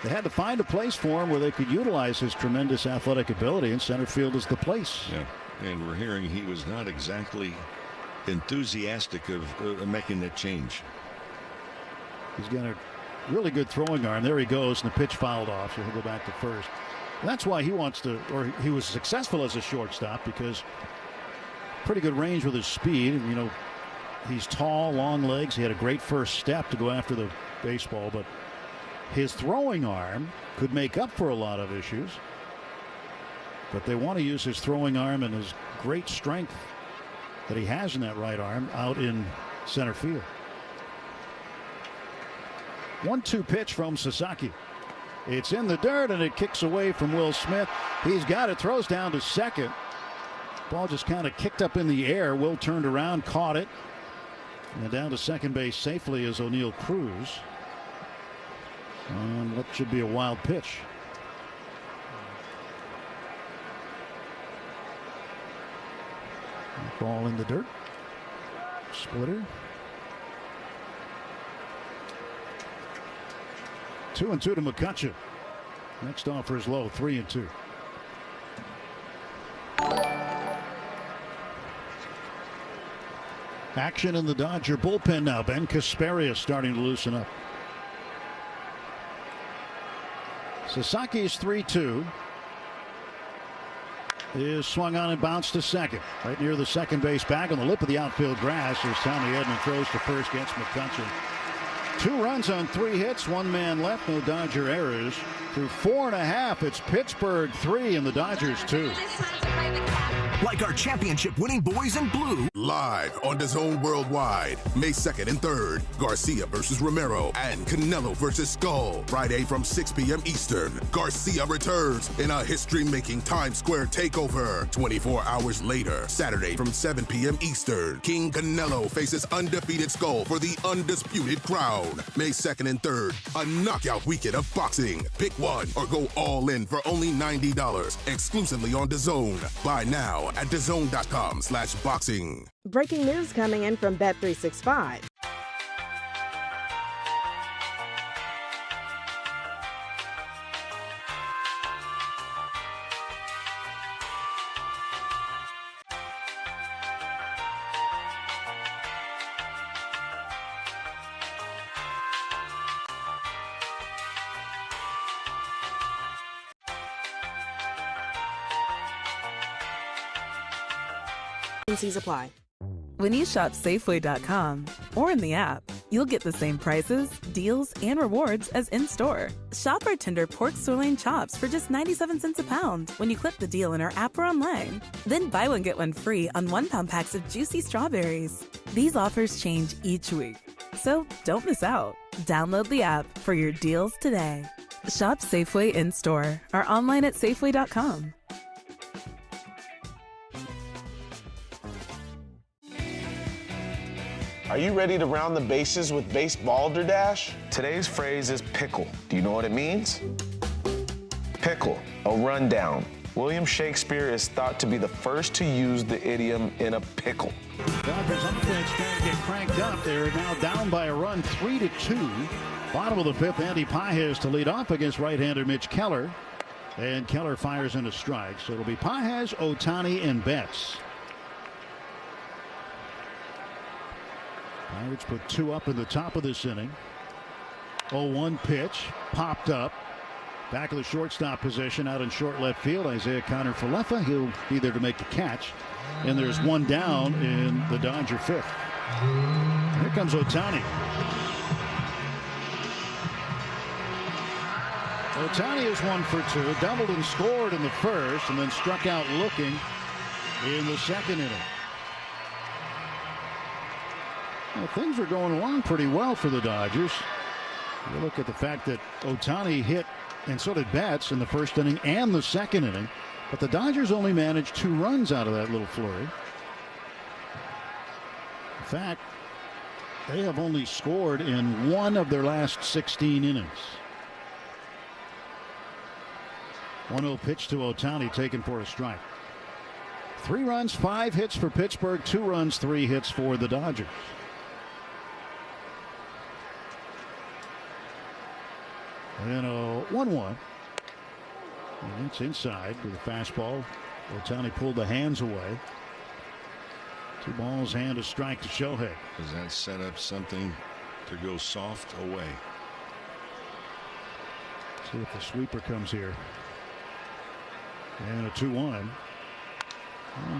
they had to find a place for him where they could utilize his tremendous athletic ability, and center field is the place. Yeah, and we're hearing he was not exactly enthusiastic of making that change. He's got a really good throwing arm. There he goes, and the pitch fouled off, so he'll go back to first. And that's why he wants to, or he was successful as a shortstop, because pretty good range with his speed. And, you know, he's tall, long legs. He had a great first step to go after the baseball, but his throwing arm could make up for a lot of issues. But they want to use his throwing arm and his great strength that he has in that right arm out in center field. 1-2 pitch from Sasaki. It's in the dirt, and it kicks away from Will Smith. He's got it, throws down to second. Ball just kind of kicked up in the air. Will turned around, caught it. And down to second base safely is O'Neill Cruz. And what should be a wild pitch. Ball in the dirt. Splitter. 2-2 to McCutchen. Next offer is low, 3-2. Action in the Dodger bullpen now. Ben Casperia starting to loosen up. Sasaki's 3-2. Is swung on and bounced to second. Right near the second base bag on the lip of the outfield grass as Tommy Edman throws to first, gets McCutchen. 2 runs on 3 hits, 1 man left, no Dodger errors. Through 4.5, it's Pittsburgh 3 and the Dodgers 2. Like our championship-winning boys in blue. Live on DAZN Worldwide, May 2nd and 3rd. Garcia versus Romero and Canelo versus Skull. Friday from 6 p.m. Eastern. Garcia returns in a history-making Times Square takeover. 24 hours later, Saturday from 7 p.m. Eastern. King Canelo faces undefeated Skull for the undisputed crown. crown. May 2nd and 3rd, a knockout weekend of boxing. Pick one or go all in for only $90. Exclusively on DAZN. Buy now at DAZN.com/boxing. Breaking news coming in from Bet365. Apply. When you shop Safeway.com or in the app, you'll get the same prices, deals, and rewards as in-store. Shop our tender pork sirloin chops for just 97 cents a pound when you click the deal in our app or online. Then buy one, get one free on 1 pound packs of juicy strawberries. These offers change each week, so don't miss out. Download the app for your deals today. Shop Safeway in-store or online at Safeway.com. Are you ready to round the bases with Base Balderdash? Today's phrase is pickle. Do you know what it means? Pickle, a rundown. William Shakespeare is thought to be the first to use the idiom in a pickle. Dodgers offense trying to get cranked up. They're now down by a run, 3-2. Bottom of the 5th, Andy Pages to lead off against right-hander Mitch Keller. And Keller fires into strike. So it'll be Pages, Ohtani, and Betts. Pirates put 2 up in the top of this inning. 0-1 pitch, popped up. Back of the shortstop position out in short left field. Isaiah Connor-Falefa, he'll be there to make the catch. And there's 1 down in the Dodger 5th. Here comes Ohtani. Ohtani is 1 for 2, doubled and scored in the first, and then struck out looking in the 2nd inning. Well, things are going along pretty well for the Dodgers. You look at the fact that Ohtani hit, and so did Betts, in the 1st inning and the 2nd inning. But the Dodgers only managed 2 runs out of that little flurry. In fact, they have only scored in 1 of their last 16 innings. 1-0 pitch to Ohtani, taken for a strike. 3 runs, 5 hits for Pittsburgh, 2 runs, 3 hits for the Dodgers. And a 1-1. And it's inside with a fastball. Ohtani pulled the hands away. 2 balls and a strike to Shohei. Does that set up something to go soft away? See if the sweeper comes here. And a 2-1. And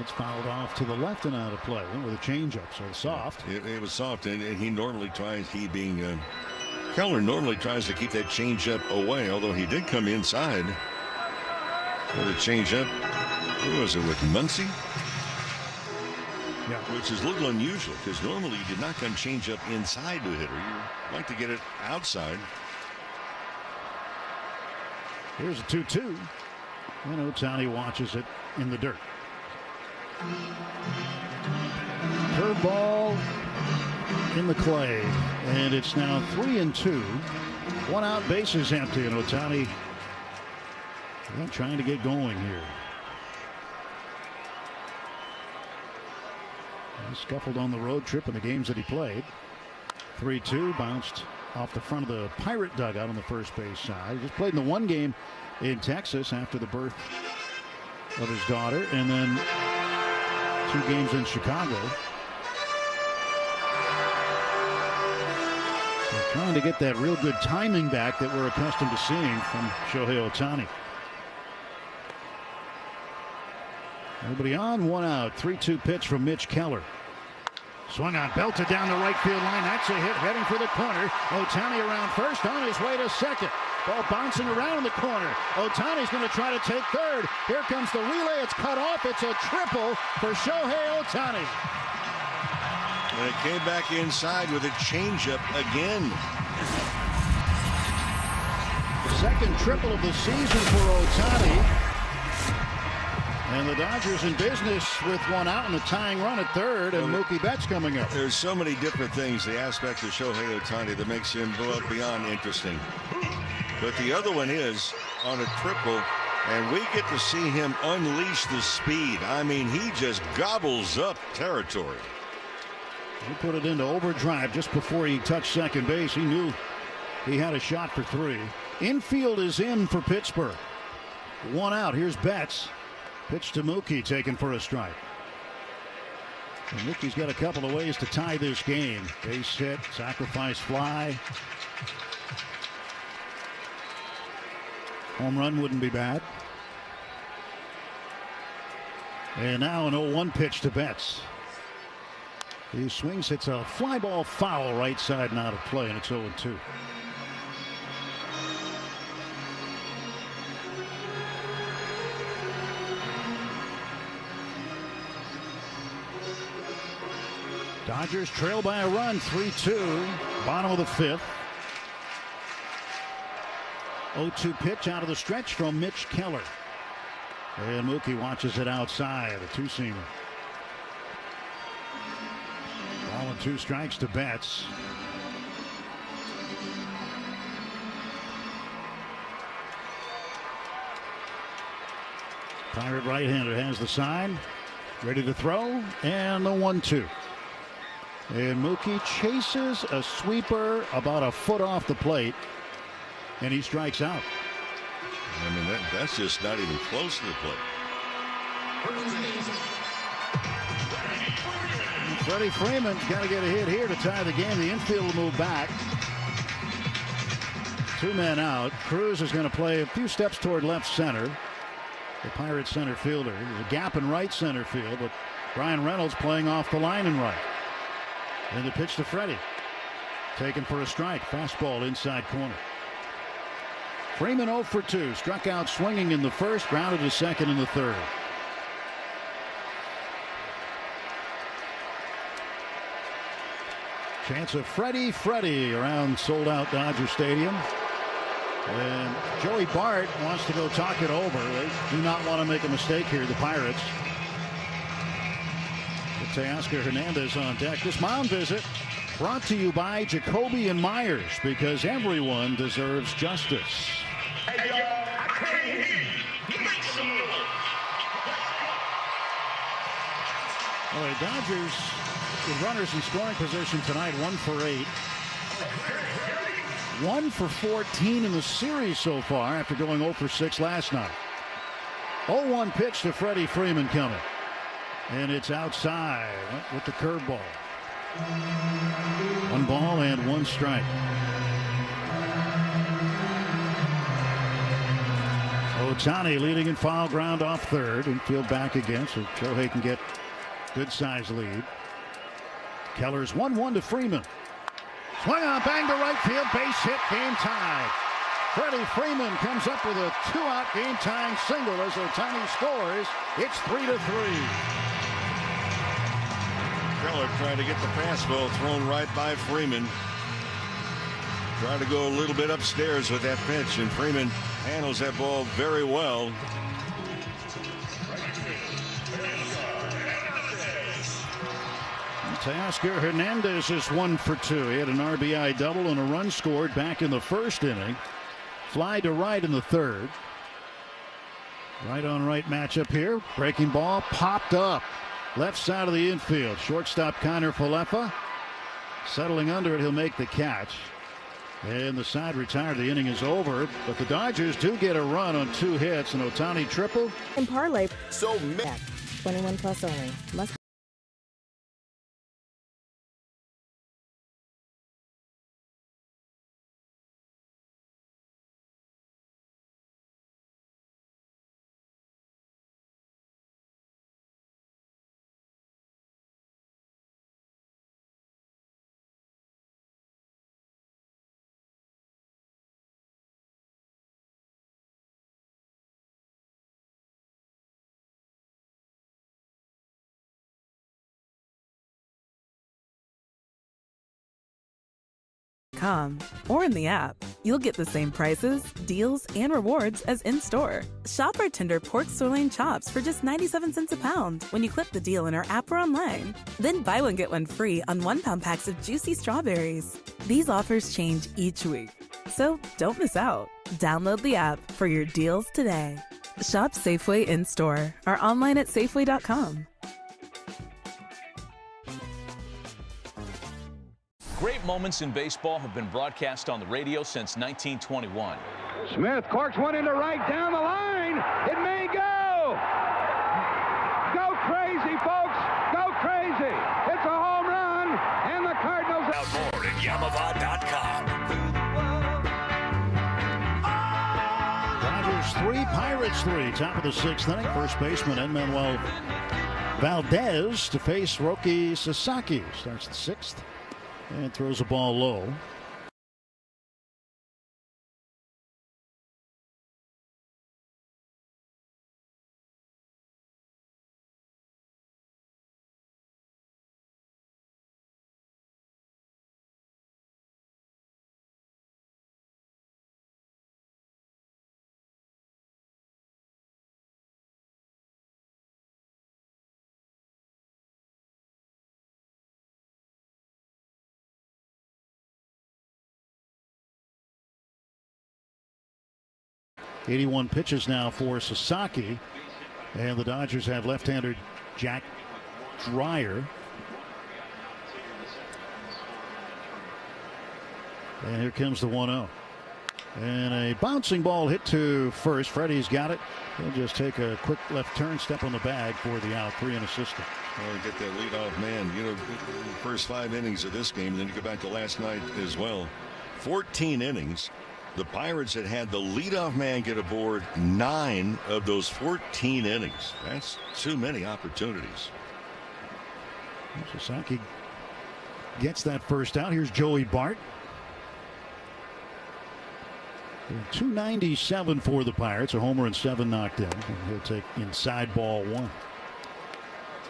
it's fouled off to the left and out of play. Went with a changeup, so soft. It was soft, and he normally tries, Keller normally tries to keep that changeup away, although he did come inside with a changeup. Who was it, with Muncy? Yeah. Which is a little unusual, because normally you did not come changeup inside to a hitter. You like to get it outside. Here's a 2-2. And Ohtani watches it in the dirt. Curveball in the clay, and it's now 3-2. 1 out, bases empty, and Ohtani trying to get going here. He scuffled on the road trip in the games that he played. 3-2, bounced off the front of the Pirate dugout on the first base side. He just played in the 1 game in Texas after the birth of his daughter, and then 2 games in Chicago. So trying to get that real good timing back that we're accustomed to seeing from Shohei Ohtani. Nobody on, 1 out. 3-2 pitch from Mitch Keller. Swung on, belted down the right field line. That's a hit, heading for the corner. Ohtani around first, on his way to second. Ball bouncing around the corner. Ohtani's going to try to take third. Here comes the relay. It's cut off. It's a triple for Shohei Ohtani. And it came back inside with a changeup again. The 2nd triple of the season for Ohtani. And the Dodgers in business with one out and the tying run at third, and Mookie Betts coming up. There's so many different things, the aspect of Shohei Ohtani that makes him beyond interesting. But the other one is on a triple, and we get to see him unleash the speed. I mean, he just gobbles up territory. He put it into overdrive just before he touched second base. He knew he had a shot for 3. Infield is in for Pittsburgh. One out. Here's Betts. Pitch to Mookie, taken for a strike. And Mookie's got a couple of ways to tie this game. Base hit, sacrifice fly. Home run wouldn't be bad. And now an 0-1 pitch to Betts. He swings, hits a fly ball foul right side and out of play, and it's 0-2. Dodgers trail by a run, 3-2, bottom of the 5th. 0-2 pitch out of the stretch from Mitch Keller. And Mookie watches it outside, a two-seamer. Ball and 2 strikes to Betts. Pirate right-hander has the sign, ready to throw, and the 1-2. And Mookie chases a sweeper about a foot off the plate, and he strikes out. I mean, that's just not even close to the plate. Freddie Freeman's got to get a hit here to tie the game. The infield will move back. 2 men out. Cruz is going to play a few steps toward left center. The Pirates center fielder. There's a gap in right center field, but Brian Reynolds playing off the line and right. And the pitch to Freddie. Taken for a strike. Fastball inside corner. Freeman 0 for 2. Struck out swinging in the first. Grounded to second in the third. Chance of Freddie around sold out Dodger Stadium. And Joey Bart wants to go talk it over. They do not want to make a mistake here, the Pirates. Teoscar Hernandez on deck. This mound visit brought to you by Jacoby and Myers, because everyone deserves justice. All right, Dodgers with runners in scoring position tonight, 1 for 8. 1 for 14 in the series so far after going 0 for 6 last night. 0-1 pitch to Freddie Freeman coming. And it's outside with the curveball. 1 ball and 1 strike. Ohtani leading in foul ground off third. Infield back again, so Shohei can get good size lead. Keller's 1-1 to Freeman. Swung on, bang to right field, base hit, game tied. Freddie Freeman comes up with a 2-out game tying single as Ohtani scores. It's 3-3. Keller trying to get the fastball thrown right by Freeman. Trying to go a little bit upstairs with that pitch, and Freeman handles that ball very well. Teoscar Hernandez is 1 for 2. He had an RBI double and a run scored back in the first inning. Fly to right in the third. Right on right matchup here. Breaking ball popped up. Left side of the infield. Shortstop Connor Falefa. Settling under it, he'll make the catch. And the side retired. The inning is over. But the Dodgers do get a run on 2 hits. An Ohtani triple. And parlay. So 21 plus only. Must Scoreboard.com or in the app. You'll get the same prices, deals, and rewards as in-store. Shop our tender pork sirloin chops for just 97 cents a pound when you click the deal in our app or online. Then buy one, get one free on 1-pound packs of juicy strawberries. These offers change each week, so don't miss out. Download the app for your deals today. Shop Safeway in-store or online at Safeway.com. Great moments in baseball have been broadcast on the radio since 1921. Smith corks one into right down the line. It may go. Go crazy, folks. Go crazy. It's a home run, and the Cardinals out more at Yamava.com. Dodgers 3, Pirates 3. Top of the 6th inning. First baseman Manuel Valdez to face Roki Sasaki. Starts the 6th. And throws the ball low. .81 pitches now for Sasaki, and the Dodgers have left-hander Jack Dreyer. And here comes the 1-0. And a bouncing ball hit to first. Freddie's got it. He'll just take a quick left turn, step on the bag for the out. 3 and assistant. Oh, get that leadoff man. You know, the first 5 innings of this game, and then you go back to last night as well. 14 innings. The Pirates had the leadoff man get aboard 9 of those 14 innings. That's too many opportunities. Sasaki gets that first out. Here's Joey Bart. 297 for the Pirates. A homer and 7 knocked in. And he'll take inside ball 1.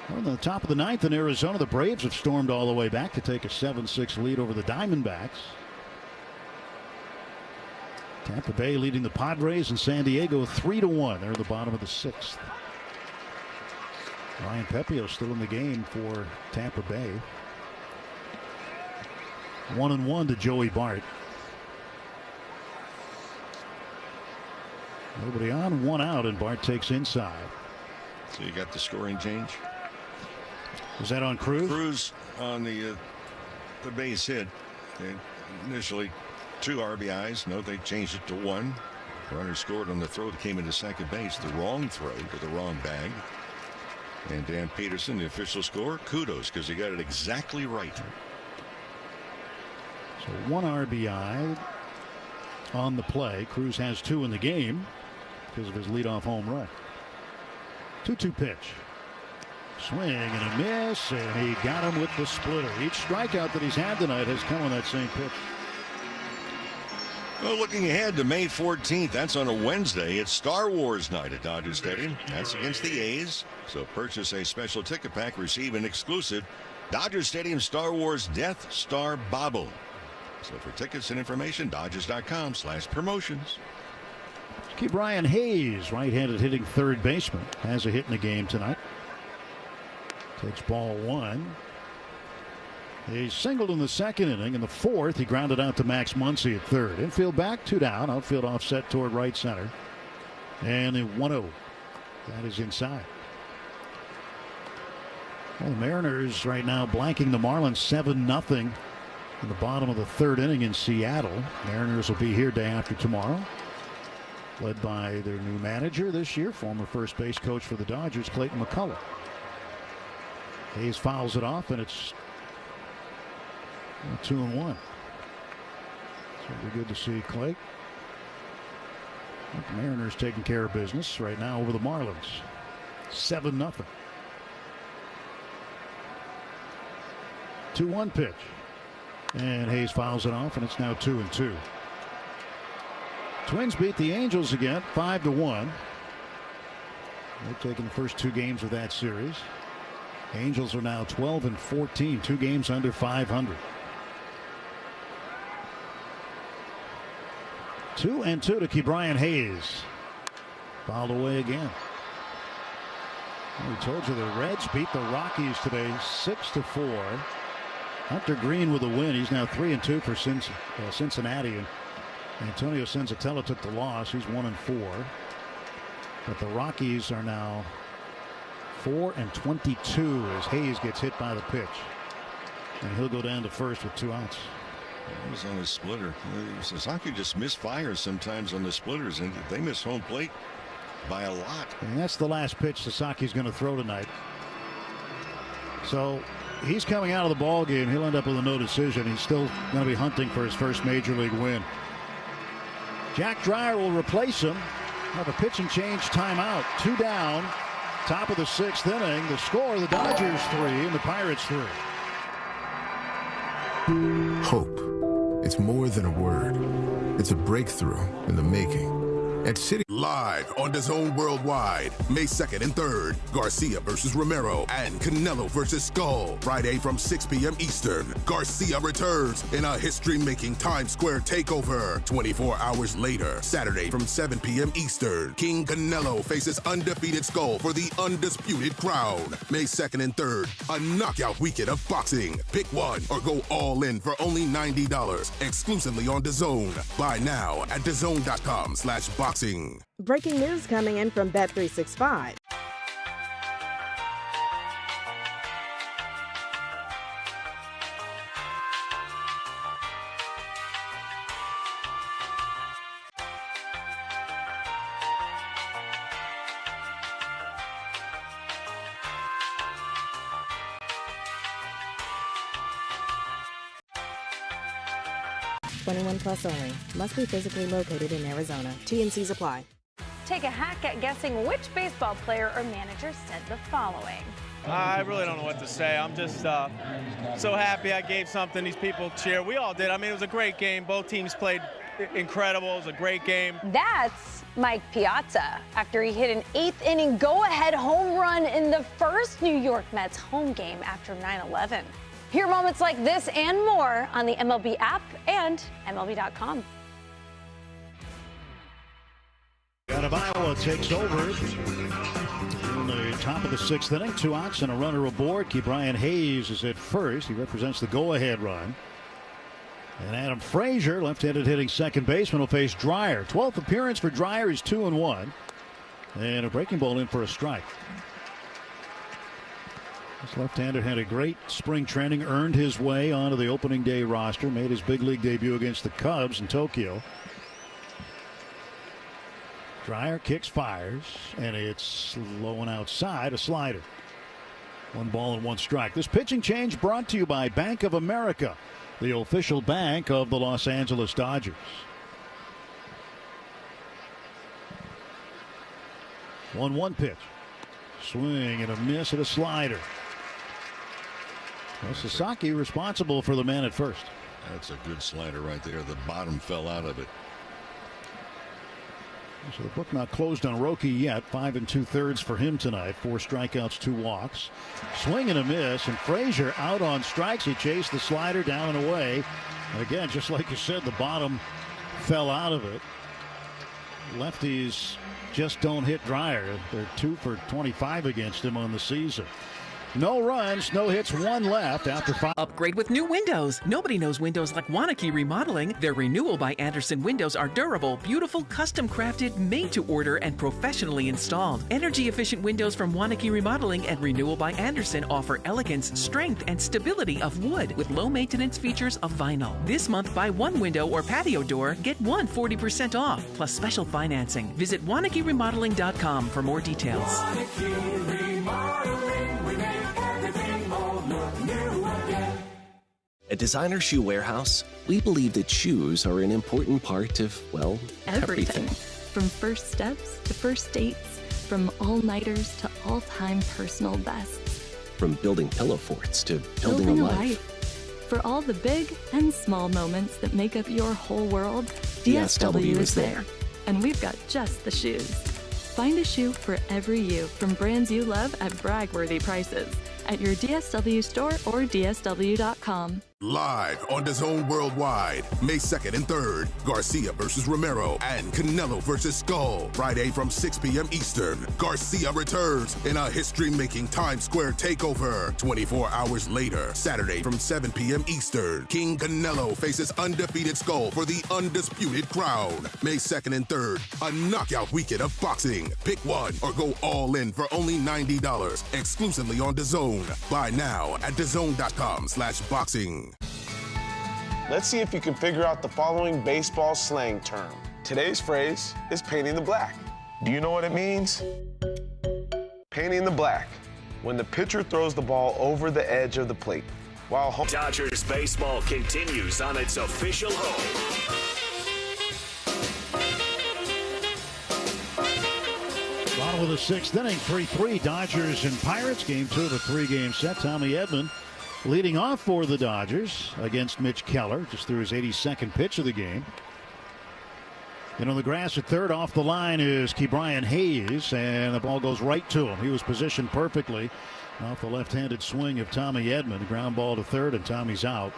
Well, in the top of the 9th in Arizona, the Braves have stormed all the way back to take a 7-6 lead over the Diamondbacks. Tampa Bay leading the Padres and San Diego 3-1. They're at the bottom of the 6th. Ryan Pepio still in the game for Tampa Bay. 1-1 to Joey Bart. Nobody on, 1 out, and Bart takes inside. So you got the scoring change. Was that on Cruz? Cruz on the base hit. Initially 2 RBIs. No, they changed it to 1. Runner scored on the throw that came into second base. The wrong throw to the wrong bag. And Dan Peterson, the official score, kudos, because he got it exactly right. So 1 RBI on the play. Cruz has 2 in the game because of his leadoff home run. 2-2 pitch. Swing and a miss, and he got him with the splitter. Each strikeout that he's had tonight has come on that same pitch. Well, looking ahead to May 14th, that's on a Wednesday. It's Star Wars night at Dodger Stadium. That's against the A's. So purchase a special ticket pack, receive an exclusive Dodger Stadium Star Wars Death Star Bobble. So for tickets and information, Dodgers.com/promotions. Keep Brian Hayes, right-handed hitting third baseman, has a hit in the game tonight. Takes ball 1. He singled in the second inning. In the 4th, he grounded out to Max Muncy at third. Infield back, 2 down. Outfield offset toward right center. And a 1-0. That is inside. Well, the Mariners right now blanking the Marlins 7-0 in the bottom of the 3rd inning in Seattle. Mariners will be here day after tomorrow. Led by their new manager this year, former first base coach for the Dodgers, Clayton McCullough. Hayes fouls it off, and it's 2-1. So it'll be good to see Clay. The Mariners taking care of business right now over the Marlins. 7-0. 2-1 pitch. And Hayes fouls it off, and it's now 2-2. Twins beat the Angels again, 5-1. They've taken the first 2 games of that series. Angels are now 12-14, 2 games under 500. 2-2 to Ke'Bryan Hayes. Fouled away again. We told you the Reds beat the Rockies today 6-4. Hunter Green with a win. He's now 3-2 for Cincinnati. And Antonio Senzatella took the loss. He's 1-4. But the Rockies are now 4-22 as Hayes gets hit by the pitch. And he'll go down to first with 2 outs. He was on his splitter. Sasaki just misfires sometimes on the splitters, and they miss home plate by a lot. And that's the last pitch Sasaki's going to throw tonight. So he's coming out of the ball game. He'll end up with a no decision. He's still going to be hunting for his first major league win. Jack Dreyer will replace him. Have a pitching change timeout. 2 down. Top of the 6th inning. The score, the Dodgers 3 and the Pirates 3. Hope. It's more than a word. It's a breakthrough in the making. At City live on DAZN Worldwide, May 2nd and 3rd, Garcia versus Romero and Canelo versus Skull. Friday from 6 p.m. Eastern, Garcia returns in a history-making Times Square takeover. 24 hours later, Saturday from 7 p.m. Eastern, King Canelo faces undefeated Skull for the undisputed crown. May 2nd and 3rd, a knockout weekend of boxing. Pick one or go all in for only $90, exclusively on DAZN. Buy now at DAZN.com/boxing. Breaking news coming in from Bet365. Plus only. Must be physically located in Arizona. T&Cs apply. Take a hack at guessing which baseball player or manager said the following. I really don't know what to say. I'm just so happy I gave something these people cheer. We all did. I mean, it was a great game. Both teams played incredible. It was a great game. That's Mike Piazza after he hit an 8th inning go-ahead home run in the first New York Mets home game after 9/11. Hear moments like this and more on the MLB app and MLB.com. Out of Iowa takes over in the top of the 6th inning. 2 outs and a runner aboard. Ke'Bryan Hayes is at first. He represents the go-ahead run. And Adam Frazier, left-handed hitting second baseman, will face Dreyer. 12th appearance for Dreyer. He's 2-1. And a breaking ball in for a strike. This left-hander had a great spring training, earned his way onto the opening day roster, made his big league debut against the Cubs in Tokyo. Dreyer kicks, fires, and it's low and outside, a slider. 1 ball and 1 strike. This pitching change brought to you by Bank of America, the official bank of the Los Angeles Dodgers. 1-1 pitch. Swing and a miss at a slider. Well, Sasaki responsible for the man at first. That's a good slider right there. The bottom fell out of it. So the book not closed on Roki yet. 5 2/3 for him tonight. 4 strikeouts, 2 walks. Swing and a miss, and Frazier out on strikes. He chased the slider down and away. And again, just like you said, the bottom fell out of it. Lefties just don't hit Dreyer. They're 2 for 25 against him on the season. No runs, no hits, 1 left after 5. Upgrade with new windows. Nobody knows windows like Wanakee Remodeling. Their Renewal by Andersen windows are durable, beautiful, custom crafted, made to order, and professionally installed. Energy efficient windows from Wanakee Remodeling and Renewal by Andersen offer elegance, strength, and stability of wood with low maintenance features of vinyl. This month, buy 1 window or patio door, get 1 40% off, plus special financing. Visit WanakeeRemodeling.com for more details. At Designer Shoe Warehouse, we believe that shoes are an important part of, well, everything. From first steps to first dates, from all-nighters to all-time personal bests. From building pillow forts to building a life. For all the big and small moments that make up your whole world, DSW is there. And we've got just the shoes. Find a shoe for every you from brands you love at brag-worthy prices at your DSW store or DSW.com. Live on DAZN Worldwide, May 2nd and 3rd, Garcia versus Romero and Canelo versus Skull. Friday from 6 p.m. Eastern, Garcia returns in a history-making Times Square takeover. 24 hours later, Saturday from 7 p.m. Eastern, King Canelo faces undefeated Skull for the undisputed crown. May 2nd and 3rd, a knockout weekend of boxing. Pick one or go all in for only $90, exclusively on DAZN. Buy now at DAZN.com/boxing. Let's see if you can figure out the following baseball slang term. Today's phrase is painting the black. Do you know what it means? Painting the black, when the pitcher throws the ball over the edge of the plate. While Dodgers baseball continues on its official home. Bottom of the 6th inning, 3-3 Dodgers and Pirates. Game 2 of a 3-game set. Tommy Edman leading off for the Dodgers against Mitch Keller, just threw his 82nd pitch of the game. And on the grass at third, off the line is Ke'Bryan Hayes, and the ball goes right to him. He was positioned perfectly off the left-handed swing of Tommy Edman. The ground ball to third, and Tommy's out.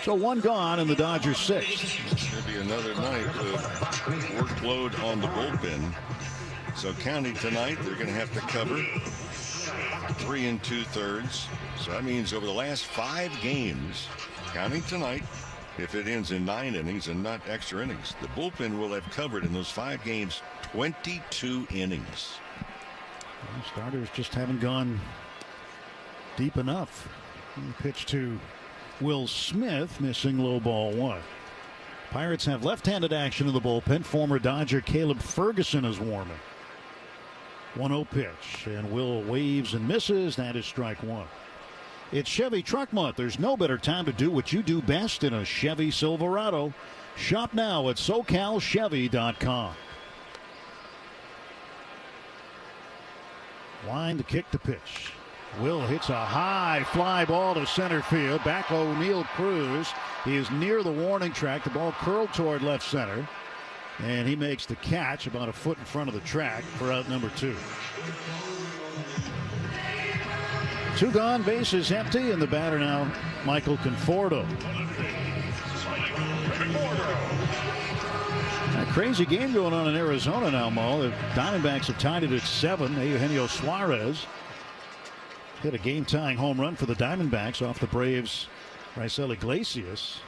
So one gone in the Dodgers 6th. Should be another night of workload on the bullpen. So County tonight, they're going to have to cover 3 2/3. So that means over the last 5 games, counting tonight, if it ends in 9 innings and not extra innings, the bullpen will have covered in those 5 games 22 innings. The starters just haven't gone deep enough. Pitch to Will Smith, missing low ball 1. Pirates have left-handed action in the bullpen. Former Dodger Caleb Ferguson is warming. 1-0 pitch, and Will waves and misses. That is strike 1. It's Chevy Truck Month. There's no better time to do what you do best in a Chevy Silverado. Shop now at SoCalChevy.com. Line to kick the pitch. Will hits a high fly ball to center field. Back O'Neal Cruz. He is near the warning track. The ball curled toward left center. And he makes the catch about a foot in front of the track for out number 2. 2 gone, bases empty, and the batter now, Michael Conforto. A crazy game going on in Arizona now, Mo. The Diamondbacks have tied it at 7. Eugenio Suarez hit a game-tying home run for the Diamondbacks off the Braves' Raisel Iglesias.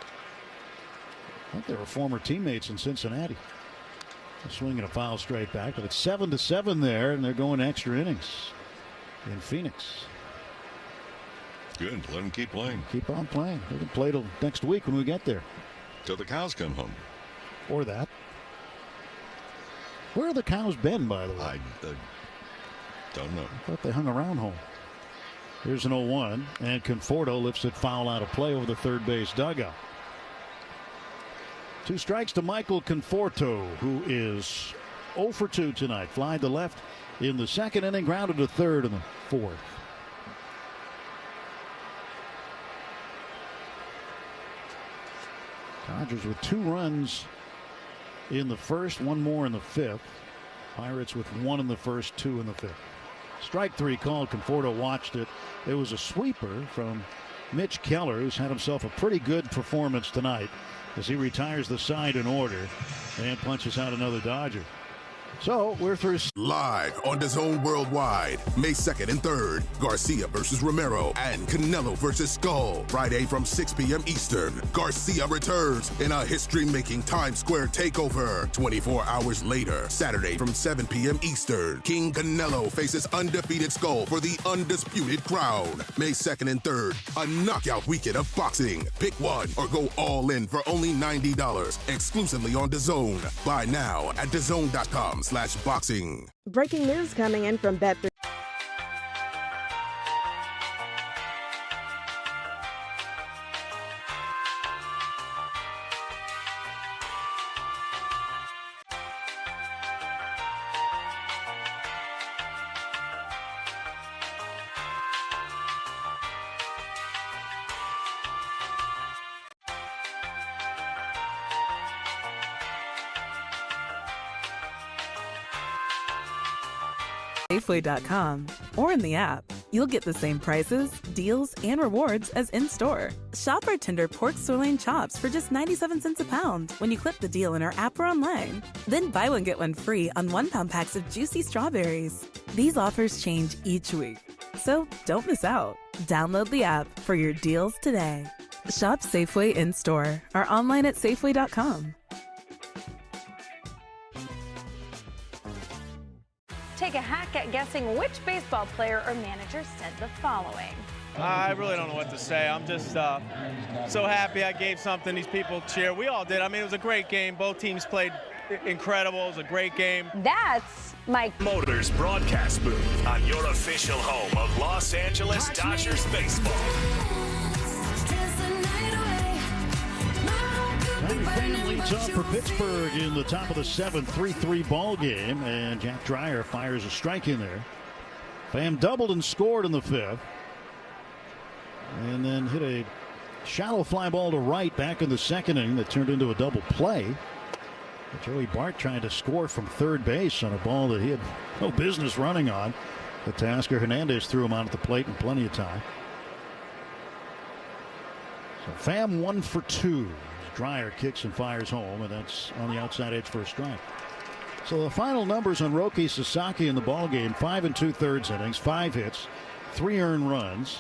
I think they were former teammates in Cincinnati. Swinging a foul straight back, but it's 7-7 there, and they're going extra innings in Phoenix. Good. Let them keep playing. Keep on playing. They can play till next week when we get there. Till the cows come home. Or that. Where have the cows been, by the way? I don't know. I thought they hung around home. Here's an 0-1, and Conforto lifts it foul out of play over the third base dugout. 2 strikes to Michael Conforto, who is 0 for 2 tonight. Fly to left in the 2nd inning, grounded to third in the 4th. Dodgers with 2 runs in the 1st, 1 more in the 5th. Pirates with 1 in the 1st, 2 in the 5th. Strike 3 called. Conforto watched it. It was a sweeper from Mitch Keller, who's had himself a pretty good performance tonight, as he retires the side in order and punches out another Dodger. So we're through. Live on DAZN Worldwide, May 2nd and 3rd, Garcia versus Romero and Canelo versus Skull. Friday from 6 p.m. Eastern, Garcia returns in a history-making Times Square takeover. 24 hours later, Saturday from 7 p.m. Eastern, King Canelo faces undefeated Skull for the undisputed crown. May 2nd and 3rd, a knockout weekend of boxing. Pick one or go all in for only $90, exclusively on DAZN. Buy now at DAZN.com/boxing. Breaking news coming in from Bet3. Safeway.com or in the app. you'll get the same prices, deals, and rewards as in-store. Shop our tender pork sirloin chops for just 97 cents a pound when you click the deal in our app or online. Then buy one get one free on 1 pound packs of juicy strawberries. These offers change each week, so don't miss out. Download the app for your deals today. Shop Safeway in-store or online at Safeway.com. Take a hack at guessing which baseball player or manager said the following. I really don't know what to say. I'm just so happy I gave something these people cheer. We all did. I mean, it was a great game. Both teams played incredible. It was a great game. That's Mike Motors broadcast booth on your official home of Los Angeles Dodgers baseball. Pham leads off for Pittsburgh in the top of the 7th, 3-3 ball game, and Jack Dreyer fires a strike in there. Pham doubled and scored in the 5th, and then hit a shallow fly ball to right back in the 2nd inning that turned into a double play. Joey Bart trying to score from third base on a ball that he had no business running on. But Teoscar Hernandez threw him out at the plate in plenty of time. So Pham 1 for 2. Dreyer kicks and fires home, and that's on the outside edge for a strike. So the final numbers on Roki Sasaki in the ball game: 5 2/3 innings, 5 hits, 3 earned runs,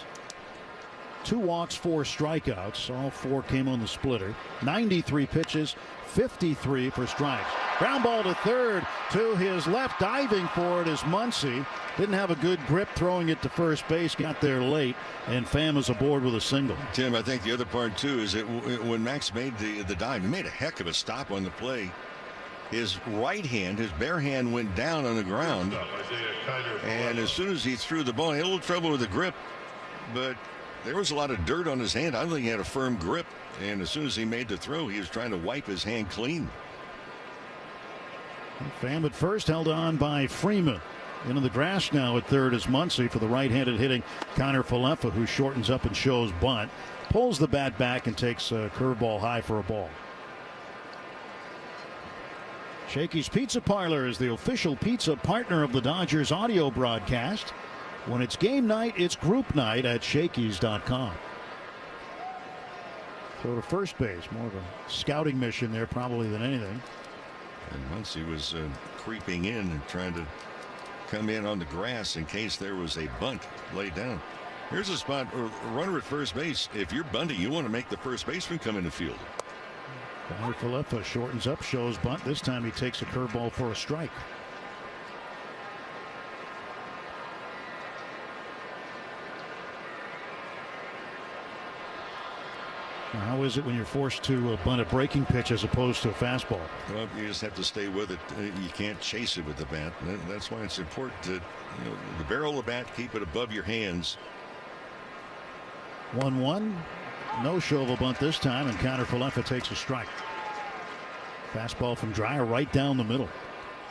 2 walks, 4 strikeouts. All 4 came on the splitter. 93 pitches, 53 for strikes. Ground ball to third. To his left, diving for it is Muncy. Didn't have a good grip throwing it to first base. Got there late, and Pham is aboard with a single. Tim, I think the other part, too, is that when Max made the dive, he made a heck of a stop on the play. His right hand, his bare hand, went down on the ground. And as soon as he threw the ball, he had a little trouble with the grip. But there was a lot of dirt on his hand. I don't think he had a firm grip. And as soon as he made the throw, he was trying to wipe his hand clean. Pham at first, held on by Freeman. Into the grass now at third is Muncy for the right-handed hitting Connor Falefa, who shortens up and shows bunt. Pulls the bat back and takes a curveball high for a ball. Shakey's Pizza Parlor is the official pizza partner of the Dodgers audio broadcast. When it's game night, it's group night at Shakey's.com. So to first base, more of a scouting mission there probably than anything. And Muncy was creeping in and trying to come in on the grass in case there was a bunt laid down. Here's a spot, a runner at first base. If you're bunting, you want to make the first baseman come in the field. Connor Falefa shortens up, shows bunt. This time he takes a curveball for a strike. How is it when you're forced to bunt a breaking pitch as opposed to a fastball? Well, you just have to stay with it. You can't chase it with the bat. That's why it's important to, the barrel of the bat, keep it above your hands. 1-1. No show of a bunt this time, and Connor Falefa takes a strike. Fastball from Dreyer right down the middle.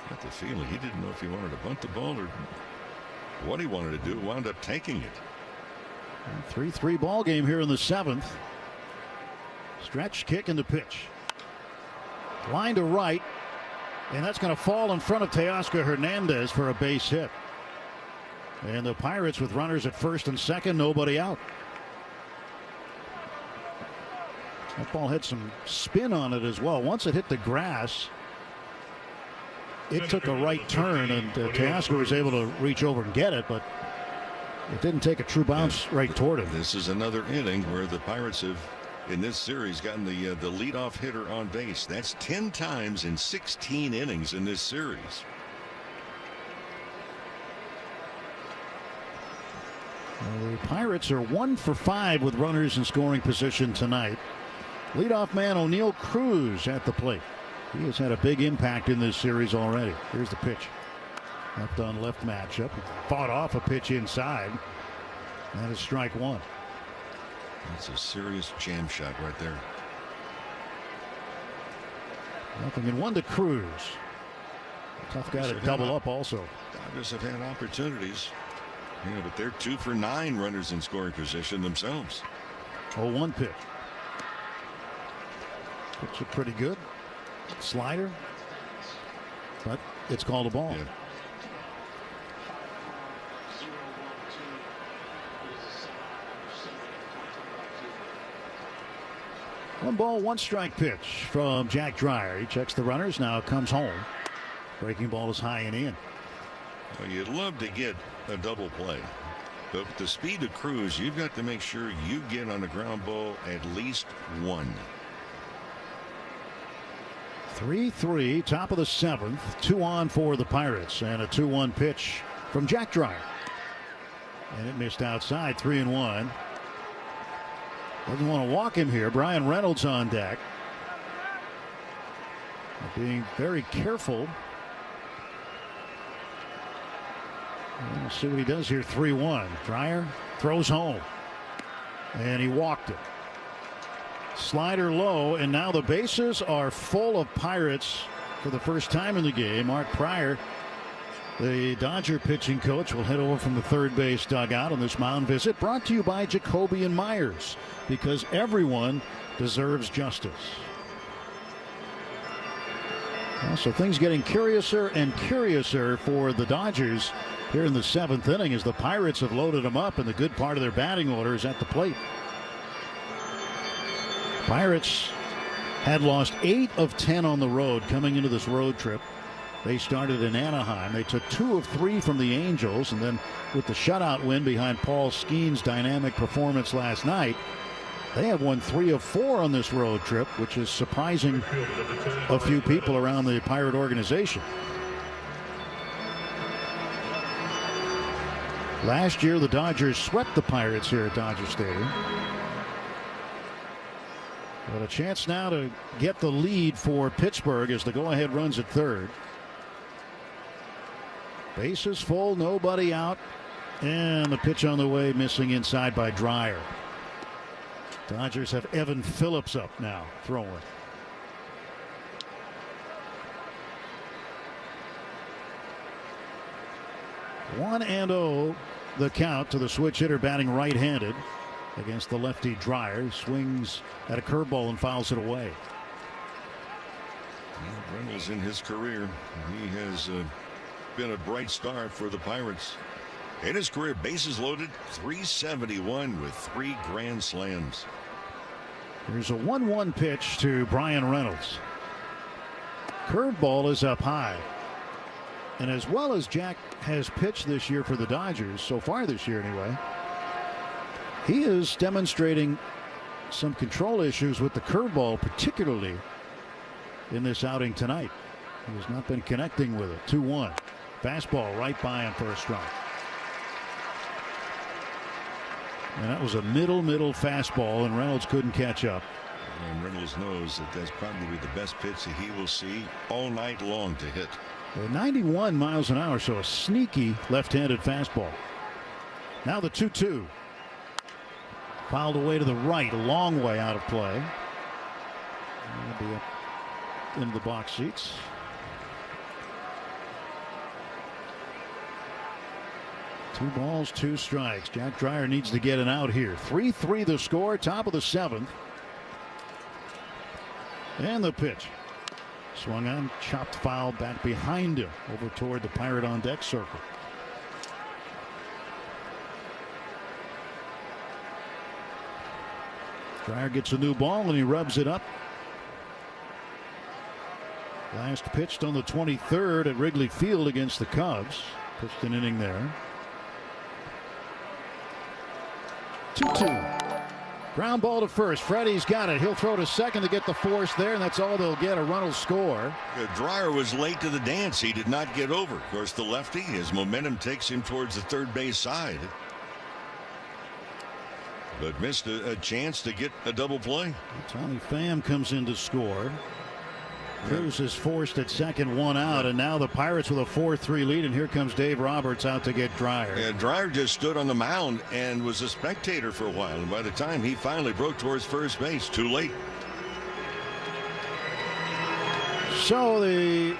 Got the feeling he didn't know if he wanted to bunt the ball or what he wanted to do. Wound up taking it. 3-3 ball game here in the 7th. Stretch kick and the pitch. Line to right, and that's going to fall in front of Teoscar Hernandez for a base hit. And the Pirates with runners at first and second, nobody out. That ball had some spin on it as well. Once it hit the grass, it took a right turn, and Teoscar was able to reach over and get it, but it didn't take a true bounce right toward him. This is another inning where the Pirates have, in this series, gotten the leadoff hitter on base. That's 10 times in 16 innings in this series. Well, the Pirates are 1 for 5 with runners in scoring position tonight. Leadoff man O'Neal Cruz at the plate. He has had a big impact in this series already. Here's the pitch. Left on left matchup. Fought off a pitch inside. That is strike 1. That's a serious jam shot right there. 0-1 to Cruz. Tough guy to double up also. Dodgers have had opportunities. But they're 2 for 9 runners in scoring position themselves. 0-1 pitch. Pitch it pretty good. Slider. But it's called a ball. 1 ball, 1 strike pitch from Jack Dreyer. He checks the runners, now comes home. Breaking ball is high and in. Well, you'd love to get a double play. But with the speed of Cruz, you've got to make sure you get on a ground ball at least 1. 3-3, top of the 7th. 2 on for the Pirates, and a 2-1 pitch from Jack Dreyer. And it missed outside, 3-1. Doesn't want to walk him here. Brian Reynolds on deck. Being very careful. We'll see what he does here. 3-1. Dreyer throws home. And he walked it. Slider low, and now the bases are full of Pirates for the first time in the game. Mark Pryor, the Dodger pitching coach, will head over from the third base dugout on this mound visit, brought to you by Jacoby and Myers, because everyone deserves justice. Well, so things getting curiouser and curiouser for the Dodgers here in the 7th inning as the Pirates have loaded them up, and the good part of their batting order is at the plate. Pirates had lost 8 of 10 on the road coming into this road trip. They started in Anaheim. They took 2 of 3 from the Angels, and then with the shutout win behind Paul Skeen's dynamic performance last night, they have won 3 of 4 on this road trip, which is surprising a few people around the Pirate organization. Last year, the Dodgers swept the Pirates here at Dodger Stadium. But a chance now to get the lead for Pittsburgh as the go-ahead runs at third. Bases full, nobody out, and the pitch on the way, missing inside by Dreyer. Dodgers have Evan Phillips up now, throwing. One and 0 the count to the switch hitter batting right-handed against the lefty Dreyer. Swings at a curveball and fouls it away. Reynolds in his career, he has been a bright star for the Pirates. In his career, bases loaded, 371 with 3 grand slams. There's a 1-1 pitch to Brian Reynolds. Curveball is up high. And as well as Jack has pitched this year for the Dodgers, so far this year anyway, he is demonstrating some control issues with the curveball, particularly in this outing tonight. He has not been connecting with it. 2-1. Fastball right by him for a strike. And that was a middle fastball, and Reynolds couldn't catch up. And Reynolds knows that that's probably the best pitch that he will see all night long to hit. 91 miles an hour, so a sneaky left-handed fastball. Now the 2-2. Fouled away to the right, a long way out of play. He'll be up into the box seats. Two balls, 2 strikes. Jack Dreyer needs to get an out here. 3-3 the score, top of the 7th. And the pitch. Swung on, chopped foul back behind him, over toward the Pirate on deck circle. Dreyer gets a new ball and he rubs it up. Last pitched on the 23rd at Wrigley Field against the Cubs. Pitched an inning there. 2-2. Ground ball to first. Freddie's got it. He'll throw to second to get the force there, and that's all they'll get. A run will score. Dreyer was late to the dance. He did not get over. Of course, the lefty, his momentum takes him towards the third base side. But missed a chance to get a double play. Tommy Pham comes in to score. Cruz is forced at second, 1 out, and now the Pirates with a 4-3 lead, and here comes Dave Roberts out to get Dreyer. Yeah, Dreyer just stood on the mound and was a spectator for a while, and by the time he finally broke towards first base, too late. So the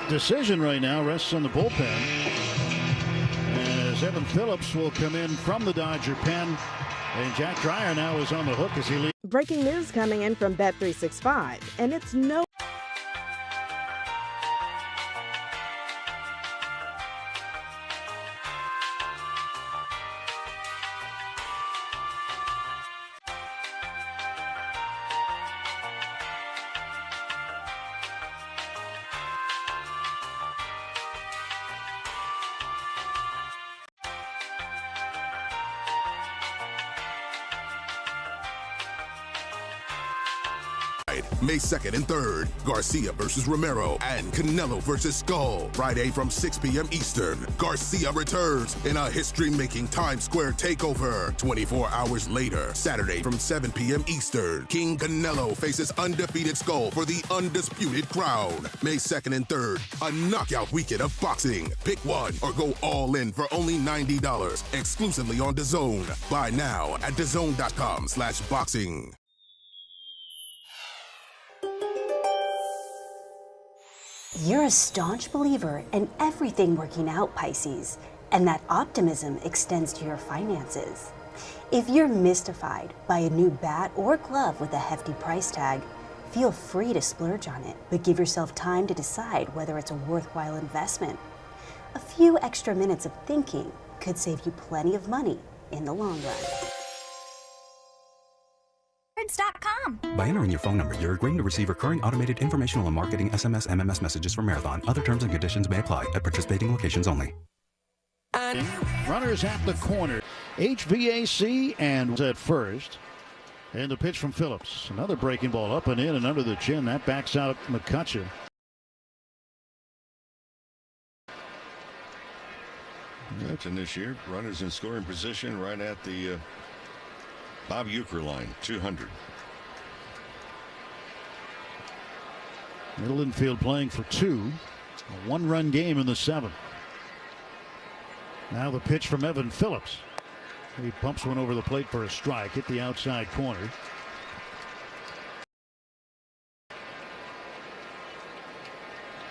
decision right now rests on the bullpen, as Evan Phillips will come in from the Dodger pen, and Jack Dreyer now is on the hook as he leads. Breaking news coming in from Bet365, and it's no. Pride, May 2nd and 3rd. Garcia versus Romero and Canelo versus Skull. Friday from 6 p.m. Eastern. Garcia returns in a history-making Times Square takeover. 24 hours later, Saturday from 7 p.m. Eastern. King Canelo faces undefeated Skull for the undisputed crown. May 2nd and 3rd, a knockout weekend of boxing. Pick one or go all in for only $90. Exclusively on DAZN. Buy now at DAZN.com/boxing. You're a staunch believer in everything working out, Pisces, and that optimism extends to your finances. If you're mystified by a new bat or glove with a hefty price tag, feel free to splurge on it, but give yourself time to decide whether it's a worthwhile investment. A few extra minutes of thinking could save you plenty of money in the long run. By entering your phone number, you're agreeing to receive recurring automated informational and marketing SMS, MMS messages from Marathon. Other terms and conditions may apply at participating locations only. Runners at the corner. HVAC and at first. And the pitch from Phillips. Another breaking ball up and in and under the chin. That backs out McCutchen. McCutchen this year, runners in scoring position right at the Bob Uecker line, 200. Middle infield playing for two. A one-run game in the seventh. Now the pitch from Evan Phillips. He pumps one over the plate for a strike. Hit the outside corner.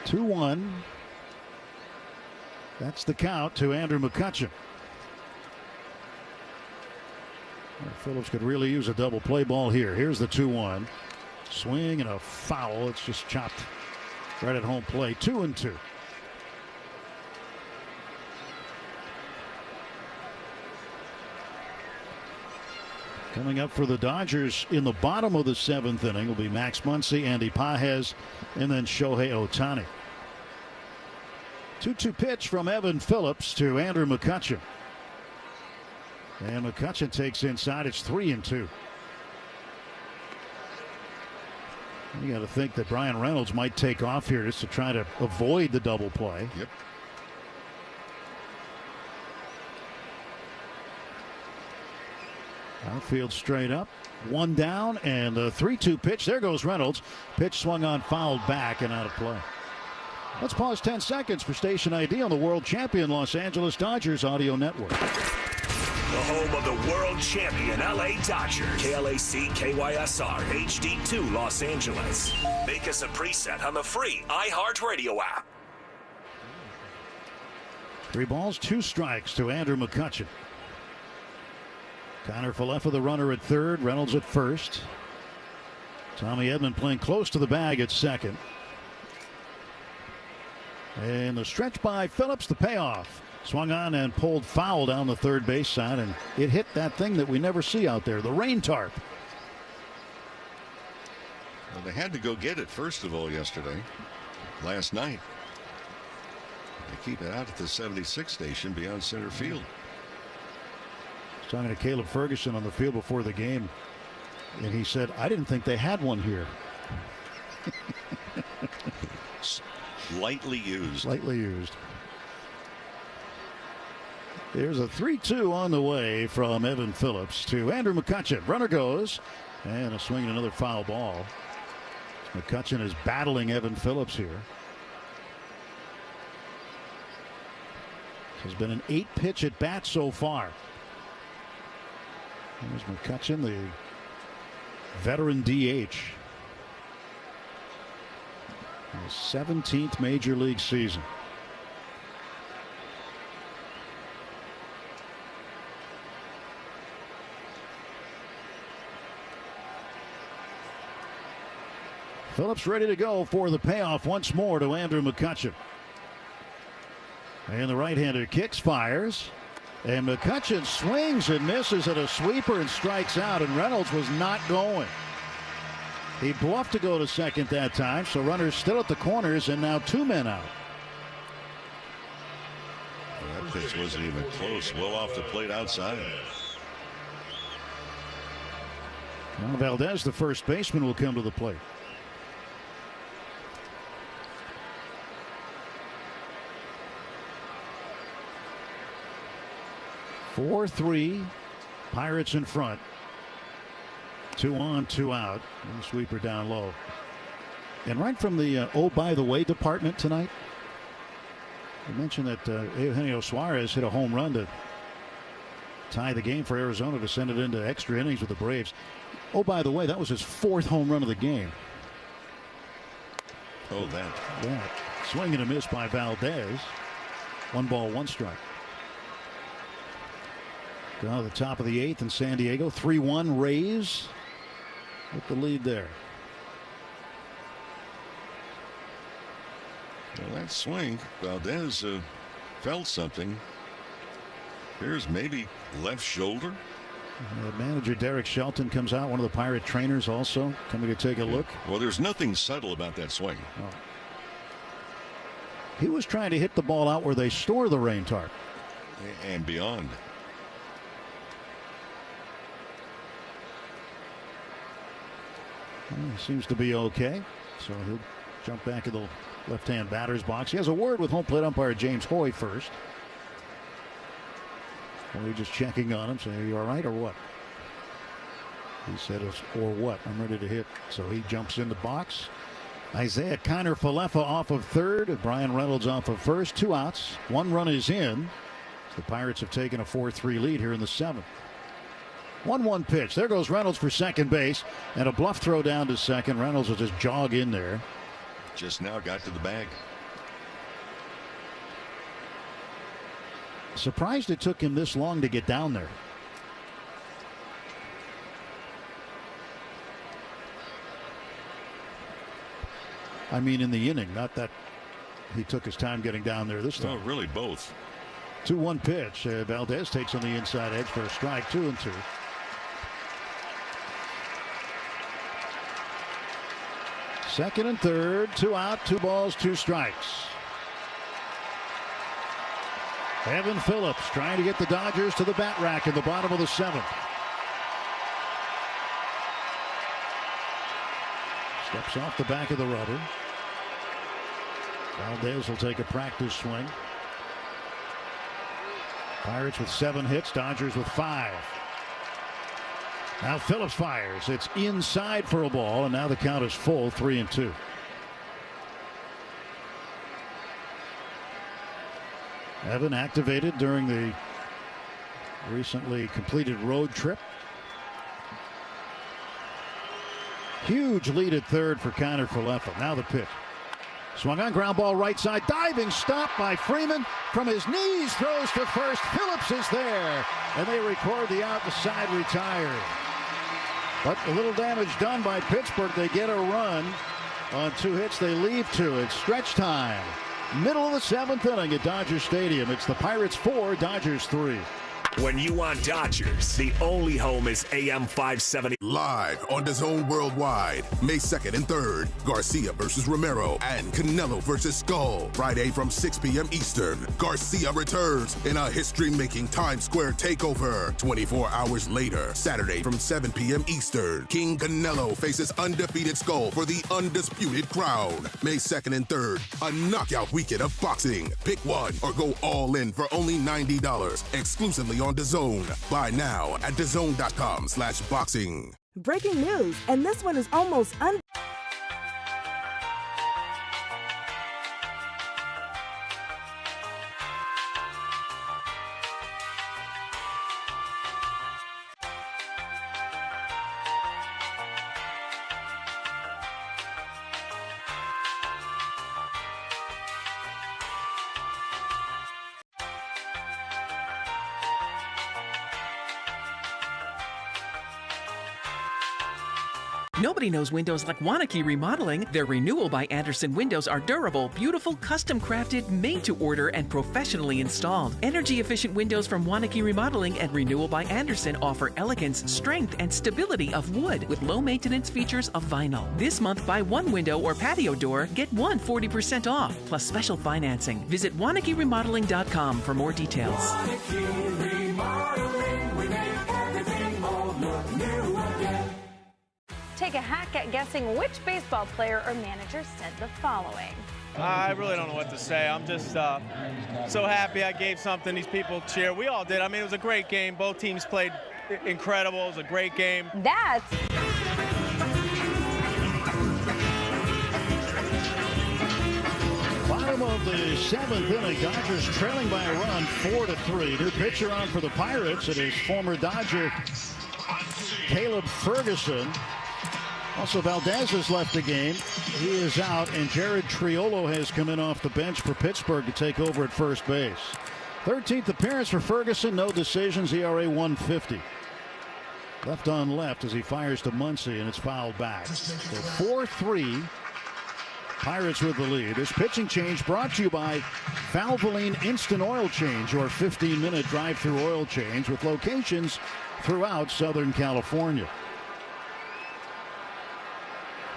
Two-one. That's the count to Andrew McCutchen. Phillips could really use a double play ball here. Here's the 2-1. Swing and a foul. It's just chopped right at home plate. 2-2. Coming up for the Dodgers in the bottom of the seventh inning will be Max Muncy, Andy Pages, and then Shohei Ohtani. 2-2 pitch from Evan Phillips to Andrew McCutchen. And McCutchen takes inside. It's 3-2. You got to think that Brian Reynolds might take off here just to try to avoid the double play. Yep. Outfield straight up. One down and a 3-2 pitch. There goes Reynolds. Pitch swung on, fouled back and out of play. Let's pause 10 seconds for station ID on the world champion Los Angeles Dodgers audio network. The home of the world champion LA Dodgers. KLAC KYSR HD2 Los Angeles. Make us a preset on the free iHeartRadio app. 3 balls, 2 strikes to Andrew McCutchen. Connor Falefa the runner at third, Reynolds at first. Tommy Edman playing close to the bag at second. And the stretch by Phillips, the payoff. Swung on and pulled foul down the third base side, and it hit that thing that we never see out there, the rain tarp. Well, they had to go get it first of all last night. They keep it out at the 76 station beyond center field. I was talking to Caleb Ferguson on the field before the game, and he said, I didn't think they had one here. Lightly used. Lightly used. There's a 3-2 on the way from Evan Phillips to Andrew McCutchen. Runner goes, and a swing and another foul ball. McCutchen is battling Evan Phillips here. Has been an 8-pitch at bat so far. There's McCutchen, the veteran DH. His 17th major league season. Phillips ready to go for the payoff once more to Andrew McCutchen. And the right-hander kicks, fires. And McCutchen swings and misses at a sweeper and strikes out, and Reynolds was not going. He bluffed to go to second that time, so runners still at the corners and now 2 men out. Well, that pitch wasn't even close. Well off the plate outside. Well, Valdez, the first baseman, will come to the plate. 4-3. Pirates in front. 2 on, 2 out. And the sweeper down low. And right from the oh, by the way department tonight, I mentioned that Eugenio Suarez hit a home run to tie the game for Arizona to send it into extra innings with the Braves. Oh, by the way, that was his 4th home run of the game. Oh, that. Yeah. Swing and a miss by Valdez. 1 ball, 1 strike. Down to the top of the 8th in San Diego. 3-1 Rays with the lead there. Well, that swing, Valdez felt something. Here's maybe left shoulder. Manager Derek Shelton comes out, one of the Pirate trainers also coming to take a look. Well, there's nothing subtle about that swing. Oh. He was trying to hit the ball out where they store the rain tarp. And beyond. Well, he seems to be okay. So he'll jump back in the left-hand batter's box. He has a word with home plate umpire James Hoy first. Hoy just checking on him, saying, "Are you all right or what?" He said, "Or what? I'm ready to hit." So he jumps in the box. Isaiah Kiner-Falefa off of third. Brian Reynolds off of first. 2 outs. 1 run is in. The Pirates have taken a 4-3 lead here in the 7th. 1-1 pitch. There goes Reynolds for second base. And a bluff throw down to second. Reynolds will just jog in there. Just now got to the bag. Surprised it took him this long to get down there. I mean, in the inning, not that he took his time getting down there this time. No, really both. 2-1 pitch. Valdez takes on the inside edge for a strike. 2-2. Second and third. 2 out. 2 balls, 2 strikes. Evan Phillips trying to get the Dodgers to the bat rack in the bottom of the 7th. Steps off the back of the rubber. Valdez will take a practice swing. Pirates with 7 hits, Dodgers with 5. Now Phillips fires. It's inside for a ball, and now the count is full, 3-2. Evan activated during the recently completed road trip. Huge lead at third for Kiner-Falefa. Now the pitch. Swung on, ground ball right side. Diving stop by Freeman. From his knees, throws to first. Phillips is there. And they record the out. The side retired. But a little damage done by Pittsburgh. They get a run on 2 hits. They leave 2. It's stretch time. Middle of the 7th inning at Dodger Stadium. It's the Pirates 4, Dodgers 3. When you want Dodgers, the only home is AM 570. Live on DAZN Worldwide, May 2nd and 3rd, Garcia versus Romero and Canelo versus Skull. Friday from 6 p.m. Eastern, Garcia returns in a history-making Times Square takeover. 24 hours later, Saturday from 7 p.m. Eastern, King Canelo faces undefeated Skull for the undisputed crown. May 2nd and 3rd, a knockout weekend of boxing. Pick one or go all in for only $90, exclusively on DAZN. Buy now at DAZN.com/boxing. Breaking news, and this one is almost Nobody knows windows like Wanakee Remodeling. Their Renewal by Andersen windows are durable, beautiful, custom crafted, made to order, and professionally installed. Energy efficient windows from Wanakee Remodeling and Renewal by Andersen offer elegance, strength, and stability of wood with low maintenance features of vinyl. This month, buy 1 window or patio door, get 1 40% off, plus special financing. Visit WanakeeRemodeling.com for more details. Wanakee Remodeling, we make everything more look new again. take a hack at guessing which baseball player or manager said the following. I really don't know what to say. I'm just so happy I gave something these people cheer. We all did. I mean, it was a great game. Both teams played incredible. It was a great game. That's bottom of the seventh inning. Dodgers trailing by a run, 4-3. New pitcher on for the Pirates. It is former Dodger Caleb Ferguson. Also, Valdez has left the game. He is out, and Jared Triolo has come in off the bench for Pittsburgh to take over at first base. 13th appearance for Ferguson. No decisions. ERA 150. Left on left as he fires to Muncy, and it's fouled back. So 4-3. Pirates with the lead. This pitching change brought to you by Valvoline Instant Oil Change, your 15-minute drive-through oil change with locations throughout Southern California.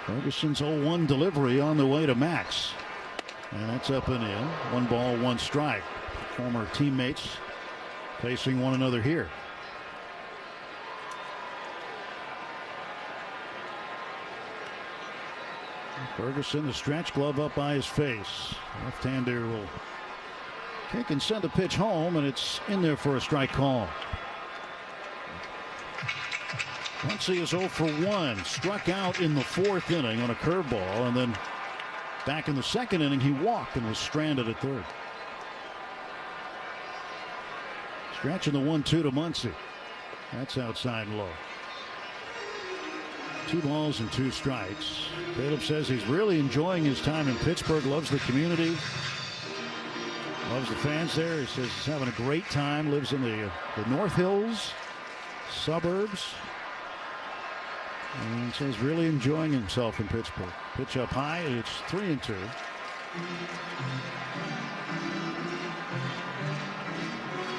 Ferguson's 0-1 delivery on the way to Max. And that's up and in. 1 ball, 1 strike. Former teammates facing one another here. Ferguson, the stretch, glove up by his face. Left-hander will kick and send a pitch home, and it's in there for a strike call. Muncy is 0 for 1. Struck out in the 4th inning on a curveball, and then back in the 2nd inning he walked and was stranded at 3rd. Stretching the 1-2 to Muncy. That's outside low. 2 balls and 2 strikes. Caleb says he's really enjoying his time in Pittsburgh, loves the community, loves the fans there. He says he's having a great time, lives in the North Hills suburbs. And he says really enjoying himself in Pittsburgh. Pitch up high, it's 3-2.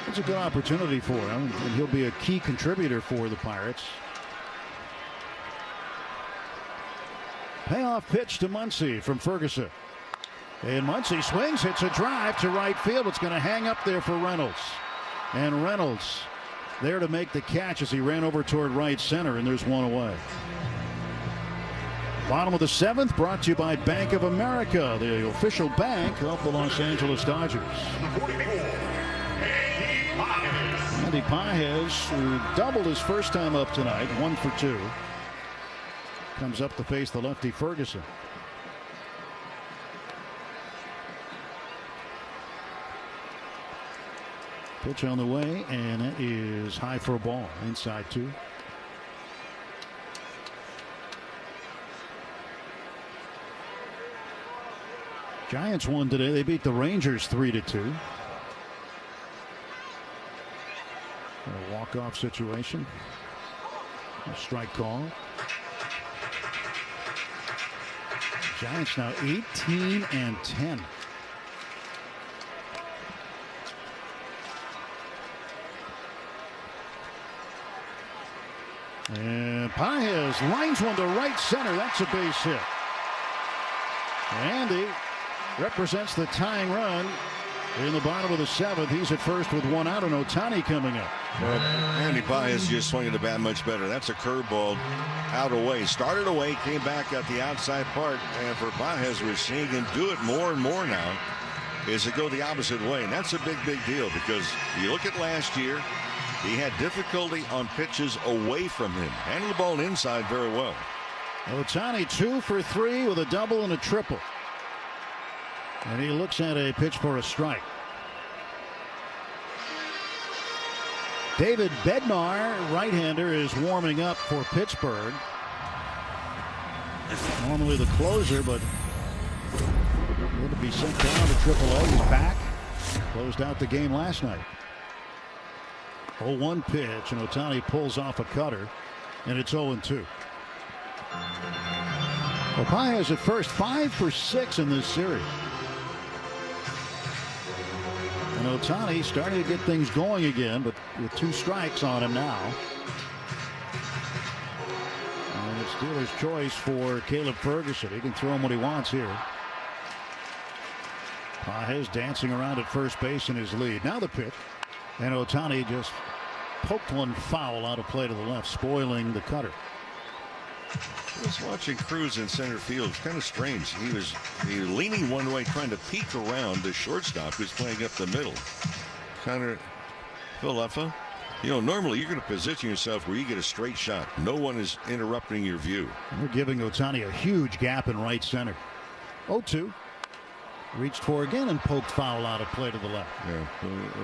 It's a good opportunity for him, and he'll be a key contributor for the Pirates. Payoff pitch to Muncy from Ferguson. And Muncy swings, hits a drive to right field. It's going to hang up there for Reynolds. And Reynolds there to make the catch as he ran over toward right center, and there's 1 away. Bottom of the 7th brought to you by Bank of America, the official bank of the Los Angeles Dodgers. Andy Pages, who doubled his first time up tonight, 1 for 2. Comes up to face the lefty Ferguson. Pitch on the way, and it is high for a ball. Inside 2. Giants won today. They beat the Rangers 3-2. A walk-off situation. A strike call. Giants now 18-10. And Pages lines one to right center. That's a base hit. Andy represents the tying run in the bottom of the 7th. He's at first with 1 out, and Ohtani coming up. Well, Andy Pages just swinging the bat much better. That's a curveball out away. Started away, came back at the outside part. And for Pages, we're seeing him do it more and more now. Is to go the opposite way. And that's a big deal, because you look at last year, he had difficulty on pitches away from him. Handled the ball inside very well. Ohtani 2 for 3 with a double and a triple. And he looks at a pitch for a strike. David Bednar, right-hander, is warming up for Pittsburgh. Normally the closer, but going to be sent down to AAA. He's back. Closed out the game last night. 0-1 pitch, and Ohtani pulls off a cutter, and it's 0-2. Pages at first, 5 for 6 in this series. And Ohtani starting to get things going again, but with 2 strikes on him now. And it's dealer's choice for Caleb Ferguson. He can throw him what he wants here. Pages dancing around at first base in his lead. Now the pitch. And Ohtani just poked one foul out of play to the left, spoiling the cutter. I was watching Cruz in center field. It's kind of strange. He was leaning one way, trying to peek around the shortstop who's playing up the middle. Connor Valhalla. Normally you're going to position yourself where you get a straight shot. No one is interrupting your view. We're giving Ohtani a huge gap in right center. 0-2. Reached for again and poked foul out of play to the left. Yeah,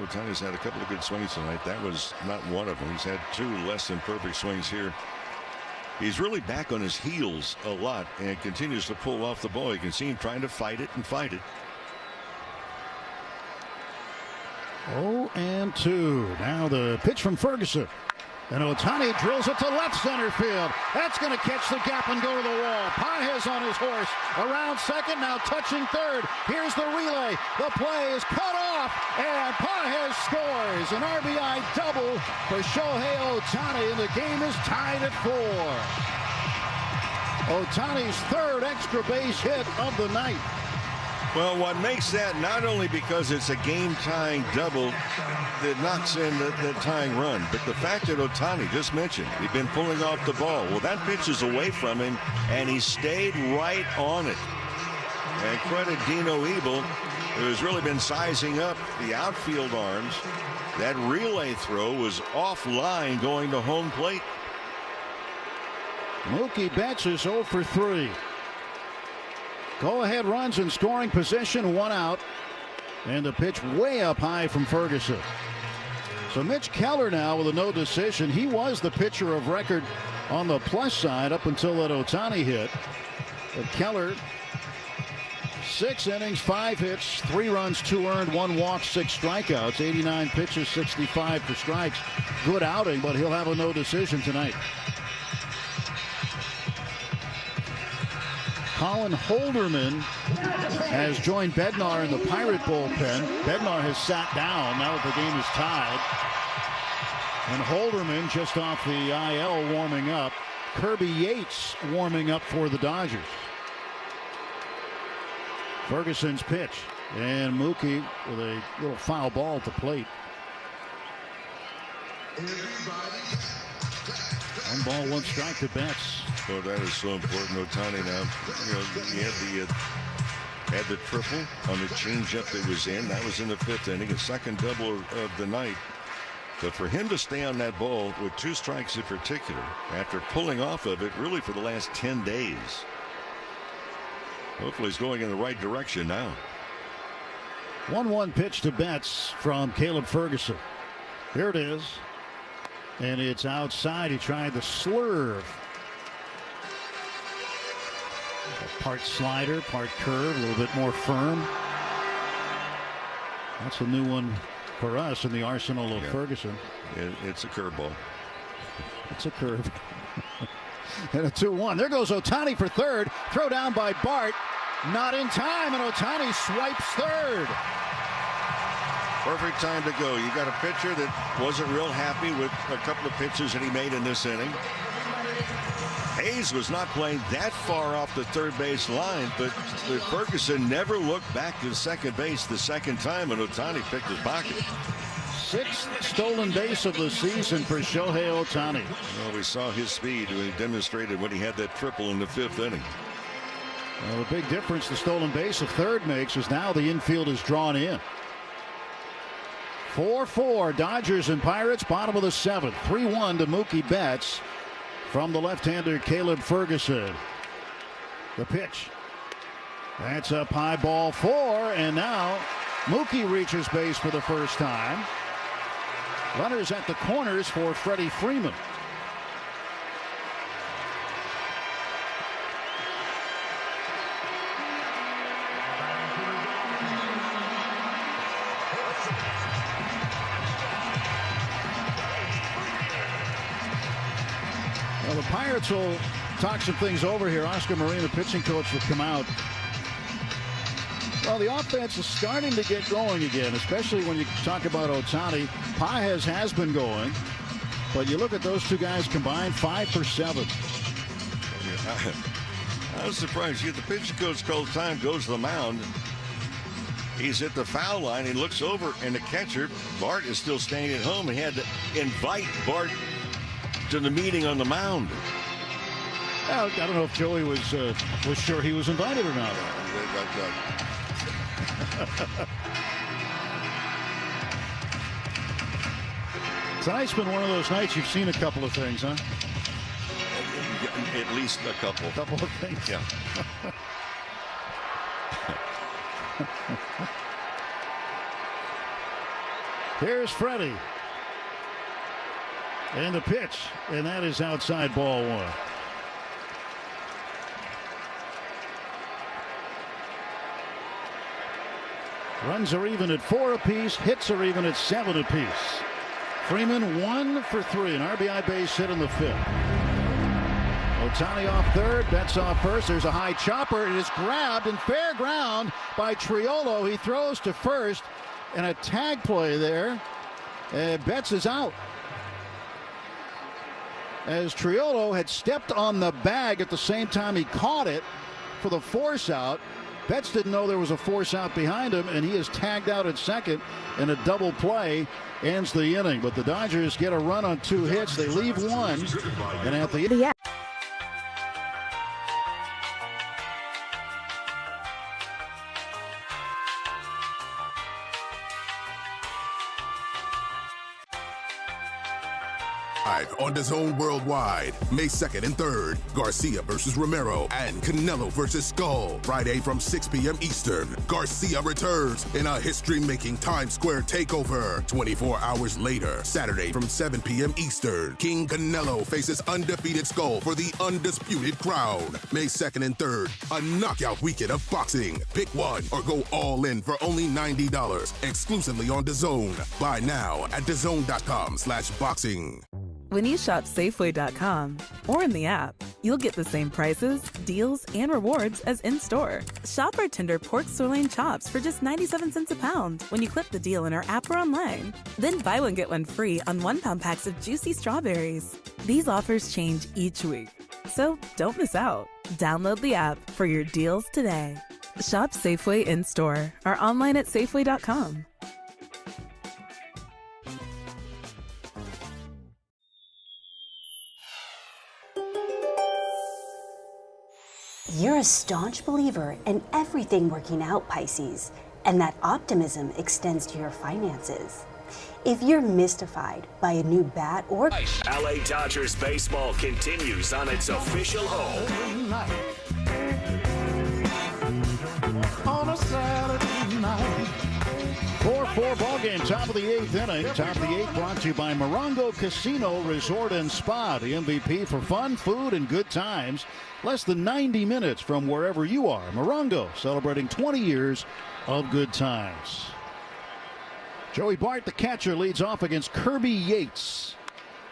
Ohtani's had a couple of good swings tonight. That was not one of them. He's had 2 less than perfect swings here. He's really back on his heels a lot and continues to pull off the ball. You can see him trying to fight it and fight it. 0-2. Now the pitch from Ferguson. And Ohtani drills it to left center field. That's going to catch the gap and go to the wall. Pages on his horse. Around second, now touching third. Here's the relay. The play is cut off, and Pages scores. An RBI double for Shohei Ohtani, and the game is tied at 4. Ohtani's 3rd extra base hit of the night. Well, what makes that not only because it's a game-tying double that knocks in the tying run, but the fact that Ohtani just mentioned he'd been pulling off the ball. Well, that pitch is away from him, and he stayed right on it. And credit Dino Ebel, who has really been sizing up the outfield arms. That relay throw was offline going to home plate. Mookie Betts is 0 for 3. Go-ahead runs in scoring position, 1 out. And the pitch way up high from Ferguson. So Mitch Keller now with a no decision. He was the pitcher of record on the plus side up until that Ohtani hit. But Keller, 6 innings, 5 hits, 3 runs, 2 earned, 1 walk, 6 strikeouts, 89 pitches, 65 for strikes. Good outing, but he'll have a no decision tonight. Colin Holderman has joined Bednar in the Pirate bullpen. Bednar has sat down now that the game is tied. And Holderman just off the IL warming up. Kirby Yates warming up for the Dodgers. Ferguson's pitch. And Mookie with a little foul ball at the plate. 1 ball, 1 strike to Betts. Oh, that is so important. Ohtani now, he had the triple on the changeup that was in. That was in the 5th inning, a second double of the night. But for him to stay on that ball with 2 strikes in particular, after pulling off of it really for the last 10 days, hopefully he's going in the right direction now. 1-1 pitch to Betts from Caleb Ferguson. Here it is. And it's outside. He tried the slurve. Part slider, part curve, a little bit more firm. That's a new one for us in the arsenal of Ferguson. It's a curveball. It's a curve. And a 2-1. There goes Ohtani for third. Throw down by Bart. Not in time, and Ohtani swipes third. Perfect time to go. You got a pitcher that wasn't real happy with a couple of pitches that he made in this inning. Hayes was not playing that far off the third base line, but Ferguson never looked back to second base the second time, and Ohtani picked his pocket. 6th stolen base of the season for Shohei Ohtani. Well, we saw his speed when he demonstrated when he had that triple in the 5th inning. Well, the big difference the stolen base of third makes is now the infield is drawn in. 4-4 Dodgers and Pirates, bottom of the 7th. 3-1 to Mookie Betts from the left-hander Caleb Ferguson. The pitch. That's up high, ball 4, and now Mookie reaches base for the first time. Runners at the corners for Freddie Freeman. Well, the Pirates will talk some things over here. Oscar Marin, the pitching coach, will come out. Well, the offense is starting to get going again, especially when you talk about Ohtani. Pages has been going, but you look at those 2 guys combined, 5 for 7. I was surprised. The pitching coach calls time, goes to the mound. He's at the foul line. He looks over, and the catcher, Bart, is still staying at home. He had to invite Bart to the meeting on the mound. I don't know if Joey was sure he was invited or not. Tonight's been one of those nights you've seen a couple of things, huh? At least a couple. A couple of things. Yeah. Here's Freddie. And the pitch. And that is outside, ball one. Runs are even at 4 apiece. Hits are even at 7 apiece. Freeman 1 for 3. An RBI base hit in the 5th. Ohtani off third. Betts off first. There's a high chopper. It is grabbed in fair ground by Triolo. He throws to first. And a tag play there. Betts is out. As Triolo had stepped on the bag at the same time he caught it for the force out. Betts didn't know there was a force out behind him, and he is tagged out at second, and a double play ends the inning. But the Dodgers get a run on 2 hits. They leave 1, and at the end. On DAZN Worldwide, May 2nd and 3rd, Garcia versus Romero and Canelo versus Skull. Friday from 6 p.m. Eastern, Garcia returns in a history-making Times Square takeover. 24 hours later, Saturday from 7 p.m. Eastern, King Canelo faces undefeated Skull for the undisputed crown. May 2nd and 3rd, a knockout weekend of boxing. Pick one or go all in for only $90, exclusively on DAZN. Buy now at DAZN.com/boxing. When you shop Safeway.com or in the app, you'll get the same prices, deals, and rewards as in-store. Shop our tender pork sirloin chops for just 97 cents a pound when you click the deal in our app or online. Then buy one, get one free on 1-pound packs of juicy strawberries. These offers change each week, so don't miss out. Download the app for your deals today. Shop Safeway in-store or online at Safeway.com. You're a staunch believer in everything working out, Pisces, and that optimism extends to your finances. If you're mystified by a new bat or LA Dodgers baseball continues on its official home. On a Saturday night. 4-4 ball game, top of the 8th inning. Top of the 8th brought to you by Morongo Casino Resort and Spa, the MVP for fun, food, and good times. Less than 90 minutes from wherever you are. Morongo celebrating 20 years of good times. Joey Bart, the catcher, leads off against Kirby Yates.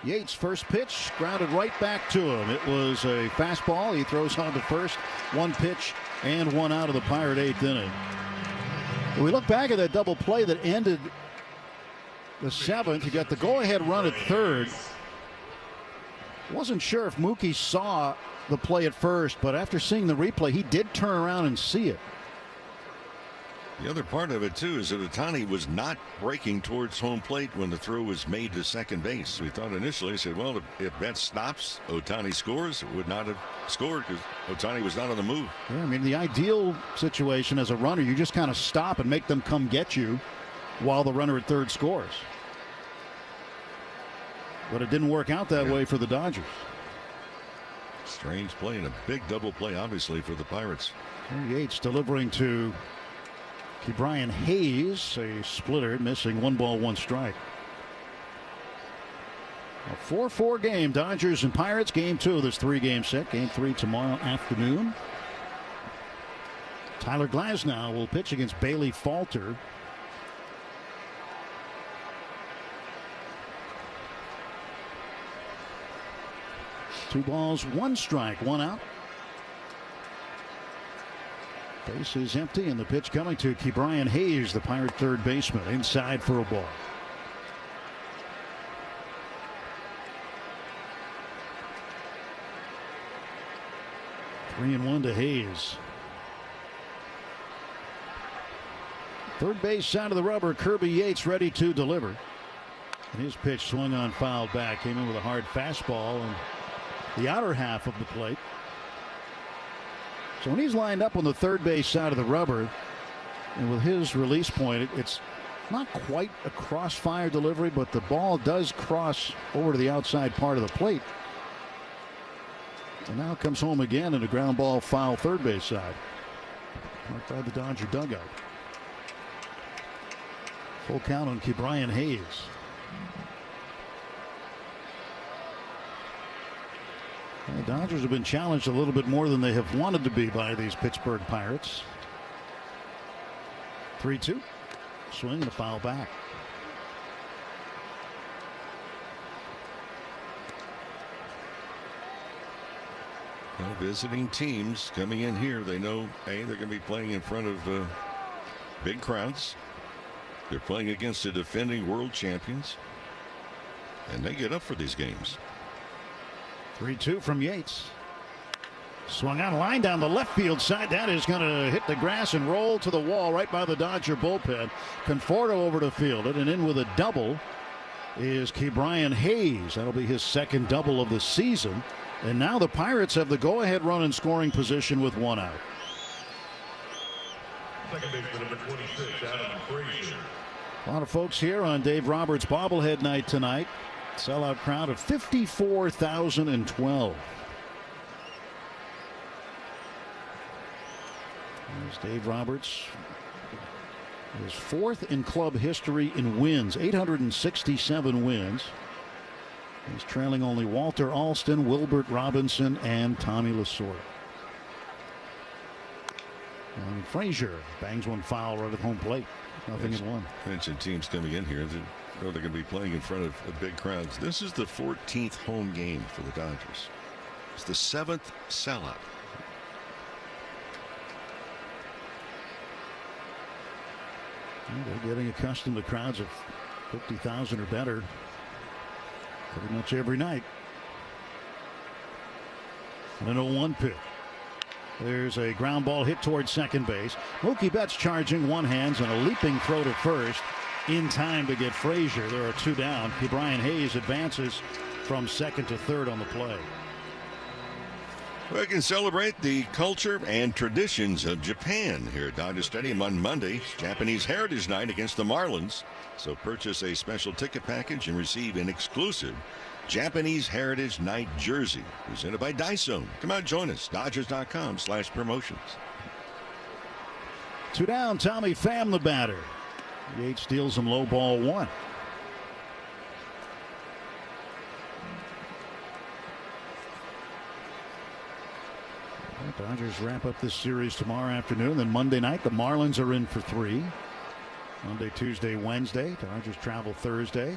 Yates' first pitch grounded right back to him. It was a fastball. He throws on to first. 1 pitch and 1 out of the Pirate 8th inning. We look back at that double play that ended the 7th. You got the go-ahead run at third. Wasn't sure if Mookie saw the play at first, but after seeing the replay, he did turn around and see it. The other part of it, too, is that Ohtani was not breaking towards home plate when the throw was made to second base. We thought initially, said, well, if Betts stops, Ohtani scores. It would not have scored because Ohtani was not on the move. Yeah, I mean, the ideal situation as a runner, you just kind of stop and make them come get you while the runner at third scores. But it didn't work out that way for the Dodgers. Strange play and a big double play, obviously, for the Pirates. Yates delivering to Brian Hayes, a splitter, missing 1 ball, 1 strike. A 4-4 game, Dodgers and Pirates. Game 2 of this 3-game set. Game 3 tomorrow afternoon. Tyler Glasnow will pitch against Bailey Falter. Two balls, 1 strike, 1 out. Base is empty, and the pitch coming to Brian Hayes, the Pirate third baseman, inside for a ball. Three and 1 to Hayes. Third base side of the rubber, Kirby Yates ready to deliver. And his pitch swung on, fouled back, came in with a hard fastball and the outer half of the plate. So when he's lined up on the third base side of the rubber, and with his release point, it's not quite a crossfire delivery, but the ball does cross over to the outside part of the plate. And now it comes home again in a ground ball foul third base side. Right by the Dodger dugout. Full count on Ke'Bryan Hayes. The Dodgers have been challenged a little bit more than they have wanted to be by these Pittsburgh Pirates. 3-2. Swing and a foul back. Well, visiting teams coming in here, they know, hey, they're going to be playing in front of big crowds. They're playing against the defending world champions, and they get up for these games. 3-2 from Yates. Swung on a line down the left field side. That is going to hit the grass and roll to the wall right by the Dodger bullpen. Conforto over to field it, and in with a double is Ke'Bryan Hayes. That'll be his second double of the season. And now the Pirates have the go-ahead run in scoring position with one out. Second baseman number 26, Adam Frazier. A lot of folks here on Dave Roberts' bobblehead night tonight. Sellout crowd of 54,012. There's Dave Roberts. Is fourth in club history in wins, 867 wins. He's trailing only Walter Alston, Wilbert Robinson, and Tommy Lasorda. And Frazier bangs one foul right at home plate. Nothing in one. Mentioned teams coming in here that know they're going to be playing in front of big crowds. This is the 14th home game for the Dodgers. It's the 7th sellout. They're getting accustomed to crowds of 50,000 or better pretty much every night. And an 0-1 pitch. There's a ground ball hit towards second base. Mookie Betts charging, one hands, and a leaping throw to first in time to get Frazier. There are two down. Ke'Bryan Hayes advances from second to third on the play. We can celebrate the culture and traditions of Japan here at Dodger Stadium on Monday. Japanese Heritage Night against the Marlins. So purchase a special ticket package and receive an exclusive Japanese Heritage Night jersey presented by Daiso. Come out, join us. Dodgers.com/promotions. Two down. Tommy Pham, the batter. Yates steals him low ball one. The Dodgers wrap up this series tomorrow afternoon. Then Monday night, the Marlins are in for 3. Monday, Tuesday, Wednesday. Dodgers travel Thursday.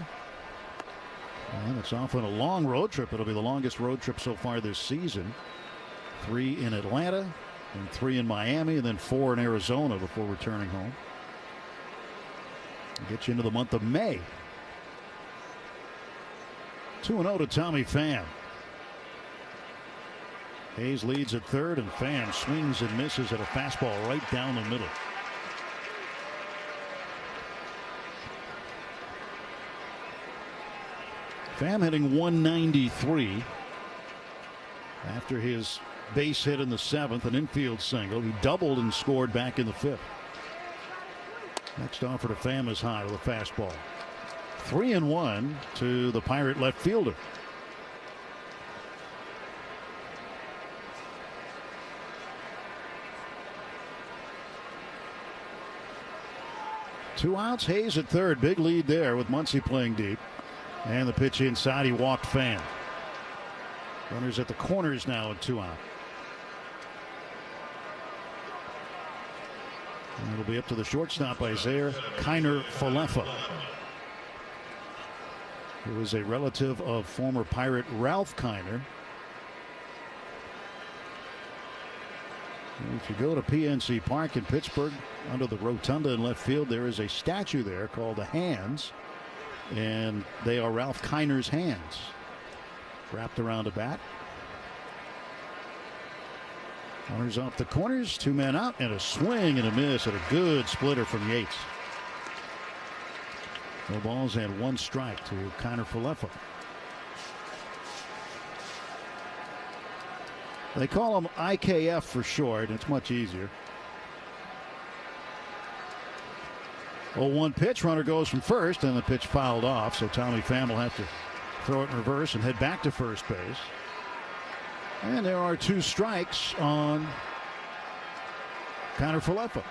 And it's off on a long road trip. It'll be the longest road trip so far this season. 3 in Atlanta, and 3 in Miami, and then 4 in Arizona before returning home. Get you into the month of May. 2-0 to Tommy Pham. Hayes leads at third, and Pham swings and misses at a fastball right down the middle. Pham hitting 193 after his base hit in the 7th, an infield single. He doubled and scored back in the 5th. Next offer to Pham is high with a fastball. 3-1 to the Pirate left fielder. Two outs, Hayes at third. Big lead there with Muncy playing deep. And the pitch inside, he walked Pham. Runners at the corners now at 2 out. And it'll be up to the shortstop, Isaiah Kiner-Falefa, who is a relative of former Pirate Ralph Kiner. If you go to PNC Park in Pittsburgh, under the rotunda in left field, there is a statue there called the Hands, and they are Ralph Kiner's hands wrapped around a bat. Runners off the corners, 2 men out, and a swing and a miss at a good splitter from Yates. No balls and 1 strike to Kiner-Falefa. They call them IKF for short. It's much easier. 0-1 pitch. Runner goes from first, and the pitch fouled off. So Tommy Pham will have to throw it in reverse and head back to first base. And there are 2 strikes on Connor Falefa.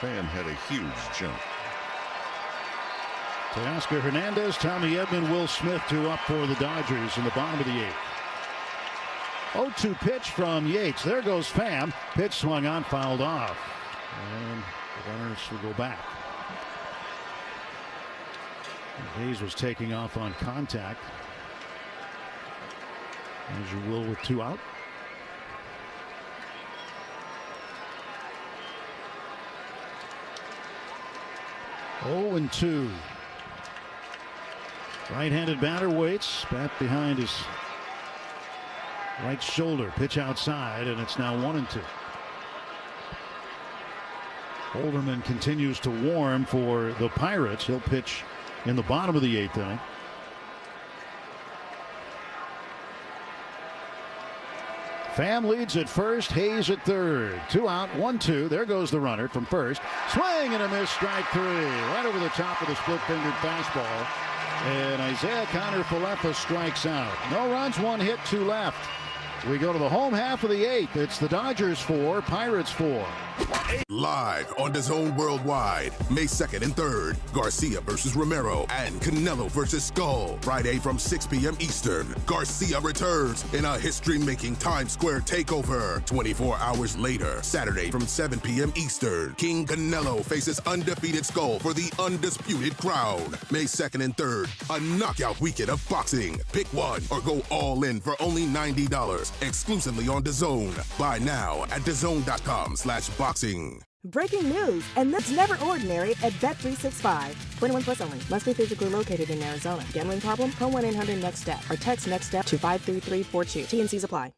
Pham had a huge jump. Teoscar Hernandez, Tommy Edman, Will Smith, 2 up for the Dodgers in the bottom of the 8th. 0-2 pitch from Yates. There goes Pham. Pitch swung on, fouled off. And the runners will go back. And Hayes was taking off on contact, as you will with 2 out. Oh, and 2. Right-handed batter waits. Bat behind his right shoulder. Pitch outside, and it's now 1-2. Holderman continues to warm for the Pirates. He'll pitch in the bottom of the 8th inning. Pham leads at first, Hayes at third. 2 out, 1-2. There goes the runner from first. Swing and a miss, strike 3. Right over the top of the split-fingered fastball. And Isaiah Connor Falefa strikes out. No runs, 1 hit, 2 left. We go to the home half of the 8th. It's the Dodgers 4, Pirates 4. Live on DAZN Worldwide, May 2nd and 3rd, Garcia versus Romero and Canelo versus Skull. Friday from 6 p.m. Eastern, Garcia returns in a history-making Times Square takeover. 24 hours later, Saturday from 7 p.m. Eastern, King Canelo faces undefeated Skull for the undisputed crown. May 2nd and 3rd, a knockout weekend of boxing. Pick one or go all in for only $90, exclusively on DAZN. Buy now at DAZN.com/boxing. Breaking news, and that's never ordinary at Bet365. 21 plus only. Must be physically located in Arizona. Gambling problem? Call 1-800-NEXT-STEP or text NEXT STEP to 53342. T&Cs apply.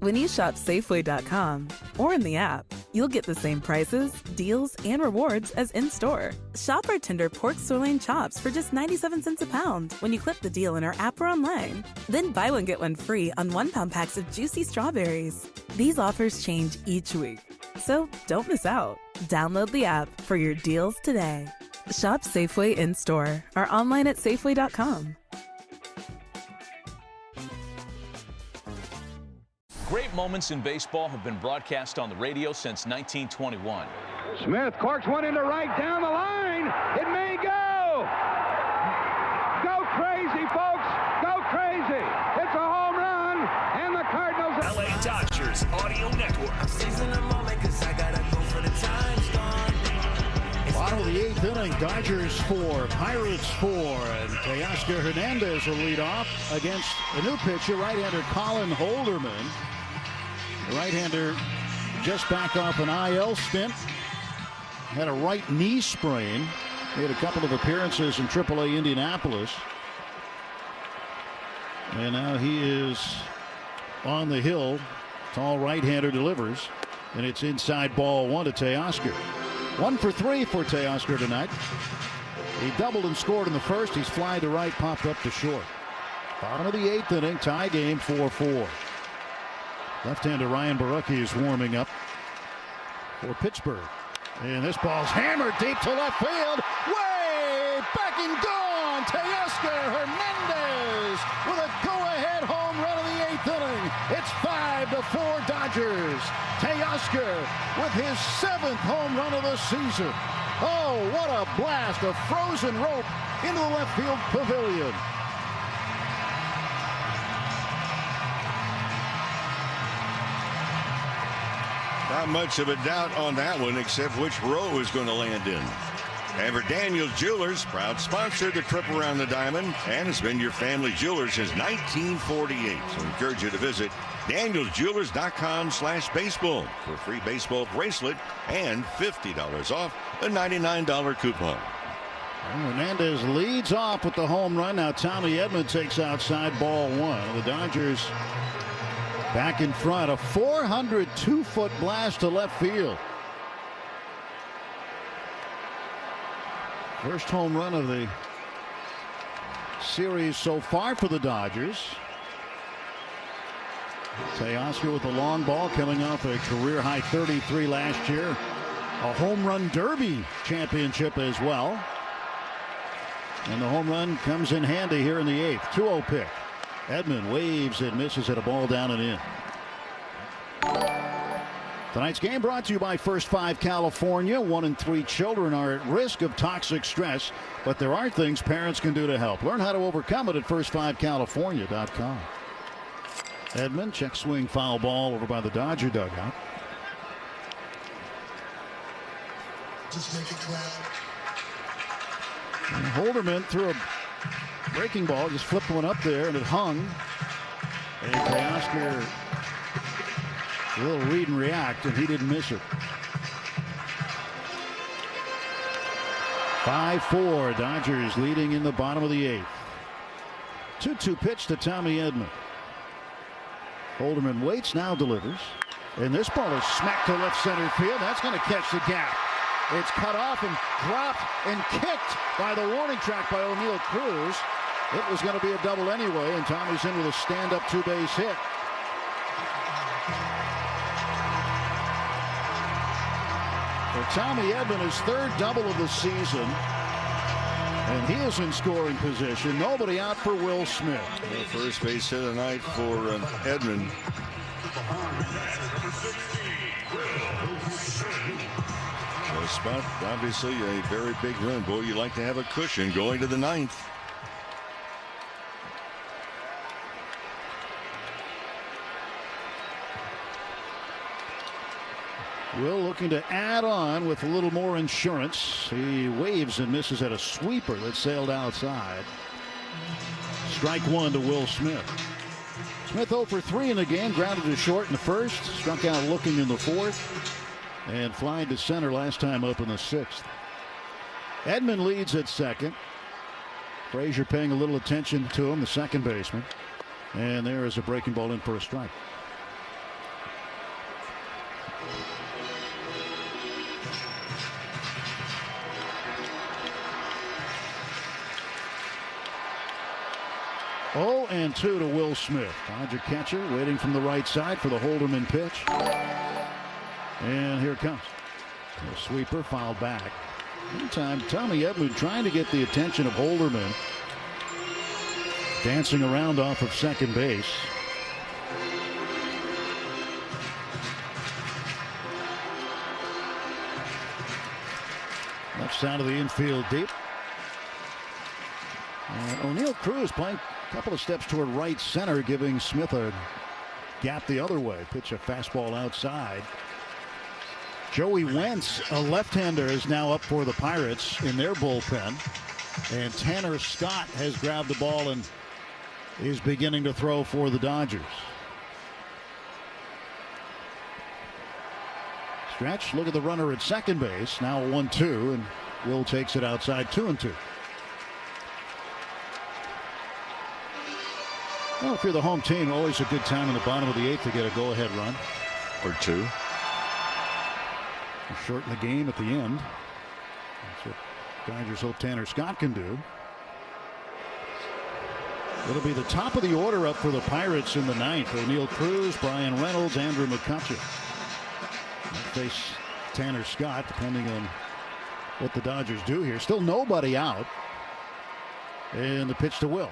When you shop Safeway.com or in the app, you'll get the same prices, deals, and rewards as in-store. Shop our tender pork sirloin chops for just 97 cents a pound when you click the deal in our app or online. Then buy one, get one free on 1-pound packs of juicy strawberries. These offers change each week, so don't miss out. Download the app for your deals today. Shop Safeway in-store or online at Safeway.com. Great moments in baseball have been broadcast on the radio since 1921. Smith corks one into right down the line. It may go. Go crazy, folks. Go crazy. It's a home run, and the Cardinals. LA Dodgers Audio Network. I'm seizing the moment because I gotta go for the time's gone. Bottom of the 8th inning, Dodgers 4, Pirates 4, and Teoscar Hernandez will lead off against a new pitcher, right-hander Colin Holderman. The right-hander just back off an IL stint. Had a right knee sprain. He had a couple of appearances in AAA Indianapolis. And now he is on the hill. Tall right-hander delivers. And it's inside ball 1 to Teoscar. 1 for 3 for Teoscar tonight. He doubled and scored in the first. He's flying to right, popped up to short. Bottom of the 8th inning, tie game 4-4. Left-hander Ryan Borucki is warming up for Pittsburgh. And this ball's hammered deep to left field. Way back and gone. Teoscar Hernandez with a go-ahead home run in the 8th inning. It's 5-4 Dodgers. Teoscar with his 7th home run of the season. Oh, what a blast. A frozen rope into the left field pavilion. Not much of a doubt on that one, except which row is going to land in. And for Daniel's Jewelers, proud sponsor of the trip around the diamond, and has been your family jeweler since 1948. So I encourage you to visit danielsjewelers.com/baseball for a free baseball bracelet and $50 off a $99 coupon. Hernandez leads off with the home run. Now Tommy Edman takes outside ball 1. The Dodgers back in front. A 402-foot blast to left field. First home run of the series so far for the Dodgers. Teoscar with the long ball, coming off a career-high 33 last year. A home run derby championship as well. And the home run comes in handy here in the 8th. 2-0 pitch. Edman waves and misses at a ball down and in. Tonight's game brought to you by First 5 California. 1 in 3 children are at risk of toxic stress, but there are things parents can do to help. Learn how to overcome it at first5california.com. Edman, check swing, foul ball over by the Dodger dugout. And Holderman threw a breaking ball, just flipped one up there, and it hung. And Teoscar, a little read and react, and he didn't miss it. 5-4, Dodgers leading in the bottom of the 8th. 2-2 pitch to Tommy Edman. Holderman waits, now delivers. And this ball is smacked to left center field. That's going to catch the gap. It's cut off and dropped and kicked by the warning track by O'Neill Cruz. It was going to be a double anyway, and Tommy's in with a stand-up 2-base hit. For Tommy Edman, his 3rd double of the season. And he is in scoring position. Nobody out for Will Smith. The first base hit tonight for Edman. A spot, obviously a very big run. Boy, you like to have a cushion going to the 9th. Will looking to add on with a little more insurance. He waves and misses at a sweeper that sailed outside. Strike 1 to Will Smith. Smith 0 for 3 in the game, grounded to short in the 1st, struck out looking in the 4th, and flying to center last time up in the 6th. Edman leads at 2nd. Frazier paying a little attention to him, the second baseman. And there is a breaking ball in for a strike. Oh, and 2 to Will Smith. Dodger catcher waiting from the right side for the Holderman pitch. And here it comes. A sweeper fouled back. Meantime, Tommy Edman trying to get the attention of Holderman. Dancing around off of second base. Left side of the infield deep. And O'Neill Cruz playing a couple of steps toward right center, giving Smith a gap the other way. Pitch a fastball outside. Joey Wentz, a left-hander, is now up for the Pirates in their bullpen. And Tanner Scott has grabbed the ball and is beginning to throw for the Dodgers. Stretch, look at the runner at second base. Now 1-2, and Will takes it outside 2-2. Well, if you're the home team, always a good time in the bottom of the 8th to get a go-ahead run. Or 2. Shorten the game at the end. That's what Dodgers hope Tanner Scott can do. It'll be the top of the order up for the Pirates in the 9th. O'Neill Cruz, Brian Reynolds, Andrew McCutcheon. They'll face Tanner Scott, depending on what the Dodgers do here. Still nobody out. And the pitch to Will.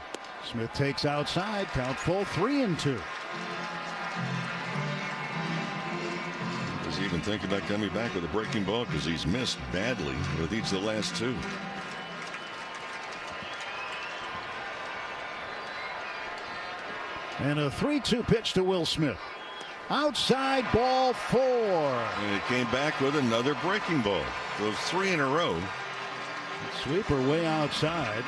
Smith takes outside, count full, 3-2. Does he even think about coming back with a breaking ball? Because he's missed badly with each of the last 2. And a 3-2 pitch to Will Smith. Outside, ball 4. And it came back with another breaking ball. Those 3 in a row. Sweeper way outside.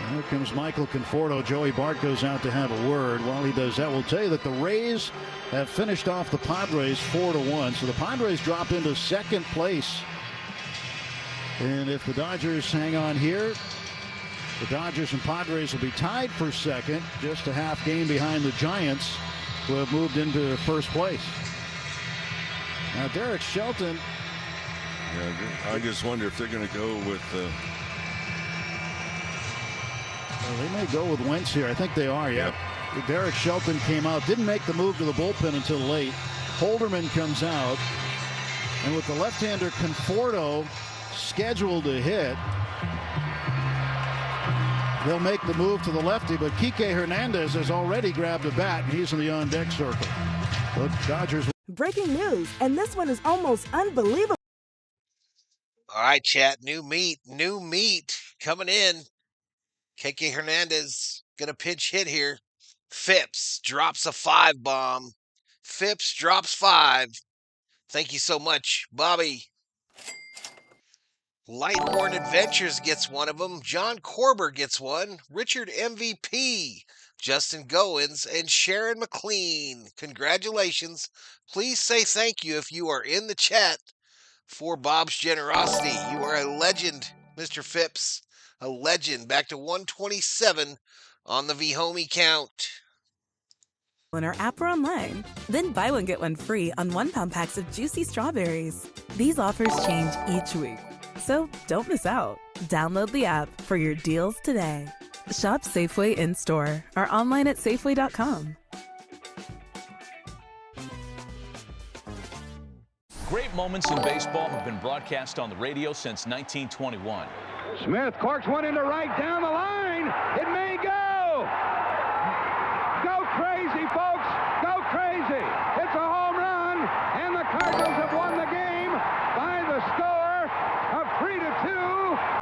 And here comes Michael Conforto. Joey Bart goes out to have a word. While he does that, we'll tell you that the Rays have finished off the Padres 4-1. So the Padres drop into second place. And if the Dodgers hang on here, the Dodgers and Padres will be tied for second, just a half game behind the Giants, who have moved into first place. Now Derek Shelton. Yeah, I just wonder if they're going to go with. Well, they may go with Wentz here. I think they are. Yeah. Yep. Derek Shelton came out, didn't make the move to the bullpen until late. Holderman comes out, and with the left-hander Conforto scheduled to hit, they'll make the move to the lefty, but Kike Hernandez has already grabbed a bat, and he's in the on-deck circle. The Dodgers. Breaking news, and this one is almost unbelievable. All right, chat. New meat coming in. Kike Hernandez gonna pinch hit here. Phipps drops a 5 bomb. Phipps drops 5. Thank you so much, Bobby. Lightborn Adventures gets one of them. John Korber gets one. Richard MVP. Justin Goins and Sharon McLean. Congratulations. Please say thank you if you are in the chat for Bob's generosity. You are a legend, Mr. Phipps. A legend. Back to 127 on the VHomie count. In our app or online. Then buy one, get one free on 1 pound packs of juicy strawberries. These offers change each week, so don't miss out. Download the app for your deals today. Shop Safeway in-store or online at Safeway.com. Great moments in baseball have been broadcast on the radio since 1921. Smith corks one into right down the line. It may go. Go crazy, folks. Go crazy. It's a home run, and the Cardinals have won the game by the score of 3-2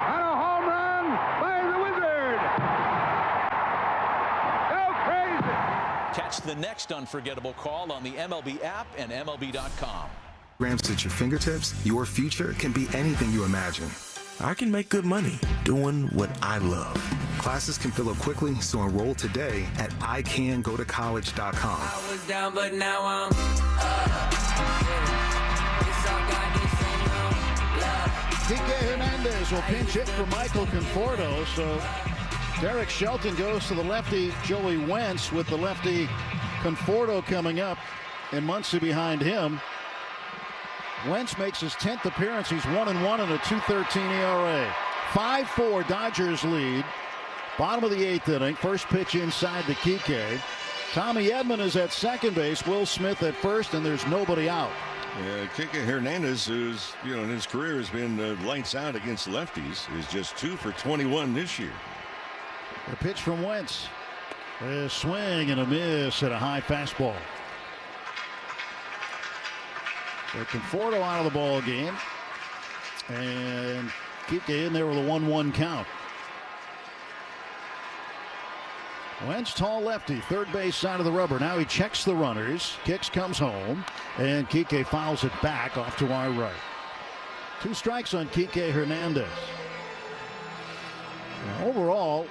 on a home run by the Wizard. Go crazy. Catch the next unforgettable call on the MLB app and MLB.com. Programs at your fingertips, your future can be anything you imagine. I can make good money doing what I love. Classes can fill up quickly, so enroll today at icangotocollege.com. I was down, but now I'm Kike Hernandez will pinch hit for Michael Conforto, so Derek Shelton goes to the lefty Joey Wentz with the lefty Conforto coming up and Muncy behind him. Wentz makes his 10th appearance. He's 1-1 in a 2.13 ERA. 5-4 Dodgers lead. Bottom of the 8th inning. First pitch inside the Kike. Tommy Edman is at second base. Will Smith at first, and there's nobody out. Kike Hernandez, who's in his career has been lights out against lefties, is just 2 for 21 this year. The pitch from Wentz. A swing and a miss at a high fastball. So Conforto out of the ball game, and Kike in there with a 1-1 count. Wentz, tall lefty, third base side of the rubber. Now he checks the runners, kicks, comes home, and Kike fouls it back off to our right. 2 strikes on Kike Hernandez. Now, overall,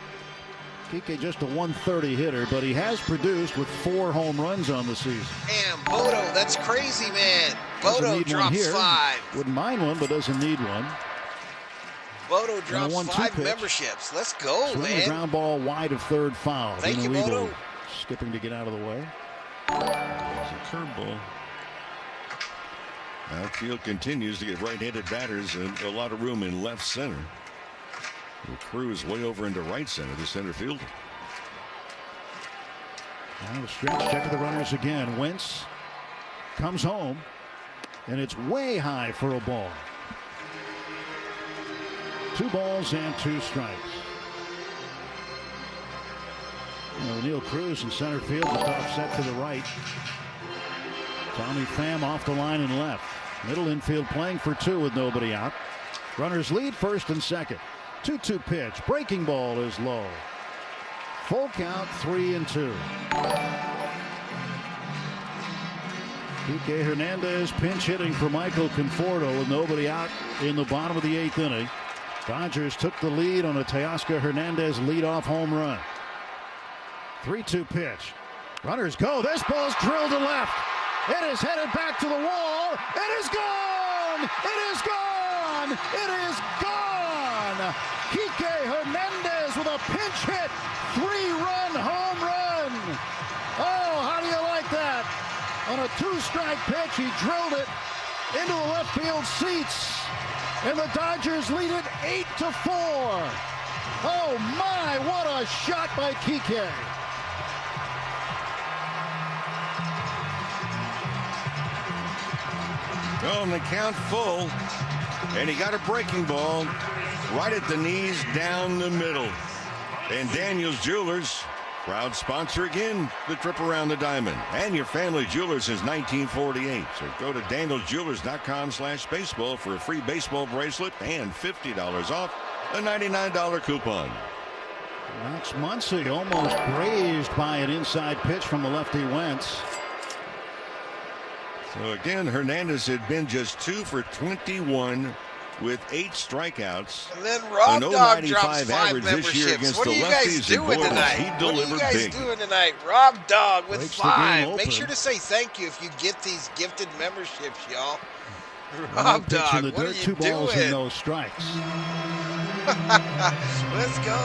Kike just a 130 hitter, but he has produced with 4 home runs on the season. Damn, Bodo, that's crazy, man. Bodo drops 5. Wouldn't mind one, but doesn't need one. Bodo drops 5 memberships. Let's go, Swing man. a ground ball wide of third foul. Thank you, Bodo. Skipping to get out of the way. There's a curveball. Outfield continues to get right-handed batters and a lot of room in left center. Cruz way over into right center, the center fielder. Now the stretch, check the runners again. Wentz comes home, and it's way high for a ball. 2 balls and 2 strikes. O'Neal Cruz in center field, just offset to the right. Tommy Pham off the line and left. Middle infield playing for 2 with nobody out. Runners lead first and second. 2-2 pitch. Breaking ball is low. Full count, 3-2. Kike Hernandez pinch hitting for Michael Conforto with nobody out in the bottom of the 8th inning. Dodgers took the lead on a Teoscar Hernandez leadoff home run. 3-2 pitch. Runners go. This ball's drilled to left. It is headed back to the wall. It is gone. It is gone. It is gone. Kike Hernandez with a pinch hit 3-run home run. Oh, how do you like that? On a 2-strike pitch, he drilled it into the left field seats, and the Dodgers lead it 8-4. Oh my, what a shot by Kike. Oh, and the count full. And he got a breaking ball right at the knees down the middle. And Daniels Jewelers, proud sponsor again, the trip around the diamond. And your family jewelers since 1948. So go to danielsjewelers.com/baseball for a free baseball bracelet and $50 off a $99 coupon. Max Muncy almost grazed by an inside pitch from the lefty Wentz. So again, Hernandez had been just 2 for 21 with 8 strikeouts. And then Rob Dog drops 5 average this year memberships. against What the are you guys lefties. doing tonight? He What are delivered you guys big. doing tonight? Rob Dog with Breaks the game 5. open. Make sure to say thank you if you get these gifted memberships, y'all. Rob Rob pitch Dog, in the what are dirt, you 2 balls doing? and no strikes. Let's go.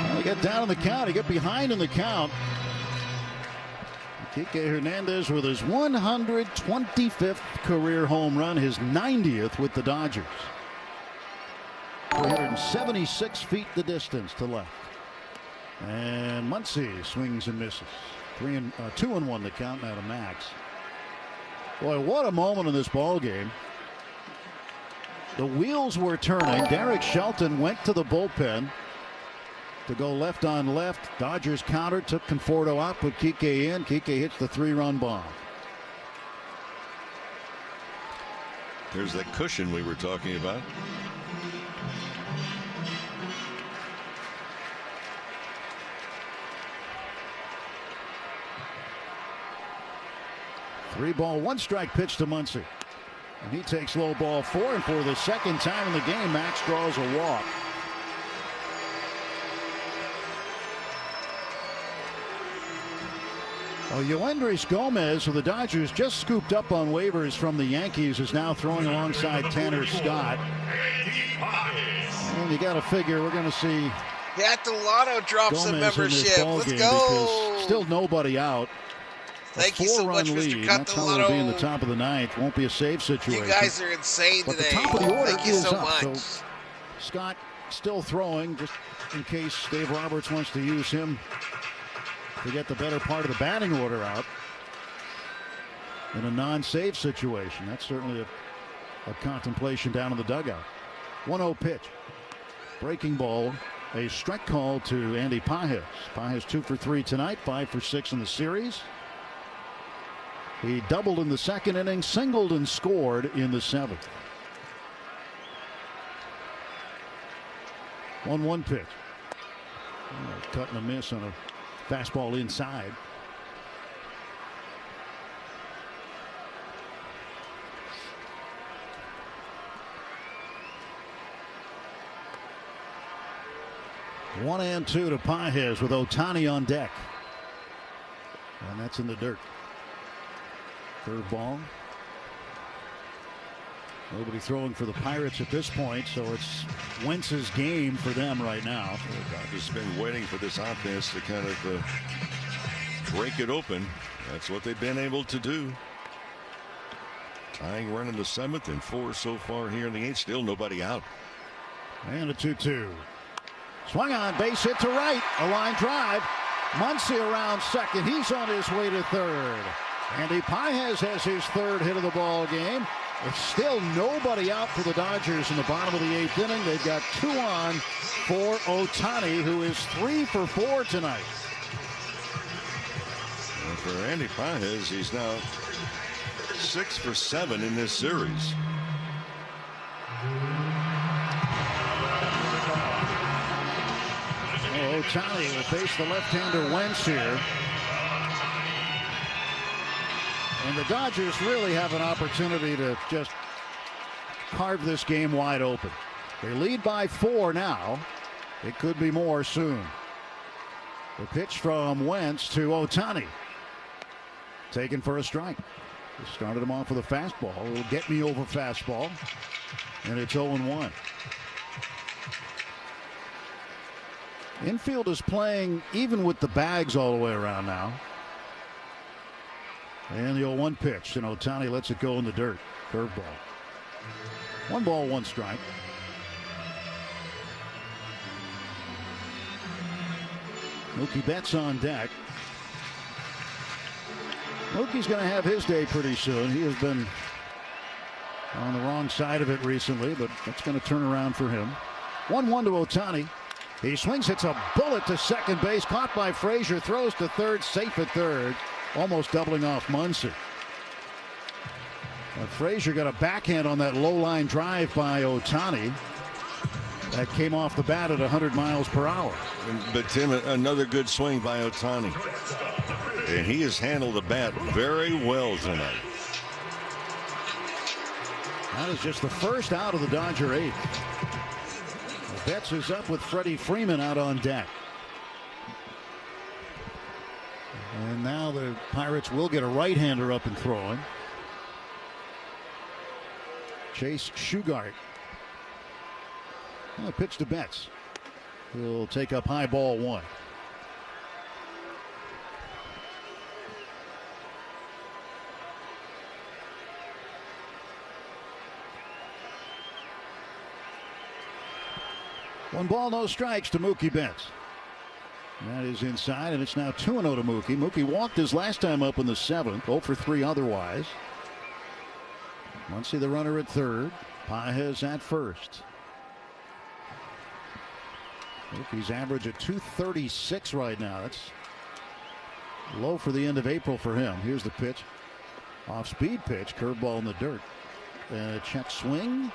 Well, he got down in the count. He got behind in the count. Kike Hernandez with his 125th career home run, his 90th with the Dodgers. 376 feet the distance to left. And Muncy swings and misses. 2-1 the count now to Max. Boy, what a moment in this ball game. The wheels were turning. Derek Shelton went to the bullpen to go left on left. Dodgers countered, took Conforto out, put Kike in. Kike hits the 3-run bomb. There's that cushion we were talking about. Three ball, 1 strike pitch to Muncy. And he takes low ball 4, and for the second time in the game, Max draws a walk. Oh, Yoendrys Gomez, who the Dodgers just scooped up on waivers from the Yankees, is now throwing alongside Tanner Scott. And you got to figure we're going to see Pat Delano drops a Gomez in this membership. ball Let's game go. because still nobody out. Thank you so much, Mr. lead. That's how it'll be in the top of the ninth. Won't be a save situation. You guys are insane But today. the top of the order Thank you is so up. much. So Scott still throwing, just in case Dave Roberts wants to use him to get the better part of the batting order out in a non-save situation. That's certainly a contemplation down in the dugout. 1-0 pitch. Breaking ball. A strike call to Andy Pages. Pages 2 for 3 tonight, 5 for 6 in the series. He doubled in the second inning, singled and scored in the 7th. 1-1 pitch. Cut and a miss on a fastball inside. One and 2 to Pages with Ohtani on deck. And that's in the dirt. Curveball. Nobody throwing for the Pirates at this point, so it's Wentz's game for them right now. The Dodgers have been waiting for this offense to kind of break it open. That's what they've been able to do. Tying run in the 7th and 4 so far here in the 8th. Still nobody out. And a 2-2. Swung on, base hit to right. A line drive. Muncy around second. He's on his way to third. Andy Pages has his 3rd hit of the ball game. It's still nobody out for the Dodgers in the bottom of the 8th inning. They've got 2 on for Ohtani, who is 3 for 4 tonight. And for Andy Pages, he's now 6 for 7 in this series. Ohtani will face the left-hander Wentz here. And the Dodgers really have an opportunity to just carve this game wide open. They lead by 4 now. It could be more soon. The pitch from Wentz to Ohtani. Taken for a strike. They started him off with a fastball. A little get-me-over fastball. And it's 0-1. Infield is playing even with the bags all the way around now. And the 0-1 pitch, and Ohtani lets it go in the dirt. Curveball. 1 ball, 1 strike. Mookie Betts on deck. Mookie's going to have his day pretty soon. He has been on the wrong side of it recently, but that's going to turn around for him. 1-1 to Ohtani. He swings, hits a bullet to second base, caught by Frazier, throws to third, safe at third, almost doubling off Muncy. Frazier got a backhand on that low line drive by Ohtani. That came off the bat at 100 miles per hour. But Tim, another good swing by Ohtani. And he has handled the bat very well tonight. That is just the first out of the Dodger eighth. Betts is up with Freddie Freeman out on deck. And now the Pirates will get a right-hander up and throwing. Chase Shugart. Pitch to Betts. He'll take up high ball one. One ball, no strikes to Mookie Betts. That is inside, and it's now 2-0 to Mookie. Mookie walked his last time up in the seventh, 0 for 3 otherwise. Muncy the runner at third. Pages at first. Mookie's average at 236 right now. That's low for the end of April for him. Here's the pitch. Off-speed pitch, curveball in the dirt. Check swing.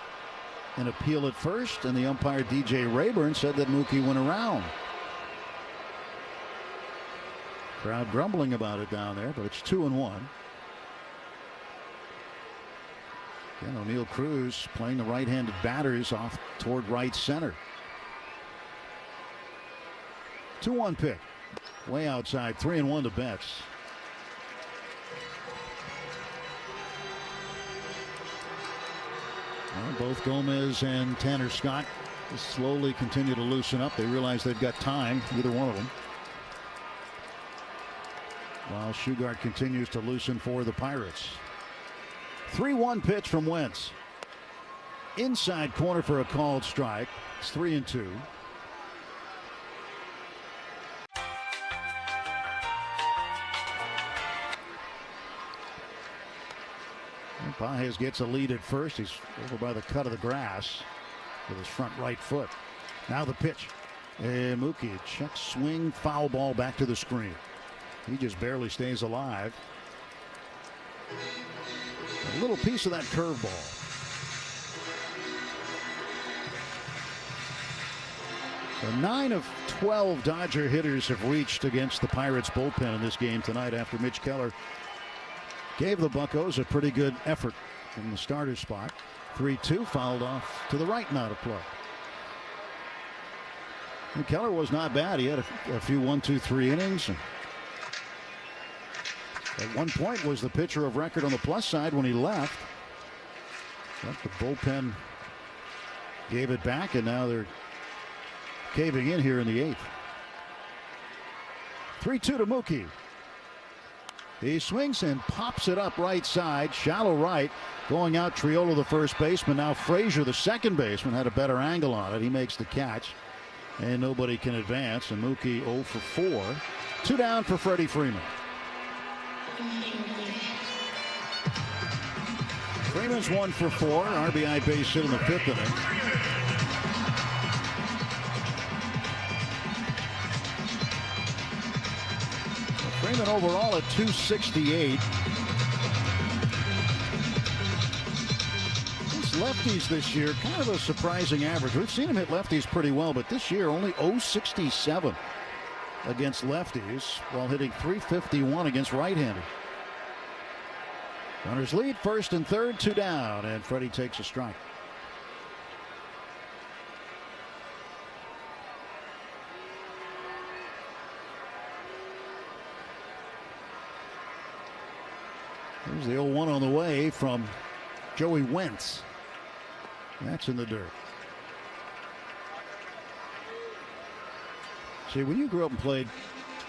An appeal at first, and the umpire DJ Rayburn said that Mookie went around. Crowd grumbling about it down there, but it's 2-1. Again, O'Neill Cruz playing the right-handed batters off toward right center. 2-1 pick. Way outside. 3-1 to Betts. Well, both Gomez and Tanner Scott slowly continue to loosen up. They realize they've got time, either one of them. While Shugart continues to loosen for the Pirates. 3-1 pitch from Wentz. Inside corner for a called strike. It's 3-2. Pages gets a lead at first. He's over by the cut of the grass with his front right foot. Now the pitch. And Mookie, check swing, foul ball back to the screen. He just barely stays alive. A little piece of that curveball. So 9 of 12 Dodger hitters have reached against the Pirates bullpen in this game tonight after Mitch Keller gave the Buccos a pretty good effort from the starter spot. 3-2, fouled off to the right, now to play. And Keller was not bad. He had a few 1-2-3 innings. And at one point was the pitcher of record on the plus side when he left. But the bullpen gave it back, and now they're caving in here in the eighth. 3-2 to Mookie. He swings and pops it up right side, shallow right, going out. Triolo, the first baseman. Now Frazier, the second baseman, had a better angle on it. He makes the catch, and nobody can advance. And Mookie 0 for 4. 2 down for Freddie Freeman. Freeman's 1 for 4. RBI base hit in the fifth inning. Freeman overall at 268. These lefties this year, kind of a surprising average. We've seen him hit lefties pretty well, but this year only 0.67 against lefties, while hitting 351 against right-handed. Runners lead, first and third, 2 down, and Freddie takes a strike. There's the 0-1 on the way from Joey Wentz. That's in the dirt. See, when you grew up and played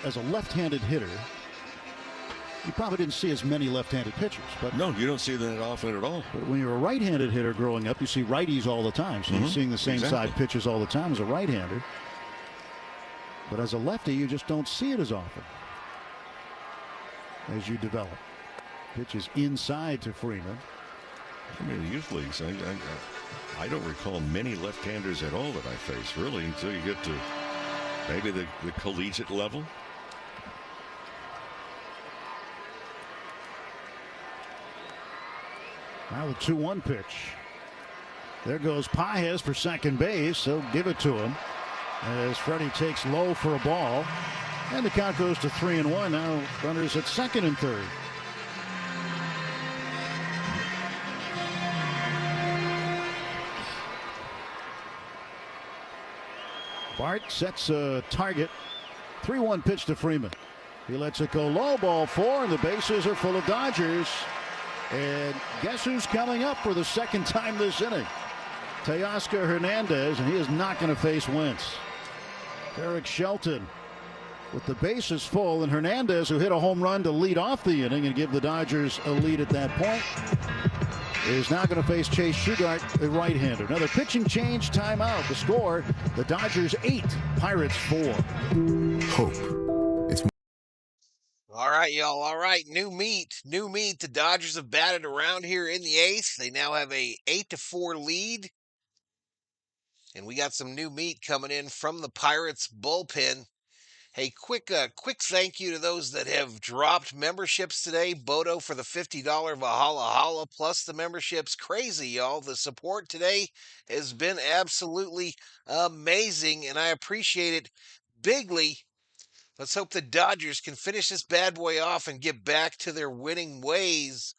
as a left-handed hitter, you probably didn't see as many left-handed pitchers. But no, you don't see that often at all. But when you're a right-handed hitter growing up, you see righties all the time. So you're seeing the same side pitches all the time as a right-hander. But as a lefty, you just don't see it as often as you develop. Pitch is inside to Freeman. I mean, the youth leagues, I don't recall many left-handers at all that I face, really, until you get to maybe the collegiate level. Now the 2-1 pitch. There goes Pages for second base. They'll give it to him as Freddie takes low for a ball. And the count goes to 3-1. Now runners at second and third. Bart sets a target. 3-1 pitch to Freeman. He lets it go low, ball 4, and the bases are full of Dodgers. And guess who's coming up for the second time this inning? Teoscar Hernandez, and he is not going to face Wentz. Eric Shelton with the bases full, and Hernandez, who hit a home run to lead off the inning and give the Dodgers a lead at that point, is now going to face Chase Shugart, a right-hander. Another pitching change, timeout. The score, the Dodgers 8, Pirates 4. Hope. All right, y'all. All right, new meat. The Dodgers have batted around here in the 8th. They now have a 8-4 lead. And we got some new meat coming in from the Pirates bullpen. Hey, quick thank you to those that have dropped memberships today. Bodo for the $50 Valhalla, plus the memberships. Crazy, y'all. The support today has been absolutely amazing, and I appreciate it bigly. Let's hope the Dodgers can finish this bad boy off and get back to their winning ways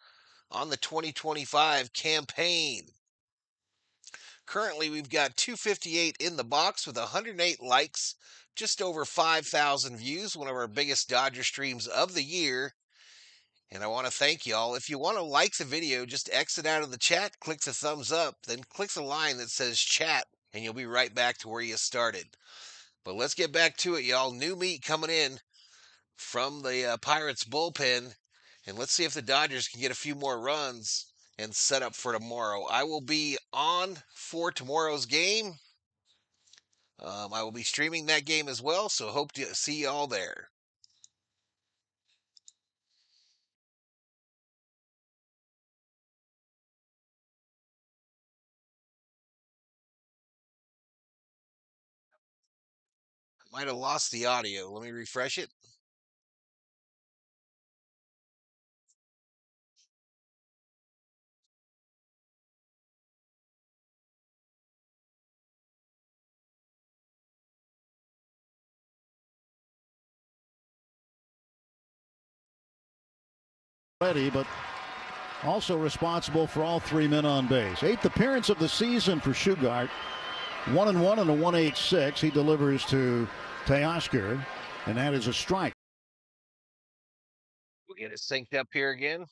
on the 2025 campaign. Currently, we've got 258 in the box with 108 likes, just over 5,000 views, one of our biggest Dodger streams of the year. And I want to thank y'all. If you want to like the video, just exit out of the chat, click the thumbs up, then click the line that says chat, and you'll be right back to where you started. But let's get back to it, y'all. New meat coming in from the Pirates bullpen. And let's see if the Dodgers can get a few more runs and set up for tomorrow. I will be on for tomorrow's game. I will be streaming that game as well, so hope to see y'all there. Might have lost the audio. Let me refresh it. Ready, but also responsible for all 3 men on base. 8th appearance of the season for Shugart. 1-1 and a 1.86. He delivers to Teoscar, and that is a strike. We'll get it synced up here again.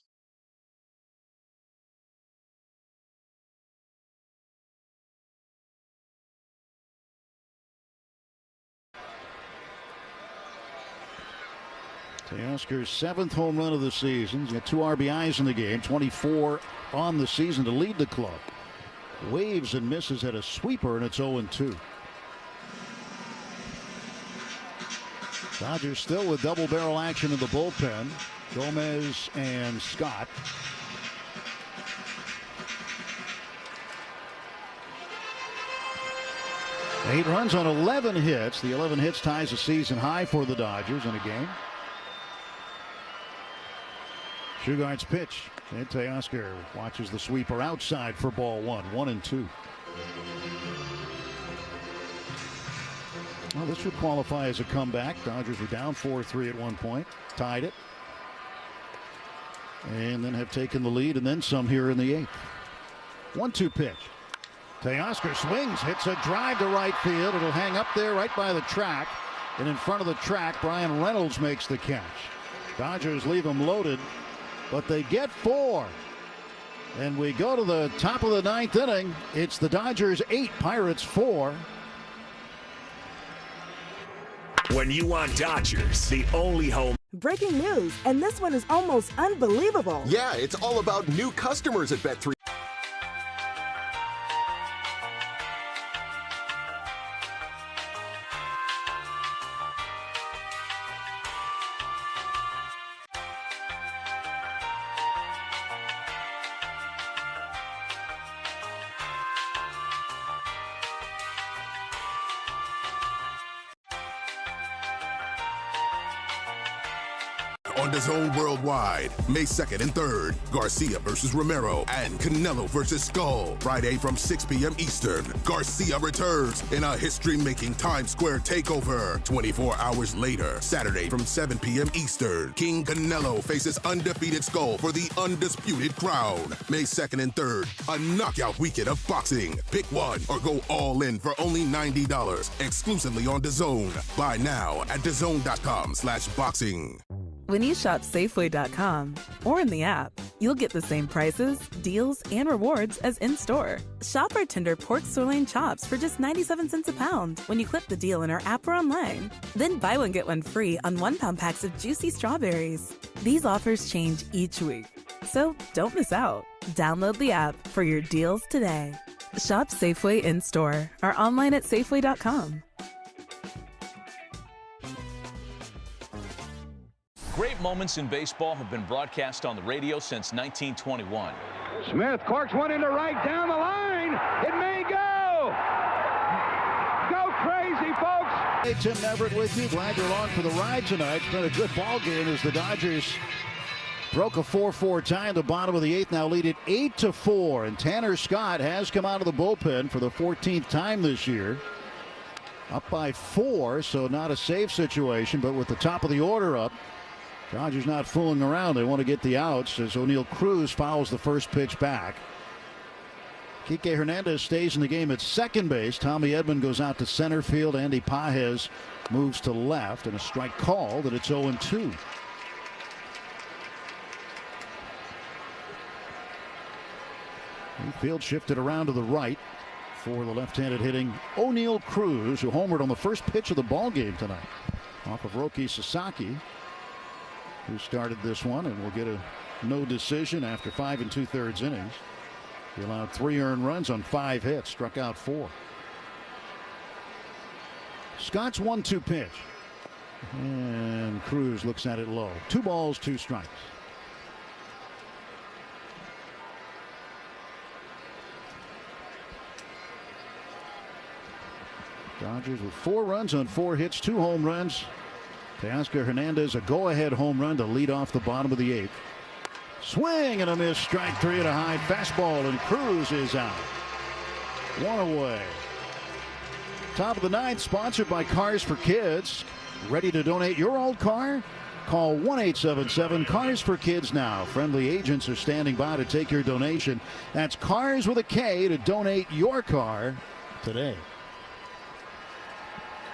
Teoscar's 7th home run of the season. He's got 2 RBIs in the game, 24 on the season to lead the club. Waves and misses at a sweeper, and it's 0-2. Dodgers still with double barrel action in the bullpen. Gomez and Scott. Eight runs on 11 hits. The 11 hits ties a season high for the Dodgers in a game. Shugart's pitch. And Teoscar watches the sweeper outside for ball 1. 1-2. Well, this would qualify as a comeback. Dodgers were down 4-3 at one point. Tied it. And then have taken the lead and then some here in the 8th. 1-2 pitch. Teoscar swings, hits a drive to right field. It'll hang up there right by the track. And in front of the track, Brian Reynolds makes the catch. Dodgers leave him loaded, but they get 4. And we go to the top of the 9th inning. It's the Dodgers 8, Pirates 4. When you want Dodgers, the only home. Breaking news, and this one is almost unbelievable. Yeah, it's all about new customers at Bet3. on DAZN Worldwide. May 2nd and 3rd. Garcia versus Romero and Canelo versus Skull. Friday from 6 p.m. Eastern. Garcia returns in a history-making Times Square takeover. 24 hours later, Saturday from 7 p.m. Eastern. King Canelo faces undefeated Skull for the undisputed crown. May 2nd and 3rd. A knockout weekend of boxing. Pick one or go all in for only $90. Exclusively on DAZN. Buy now at DAZN.com/boxing. When you shop Safeway.com or in the app, you'll get the same prices, deals, and rewards as in-store. Shop our tender pork sirloin chops for just 97 cents a pound when you click the deal in our app or online. Then buy one, get one free on 1 pound packs of juicy strawberries. These offers change each week, so don't miss out. Download the app for your deals today. Shop Safeway in-store or online at Safeway.com. Great moments in baseball have been broadcast on the radio since 1921. Smith corks one into right down the line. It may go. Go crazy, folks. Hey, Tim Everett with you. Glad you're along for the ride tonight. It's been a good ball game as the Dodgers broke a 4-4 tie in the bottom of the 8th. Now lead it 8-4. And Tanner Scott has come out of the bullpen for the 14th time this year. Up by 4, so not a safe situation, but with the top of the order up, Dodgers not fooling around. They want to get the outs as O'Neill Cruz fouls the first pitch back. Kike Hernandez stays in the game at second base. Tommy Edman goes out to center field. Andy Pages moves to left, and a strike called, and it's 0-2. Field shifted around to the right for the left-handed hitting O'Neill Cruz, who homered on the first pitch of the ball game tonight off of Roki Sasaki, who started this one and will get a no decision after 5 2/3 innings. He allowed 3 earned runs on 5 hits, struck out 4. Scott's 1-2 pitch, and Cruz looks at it low. 2 balls, 2 strikes. Dodgers with 4 runs on 4 hits, 2 home runs. Teoscar Hernandez a go-ahead home run to lead off the bottom of the 8th. Swing and a miss, strike 3 at a high fastball, and Cruz is out. 1 away. Top of the 9th, sponsored by Cars for Kids. Ready to donate your old car? Call 1-877-CARS for Kids now. Friendly agents are standing by to take your donation. That's Cars with a K to donate your car today.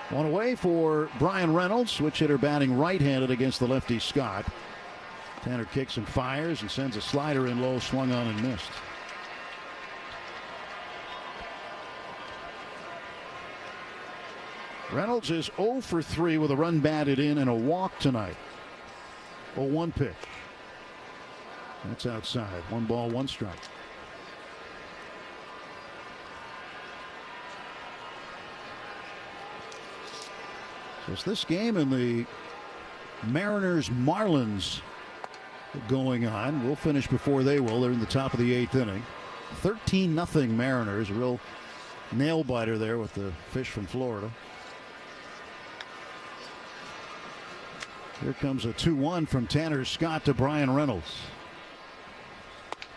1 away for Brian Reynolds, switch hitter batting right-handed against the lefty Scott. Tanner kicks and fires and sends a slider in low, swung on and missed. Reynolds is 0 for 3 with a run batted in and a walk tonight. 0-1 pitch. That's outside. 1 ball, 1 strike. So it's this game and the Mariners-Marlins going on. We'll finish before they will. They're in the top of the 8th inning. 13-0 Mariners. A real nail biter there with the fish from Florida. Here comes a 2-1 from Tanner Scott to Brian Reynolds.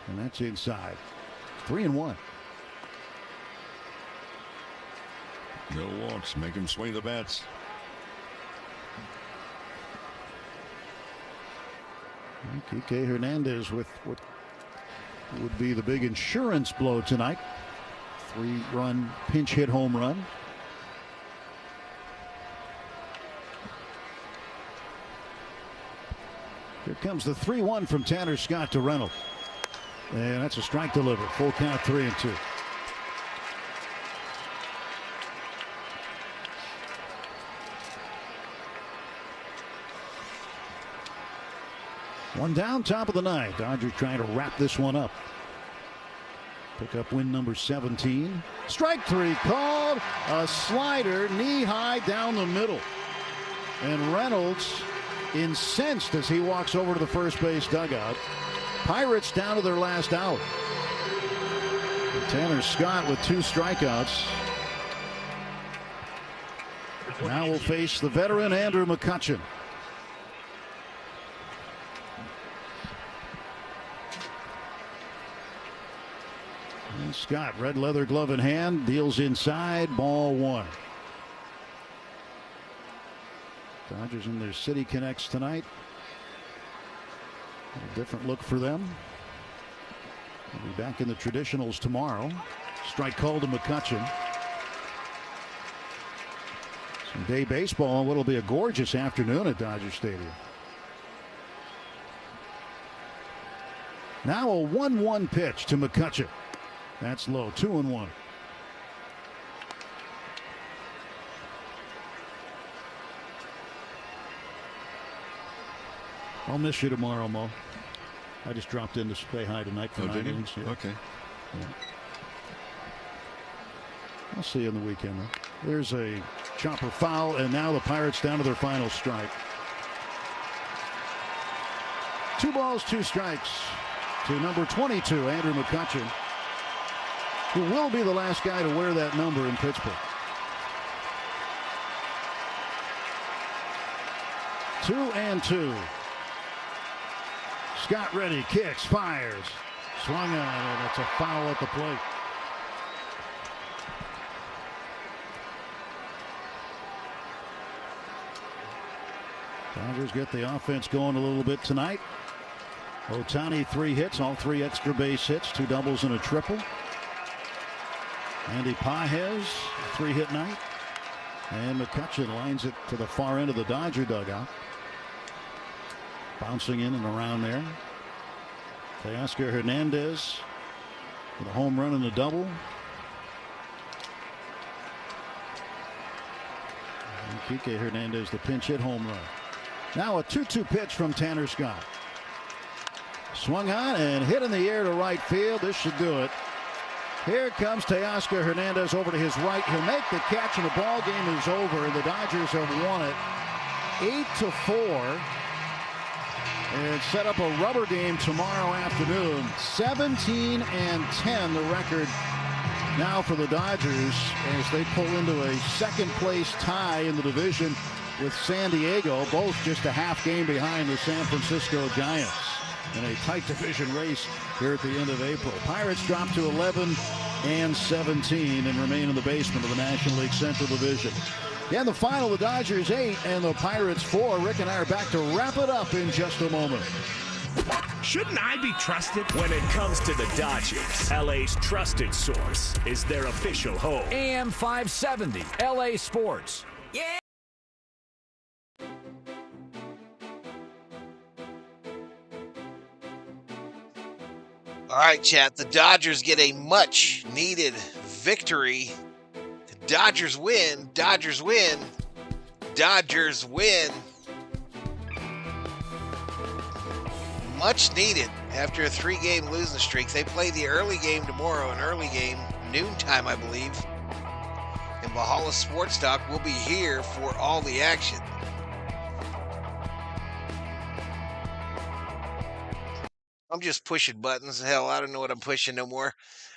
And that's inside. 3-1. No walks. Make him swing the bats. Kike Hernandez with what would be the big insurance blow tonight. 3-run pinch hit home run. Here comes the 3-1 from Tanner Scott to Reynolds. And that's a strike delivered. Full count, 3-2. One down, top of the 9th. Dodgers trying to wrap this one up. Pick up win number 17. Strike 3 called. A slider knee high down the middle. And Reynolds incensed as he walks over to the first base dugout. Pirates down to their last out. Tanner Scott with 2 strikeouts. Now will face the veteran Andrew McCutchen. Scott, red leather glove in hand, deals inside, ball one. Dodgers in their City Connects tonight. A different look for them. They'll be back in the traditionals tomorrow. Strike called to McCutchen. Some day baseball on what will be a gorgeous afternoon at Dodger Stadium. Now a 1-1 pitch to McCutchen. That's low. 2-1. I'll miss you tomorrow, Mo. I just dropped in to say hi tonight for 9 innings. Yeah. Okay. Yeah. I'll see you in the weekend, though. There's a chopper foul, and now the Pirates down to their final strike. 2 balls, 2 strikes to number 22, Andrew McCutchen, who will be the last guy to wear that number in Pittsburgh. 2-2. Scott ready, kicks, fires, swung on, and it's a foul at the plate. Dodgers get the offense going a little bit tonight. Ohtani 3 hits, all 3 extra base hits, 2 doubles and a triple. Andy Pages, 3-hit night. And McCutchen lines it to the far end of the Dodger dugout. Bouncing in and around there. Teoscar Hernandez with a home run and a double. And Kike Hernandez, the pinch hit home run. Now a 2-2 pitch from Tanner Scott. Swung on and hit in the air to right field. This should do it. Here comes Teoscar Hernandez over to his right. He'll make the catch and the ball game is over. The Dodgers have won it 8-4 and set up a rubber game tomorrow afternoon. 17-10 the record now for the Dodgers as they pull into a second place tie in the division with San Diego, both just a half game behind the San Francisco Giants in a tight division race here at the end of April. Pirates drop to 11-17 and remain in the basement of the National League Central Division. Again, the final, the Dodgers 8 and the Pirates 4. Rick and I are back to wrap it up in just a moment. Shouldn't I be trusted? When it comes to the Dodgers, LA's trusted source is their official home. AM 570, LA Sports. Yeah! All right, chat. The Dodgers get a much-needed victory. The Dodgers win. Dodgers win. Dodgers win. Much needed after a 3-game losing streak. They play the early game tomorrow, an early game, noontime, I believe. And Valhalla Sports Talk will be here for all the action. I'm just pushing buttons. Hell, I don't know what I'm pushing no more.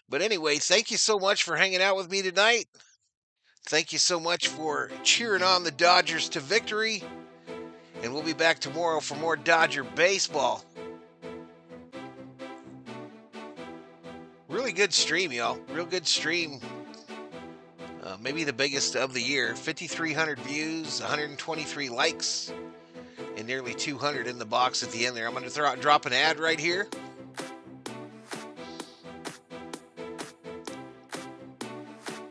But anyway, thank you so much for hanging out with me tonight. Thank you so much for cheering on the Dodgers to victory. And we'll be back tomorrow for more Dodger baseball. Really good stream, y'all. Real good stream. Maybe the biggest of the year. 5,300 views, 123 likes. And nearly 200 in the box at the end there. I'm going to drop an ad right here.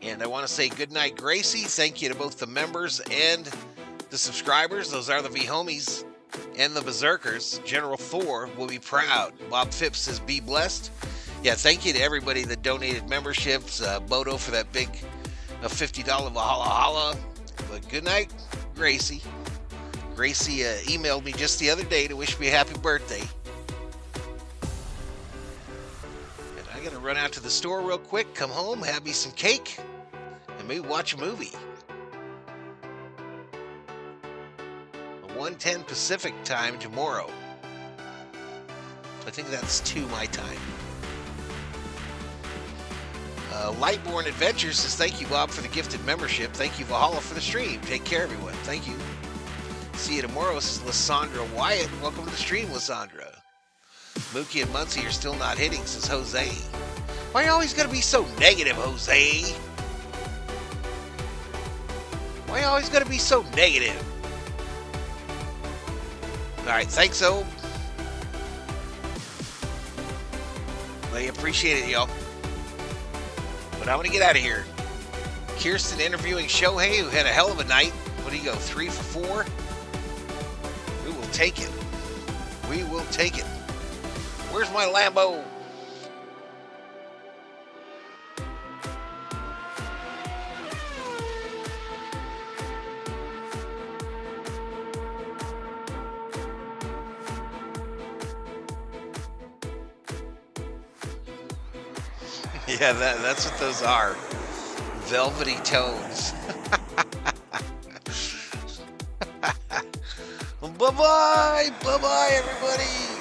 And I want to say goodnight, Gracie. Thank you to both the members and the subscribers. Those are the V-Homies and the Berserkers. General Thor will be proud. Bob Phipps says, be blessed. Yeah, thank you to everybody that donated memberships. Bodo for that big $50 Valhalla Holla. But good night, Gracie. Gracie emailed me just the other day to wish me a happy birthday. And I got to run out to the store real quick, come home, have me some cake, and maybe watch a movie. 1:10 Pacific time tomorrow. I think that's 2 my time. Lightborn Adventures says, thank you, Bob, for the gifted membership. Thank you, Valhalla, for the stream. Take care, everyone. Thank you. See you tomorrow. This is Lysandra Wyatt. Welcome to the stream, Lysandra. Mookie and Muncie are still not hitting, says Jose. Why you always gotta be so negative, Jose? Why you always gotta be so negative? Alright, thanks, Obe. I appreciate it, y'all. But I'm gonna get out of here. Kirsten interviewing Shohei, who had a hell of a night. What do you go, 3 for 4? We will take it. We will take it. Where's my Lambo? Yeah, that's what those are. Velvety tones. Bye-bye. Bye-bye, everybody.